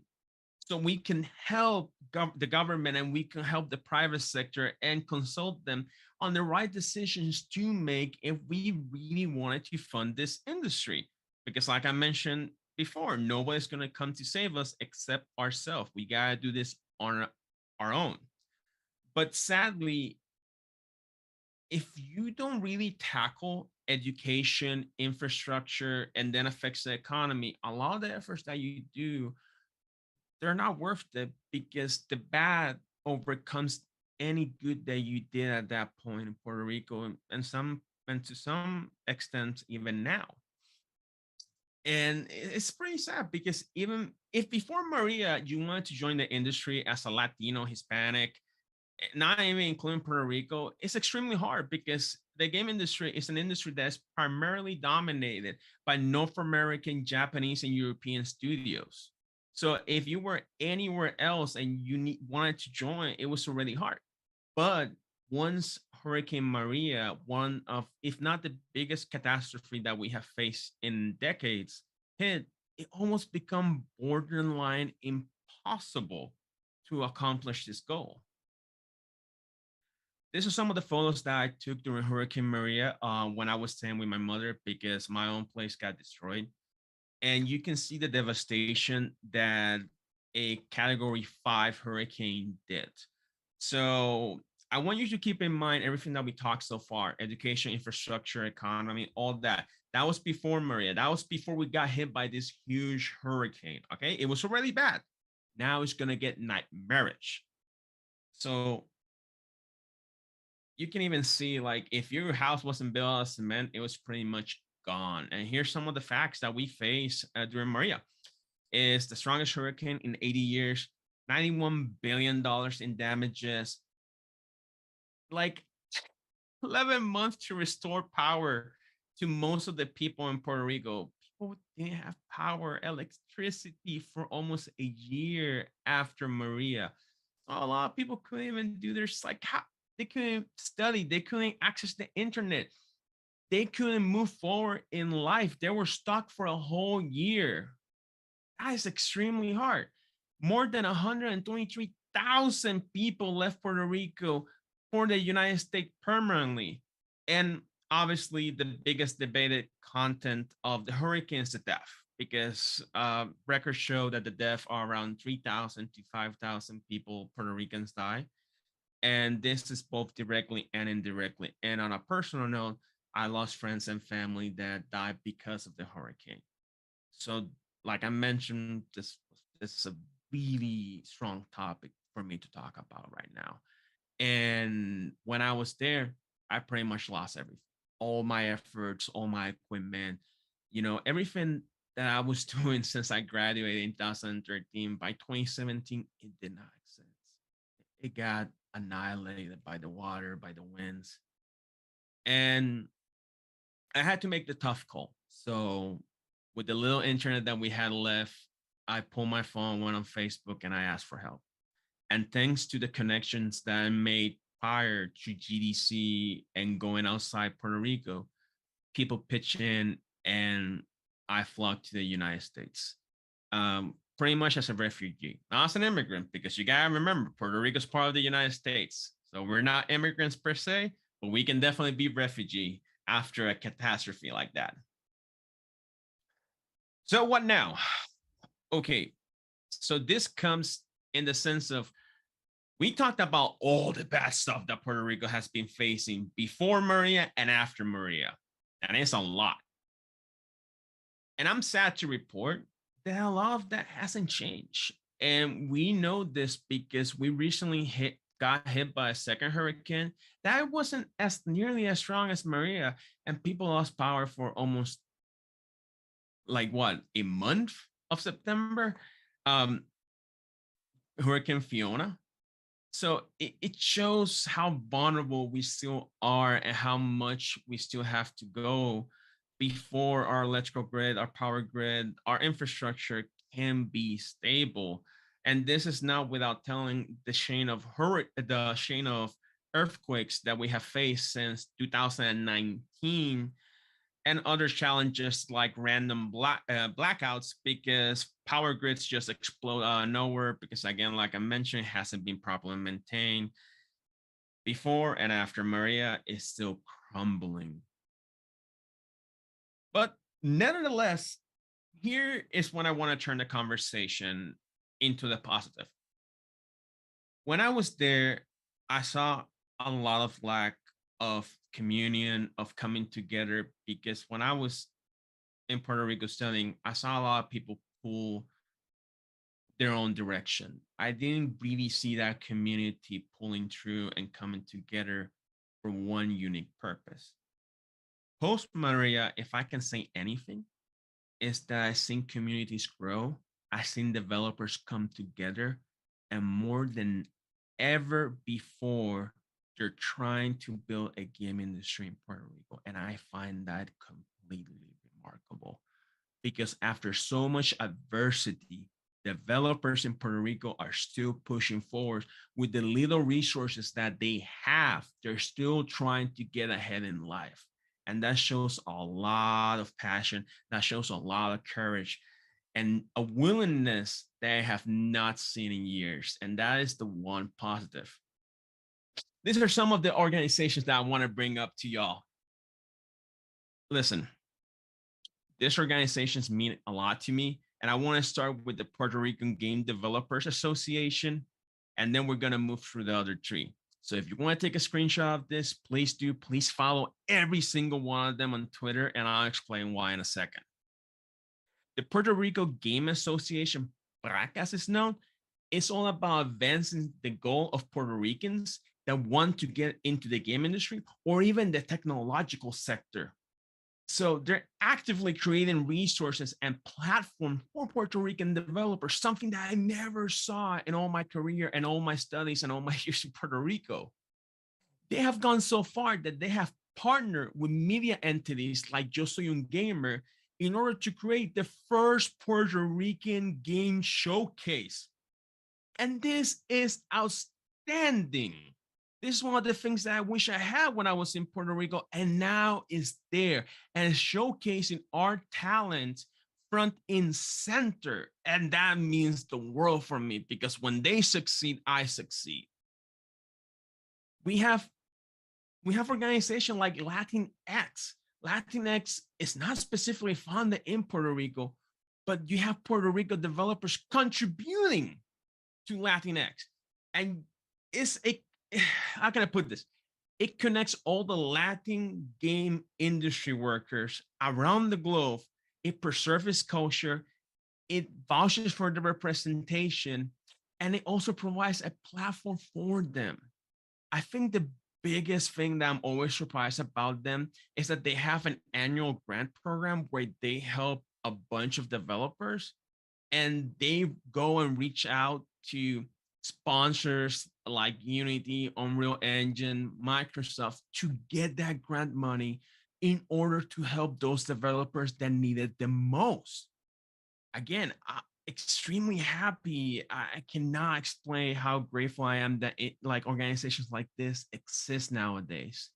So we can help the government and we can help the private sector and consult them on the right decisions to make if we really wanted to fund this industry. Because like I mentioned before, nobody's going to come to save us except ourselves. We got to do this on our own. But sadly, if you don't really tackle education, infrastructure, and then affects the economy, a lot of the efforts that you do, they're not worth it because the bad overcomes any good that you did at that point in Puerto Rico and to some extent even now. And it's pretty sad because even if before Maria you wanted to join the industry as a Latino, Hispanic, not even including Puerto Rico, it's extremely hard because the game industry is an industry that's primarily dominated by North American, Japanese, and European studios. So if you were anywhere else and you wanted to join, it was already hard. But once Hurricane Maria, one of, if not the biggest catastrophe that we have faced in decades, hit, it almost become borderline impossible to accomplish this goal. These are some of the photos that I took during Hurricane Maria when I was staying with my mother because my own place got destroyed. And you can see the devastation that a Category 5 hurricane did. So I want you to keep in mind everything that we talked so far: education, infrastructure, economy, all that. That was before Maria. That was before we got hit by this huge hurricane. Okay, it was already bad. Now it's gonna get nightmarish. So you can even see, like, if your house wasn't built out of cement, it was pretty much gone. And here's some of the facts that we face during Maria. Is the strongest hurricane in 80 years, $91 billion in damages, like 11 months to restore power to most of the people in Puerto Rico. People didn't have power, electricity for almost a year after Maria. So a lot of people couldn't even do their, like, they couldn't study, they couldn't access the internet, they couldn't move forward in life. They were stuck for a whole year. That is extremely hard. More than 123,000 people left Puerto Rico for the United States permanently. And obviously, the biggest debated content of the hurricane is the death, because records show that the death are around 3,000 to 5,000 people, Puerto Ricans, die. And this is both directly and indirectly. And on a personal note, I lost friends and family that died because of the hurricane. So, like I mentioned, this is a really strong topic for me to talk about right now. And when I was there, I pretty much lost everything, all my efforts, all my equipment, everything that I was doing since I graduated in 2013. By 2017, it did not exist. It got annihilated by the water, by the winds. And I had to make the tough call. So with the little internet that we had left, I pulled my phone, went on Facebook, and I asked for help. And thanks to the connections that I made prior to GDC and going outside Puerto Rico, people pitched in and I flocked to the United States. Pretty much as a refugee, not as an immigrant, because you gotta remember, Puerto Rico is part of the United States. So we're not immigrants per se, but we can definitely be refugee after a catastrophe like that. So what now? Okay, so this comes in the sense of, we talked about all the bad stuff that Puerto Rico has been facing before Maria and after Maria, and it's a lot. And I'm sad to report that a lot of that hasn't changed. And we know this because we recently got hit by a second hurricane that wasn't as nearly as strong as Maria, and people lost power for almost like what, a month of September, um, Hurricane Fiona. So it shows how vulnerable we still are and how much we still have to go before our electrical grid, our power grid, our infrastructure can be stable. And this is not without telling the chain of earthquakes that we have faced since 2019, and other challenges like random blackouts because power grids just explode out of nowhere because, again, like I mentioned, it hasn't been properly maintained. Before and after Maria is still crumbling. But nevertheless, here is when I want to turn the conversation into the positive. When I was there, I saw a lot of lack of communion, of coming together, because when I was in Puerto Rico studying, I saw a lot of people pull their own direction. I didn't really see that community pulling through and coming together for one unique purpose. Post Maria, if I can say anything, is that I've seen communities grow. I've seen developers come together, and more than ever before, they're trying to build a game industry in Puerto Rico. And I find that completely remarkable because after so much adversity, developers in Puerto Rico are still pushing forward with the little resources that they have. They're still trying to get ahead in life. And that shows a lot of passion. That shows a lot of courage and a willingness that I have not seen in years. And that is the one positive. These are some of the organizations that I want to bring up to y'all. Listen, these organizations mean a lot to me. And I want to start with the Puerto Rican Game Developers Association, and then we're going to move through the other three. So if you want to take a screenshot of this, please do. Please follow every single one of them on Twitter, and I'll explain why in a second. The Puerto Rico Game Association, PRAC as it's known, is all about advancing the goal of Puerto Ricans that want to get into the game industry or even the technological sector. So they're actively creating resources and platforms for Puerto Rican developers, something that I never saw in all my career and all my studies and all my years in Puerto Rico. They have gone so far that they have partnered with media entities like Yo Soy Un Gamer in order to create the first Puerto Rican game showcase. And this is outstanding. This is one of the things that I wish I had when I was in Puerto Rico, and now it's there and it's showcasing our talent front and center. And that means the world for me because when they succeed, I succeed. We have organizations like Latinx. Latinx is not specifically founded in Puerto Rico, but you have Puerto Rico developers contributing to Latinx. And it's a, how can I put this? It connects all the Latin game industry workers around the globe. It preserves culture. It vouches for the representation, and it also provides a platform for them. I think the biggest thing that I'm always surprised about them is that they have an annual grant program where they help a bunch of developers, and they go and reach out to sponsors like Unity, Unreal Engine, Microsoft to get that grant money in order to help those developers that need it the most. Again, I'm extremely happy. I cannot explain how grateful I am that organizations like this exist nowadays.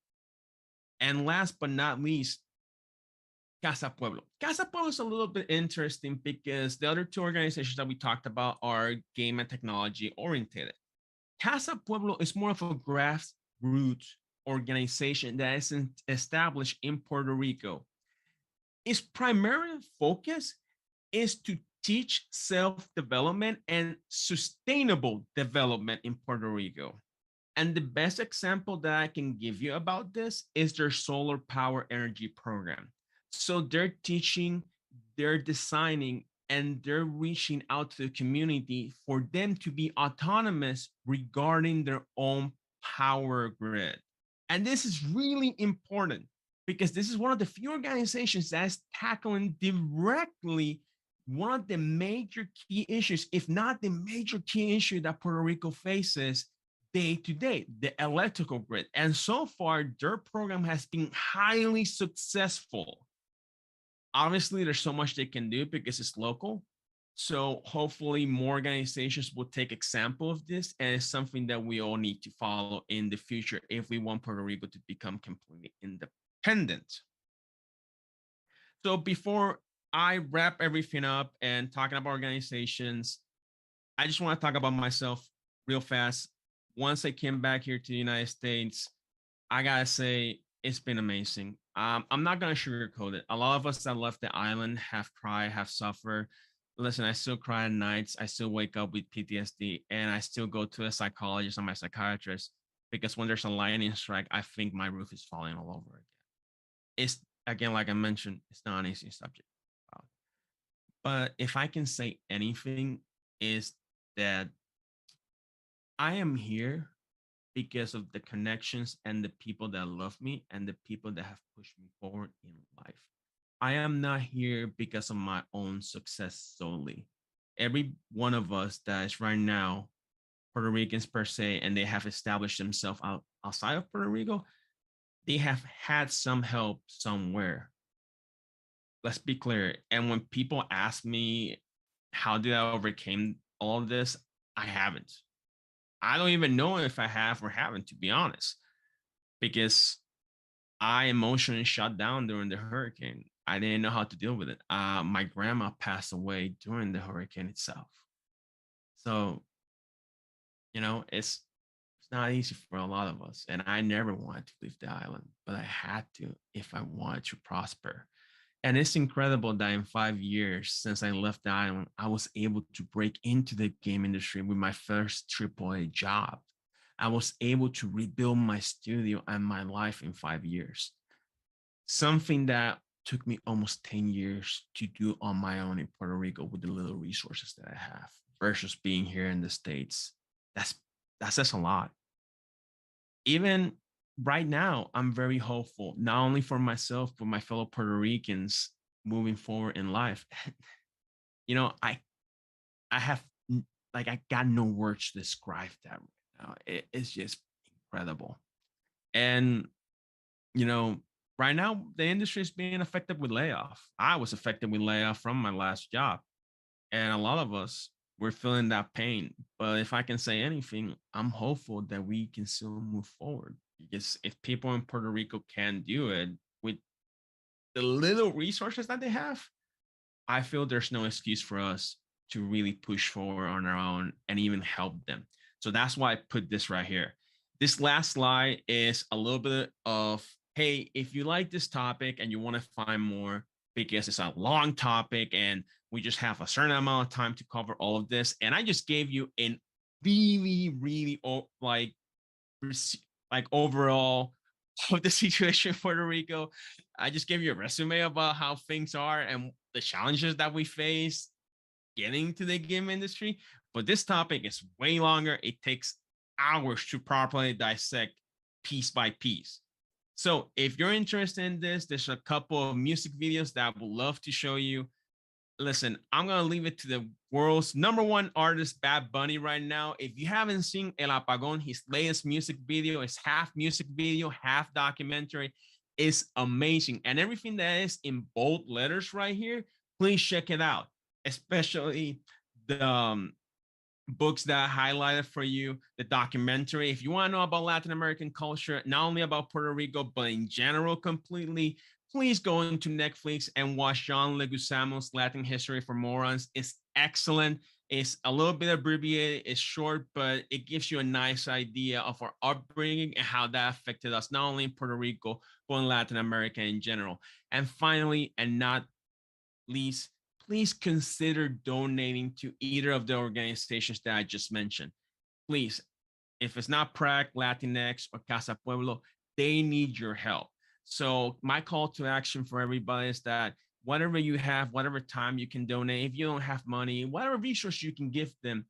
And last but not least, Casa Pueblo. Casa Pueblo is a little bit interesting because the other two organizations that we talked about are game and technology oriented. Casa Pueblo is more of a grassroots organization that is established in Puerto Rico. Its primary focus is to teach self-development and sustainable development in Puerto Rico. And the best example that I can give you about this is their solar power energy program. So they're teaching, they're designing, and they're reaching out to the community for them to be autonomous regarding their own power grid. And this is really important because this is one of the few organizations that is tackling directly one of the major key issues, if not the major key issue that Puerto Rico faces day to day, the electrical grid. And so far, their program has been highly successful. Obviously, there's so much they can do because it's local. So hopefully more organizations will take example of this, and it's something that we all need to follow in the future if we want Puerto Rico to become completely independent. So before I wrap everything up and talking about organizations, I just want to talk about myself real fast. Once I came back here to the United States, I gotta say it's been amazing. I'm not gonna sugarcoat it. A lot of us that left the island have cried, have suffered. Listen, I still cry at nights. I still wake up with PTSD, and I still go to a psychologist and my psychiatrist because when there's a lightning strike, I think my roof is falling all over again. It's again, like I mentioned, it's not an easy subject. But if I can say anything, is that I am here because of the connections and the people that love me and the people that have pushed me forward in life. I am not here because of my own success solely. Every one of us that is right now Puerto Ricans per se, and they have established themselves outside of Puerto Rico, they have had some help somewhere. Let's be clear. And when people ask me, how did I overcome all of this? I haven't. I don't even know if I have or haven't, to be honest, because I emotionally shut down during the hurricane. I didn't know how to deal with it. My grandma passed away during the hurricane itself. So, it's not easy for a lot of us. And I never wanted to leave the island, but I had to if I wanted to prosper. And it's incredible that in 5 years since I left the island, I was able to break into the game industry with my first AAA job. I was able to rebuild my studio and my life in 5 years. Something that took me almost 10 years to do on my own in Puerto Rico with the little resources that I have versus being here in the States. That says a lot. Even right now, I'm very hopeful, not only for myself, but my fellow Puerto Ricans moving forward in life. I have I got no words to describe that right now. It's just incredible. And, right now the industry is being affected with layoff. I was affected with layoff from my last job. And a lot of us, we're feeling that pain. But if I can say anything, I'm hopeful that we can still move forward. Because if people in Puerto Rico can do it with the little resources that they have, I feel there's no excuse for us to really push forward on our own and even help them. So that's why I put this right here. This last slide is a little bit of, hey, if you like this topic and you want to find more, because it's a long topic and we just have a certain amount of time to cover all of this. And I just gave you a really, really overall of the situation in Puerto Rico. I just gave you a resume about how things are and the challenges that we face getting to the game industry. But this topic is way longer. It takes hours to properly dissect piece by piece. So if you're interested in this, there's a couple of music videos that I would love to show you. Listen, I'm going to leave it to the world's #1 artist, Bad Bunny, right now. If you haven't seen El Apagón, his latest music video is half music video, half documentary. It's amazing. And everything that is in bold letters right here, please check it out, especially the books that I highlighted for you, the documentary. If you want to know about Latin American culture, not only about Puerto Rico, but in general completely, please go into Netflix and watch John Leguizamo's Latin History for Morons. It's excellent. It's a little bit abbreviated, it's short, but it gives you a nice idea of our upbringing and how that affected us, not only in Puerto Rico, but in Latin America in general. And finally, and not least, please consider donating to either of the organizations that I just mentioned. Please, if it's not PRAC, Latinx, or Casa Pueblo, they need your help. So my call to action for everybody is that whatever you have, whatever time you can donate, if you don't have money, whatever resource you can give them,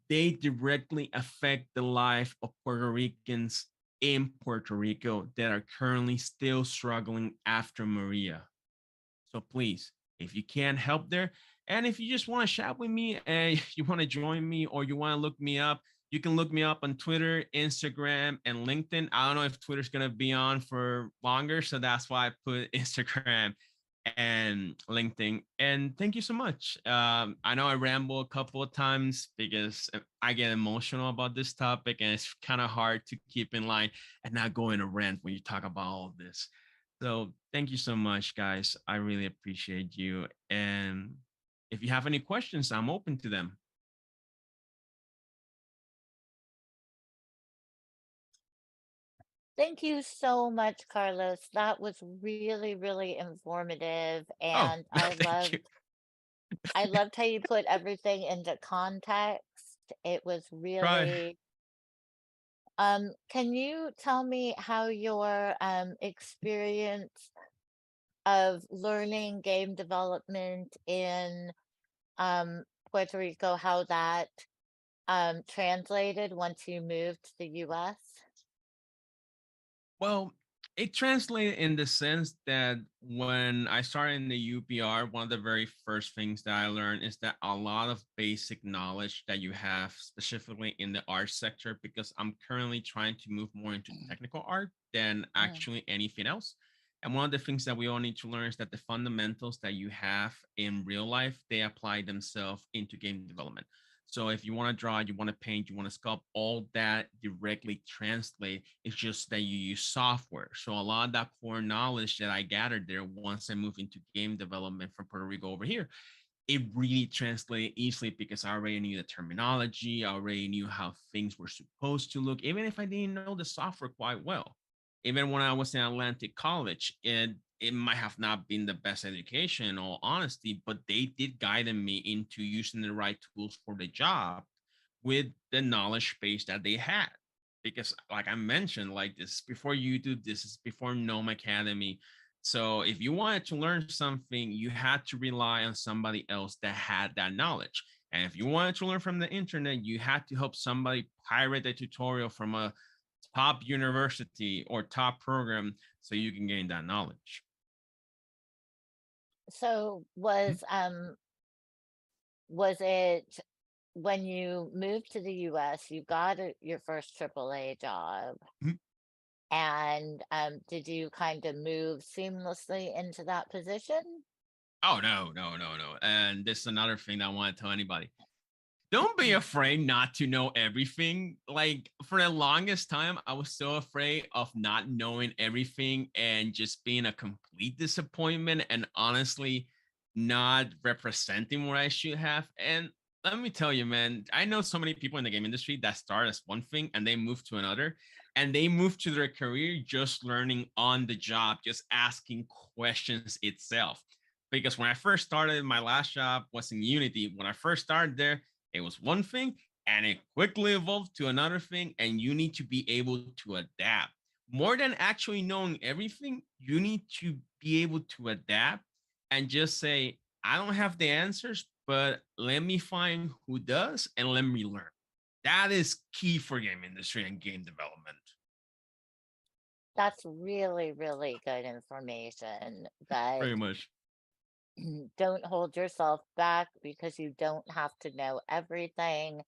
they directly affect the life of Puerto Ricans in Puerto Rico that are currently still struggling after Maria. So please, if you can help there, and if you just want to chat with me and you want to join me or you want to look me up, you can look me up on Twitter, Instagram, and LinkedIn. I don't know if Twitter's going to be on for longer, so that's why I put Instagram and LinkedIn. And thank you so much. I know I ramble a couple of times because I get emotional about this topic, and it's kind of hard to keep in line and not go in a rant when you talk about all of this. So thank you so much, guys. I really appreciate you. And if you have any questions, I'm open to them. Thank you so much, Carlos. That was really, really informative. Oh, And thank you. I loved how you put everything into context. It was Try. really, can you tell me how your experience of learning game development in Puerto Rico, how that translated once you moved to the US? Well, it translated in the sense that when I started in the UPR, one of the very first things that I learned is that a lot of basic knowledge that you have specifically in the art sector, because I'm currently trying to move more into technical art than Mm. actually anything else. And one of the things that we all need to learn is that the fundamentals that you have in real life, they apply themselves into game development. So if you want to draw, you want to paint, you want to sculpt, all that directly translate. It's just that you use software. So a lot of that core knowledge that I gathered there once I moved into game development from Puerto Rico over here, it really translated easily because I already knew the terminology. I already knew how things were supposed to look, even if I didn't know the software quite well. Even when I was in Atlantic College, it might have not been the best education in all honesty, but they did guide me into using the right tools for the job with the knowledge base that they had. Because like I mentioned, like this before YouTube, this is before Gnome Academy. So if you wanted to learn something, you had to rely on somebody else that had that knowledge. And if you wanted to learn from the internet, you had to help somebody pirate a tutorial from a top university or top program so you can gain that knowledge. So was it when you moved to the US, you got your first AAA job, Mhm. and did you kind of move seamlessly into that position? Oh no, no, no, no. And this is another thing that I want to tell anybody. Don't be afraid not to know everything. Like for the longest time, I was so afraid of not knowing everything and just being a complete disappointment and honestly not representing what I should have. And let me tell you, man, I know so many people in the game industry that start as one thing and they move to another, and they move to their career just learning on the job, just asking questions itself. Because when I first started, my last job was in Unity. When I first started there, it was one thing and it quickly evolved to another thing, and you need to be able to adapt. More than actually knowing everything, you need to be able to adapt and just say, I don't have the answers, but let me find who does and let me learn. That is key for game industry and game development. That's really, really good information that Very much. don't hold yourself back because you don't have to know everything.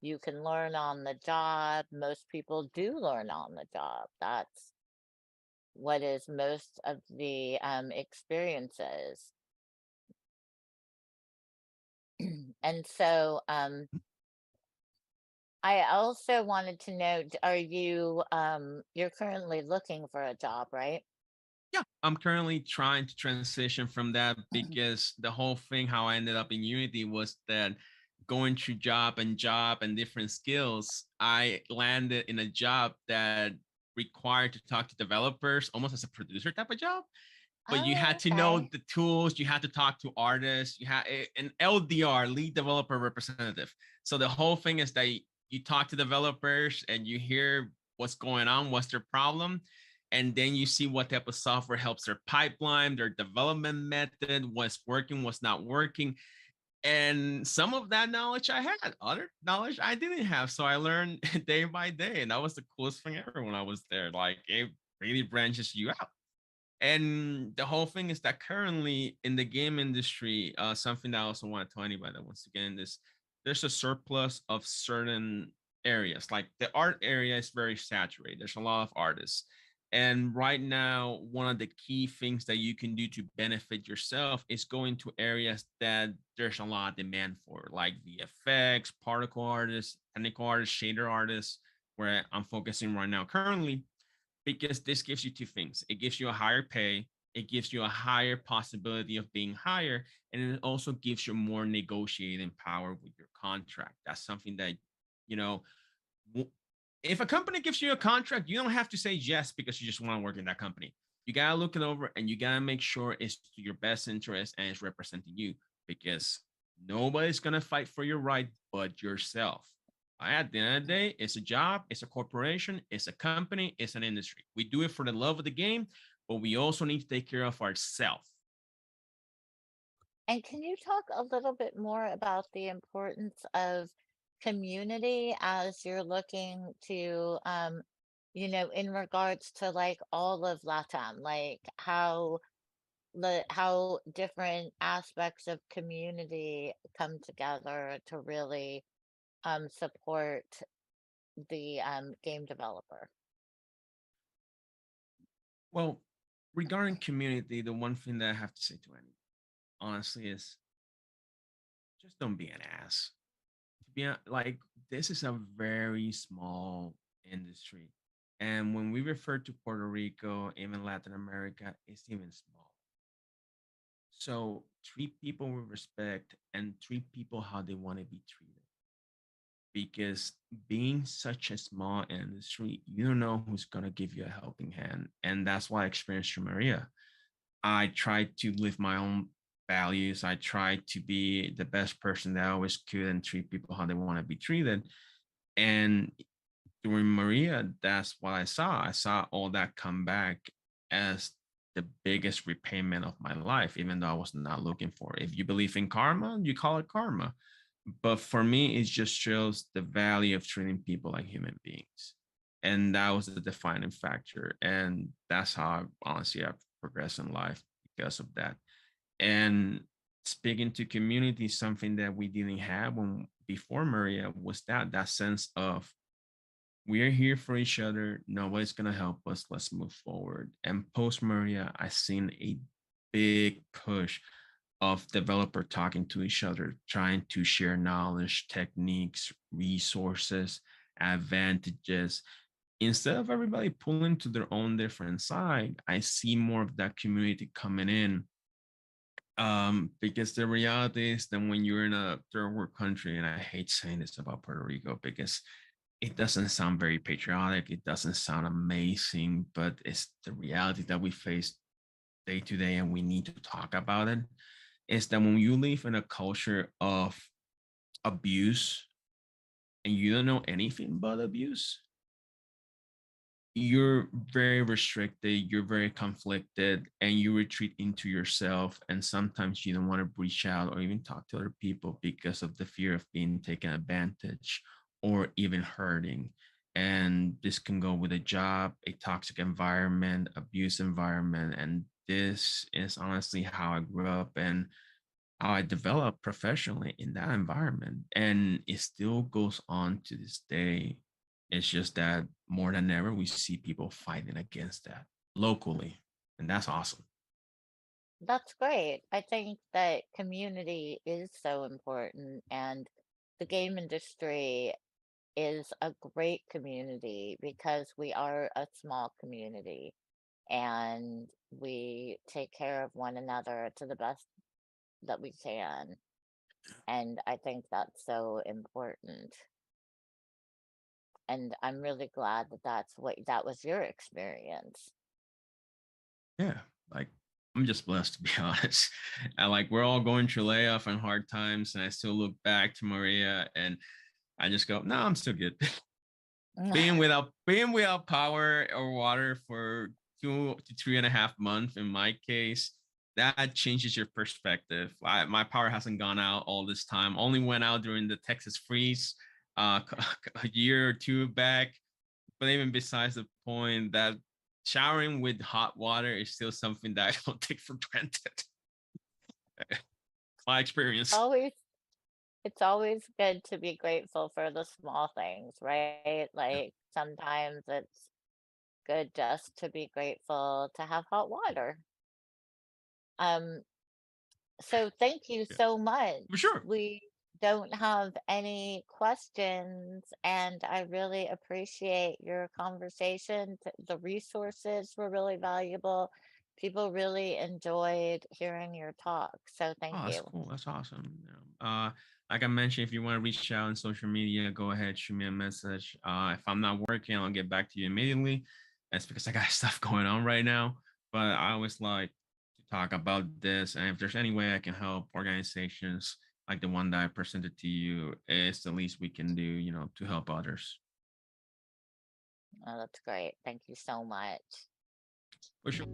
You can learn on the job. Most people do learn on the job. That's what is most of the experiences. And so I also wanted to know, are you you're currently looking for a job, right? Yeah, I'm currently trying to transition from that because the whole thing, how I ended up in Unity was that going through job and different skills, I landed in a job that required to talk to developers almost as a producer type of job. But you Oh, had to know okay. the tools, you had to talk to artists, you had an LDR, lead developer representative. So the whole thing is that you talk to developers and you hear what's going on, what's their problem, and then you see what type of software helps their pipeline, their development method, what's working, what's not working. And some of that knowledge I had, other knowledge I didn't have. So I learned day by day. And that was the coolest thing ever when I was there. Like it really branches you out. And the whole thing is that currently in the game industry, something that I also want to tell anybody that wants to get in this, there's a surplus of certain areas. Like the art area is very saturated. There's a lot of artists. And right now, one of the key things that you can do to benefit yourself is go into areas that there's a lot of demand for, like VFX, particle artists, technical artists, shader artists, where I'm focusing right now currently, because this gives you two things. It gives you a higher pay, it gives you a higher possibility of being higher, and it also gives you more negotiating power with your contract. That's something that, you know, if a company gives you a contract, you don't have to say yes because you just want to work in that company. You got to look it over and you got to make sure it's to your best interest and it's representing you, because nobody's going to fight for your right but yourself. At the end of the day, it's a job, it's a corporation, it's a company, it's an industry. We do it for the love of the game, but we also need to take care of ourselves. And can you talk a little bit more about the importance of community as you're looking to, in regards to like all of LATAM, like how different aspects of community come together to really support the game developer? Well, regarding community, the one thing that I have to say to anyone, honestly, is just don't be an ass. To be like, this is a very small industry. And when we refer to Puerto Rico, even Latin America, it's even small. So treat people with respect and treat people how they want to be treated. Because being such a small industry, you don't know who's going to give you a helping hand. And that's why I experienced through Maria. I tried to live my own values. I tried to be the best person that I always could and treat people how they want to be treated. And during Maria, that's what I saw. I saw all that come back as the biggest repayment of my life, even though I was not looking for it. If you believe in karma, you call it karma. But for me, it just shows the value of treating people like human beings. And that was the defining factor. And that's how honestly I've progressed in life because of that. And speaking to community, something that we didn't have when before Maria was that sense of we're here for each other. Nobody's gonna help us. Let's move forward. And post Maria, I seen a big push of developer talking to each other, trying to share knowledge, techniques, resources, advantages. Instead of everybody pulling to their own different side, I see more of that community coming in. Because the reality is that when you're in a third world country, and I hate saying this about Puerto Rico because it doesn't sound very patriotic, it doesn't sound amazing, but it's the reality that we face day to day, and we need to talk about it. Is that when you live in a culture of abuse and you don't know anything but abuse, you're very restricted, you're very conflicted, and you retreat into yourself. And sometimes you don't want to reach out or even talk to other people because of the fear of being taken advantage or even hurting. And this can go with a job, a toxic environment, abuse environment. And this is honestly how I grew up and how I developed professionally in that environment. And it still goes on to this day. It's just that more than ever, we see people fighting against that locally. And that's awesome. That's great. I think that community is so important, and the game industry is a great community because we are a small community and we take care of one another to the best that we can. And I think that's so important. And I'm really glad that that was your experience. Yeah. Like, I'm just blessed to be honest. And like, we're all going through layoff and hard times. And I still look back to Maria and I just go, no, I'm still good. being without power or water for 2 to 3.5 months in my case, that changes your perspective. My power hasn't gone out all this time. Only went out during the Texas freeze a year or two back. But even besides the point, that showering with hot water is still something that I don't take for granted. My experience. It's always good to be grateful for the small things, right? Like sometimes it's good just to be grateful to have hot water. So thank you Yeah. so much. For sure. We don't have any questions, and I really appreciate your conversation. The resources were really valuable. People really enjoyed hearing your talk. So thank Oh, that's you. cool. That's awesome. Like I mentioned, if you want to reach out on social media, go ahead, shoot me a message. If I'm not working, I'll get back to you immediately. That's because I got stuff going on right now. But I always like to talk about this. And if there's any way I can help organizations like the one that I presented to you, it's the least we can do, to help others. Oh, that's great. Thank you so much. For sure.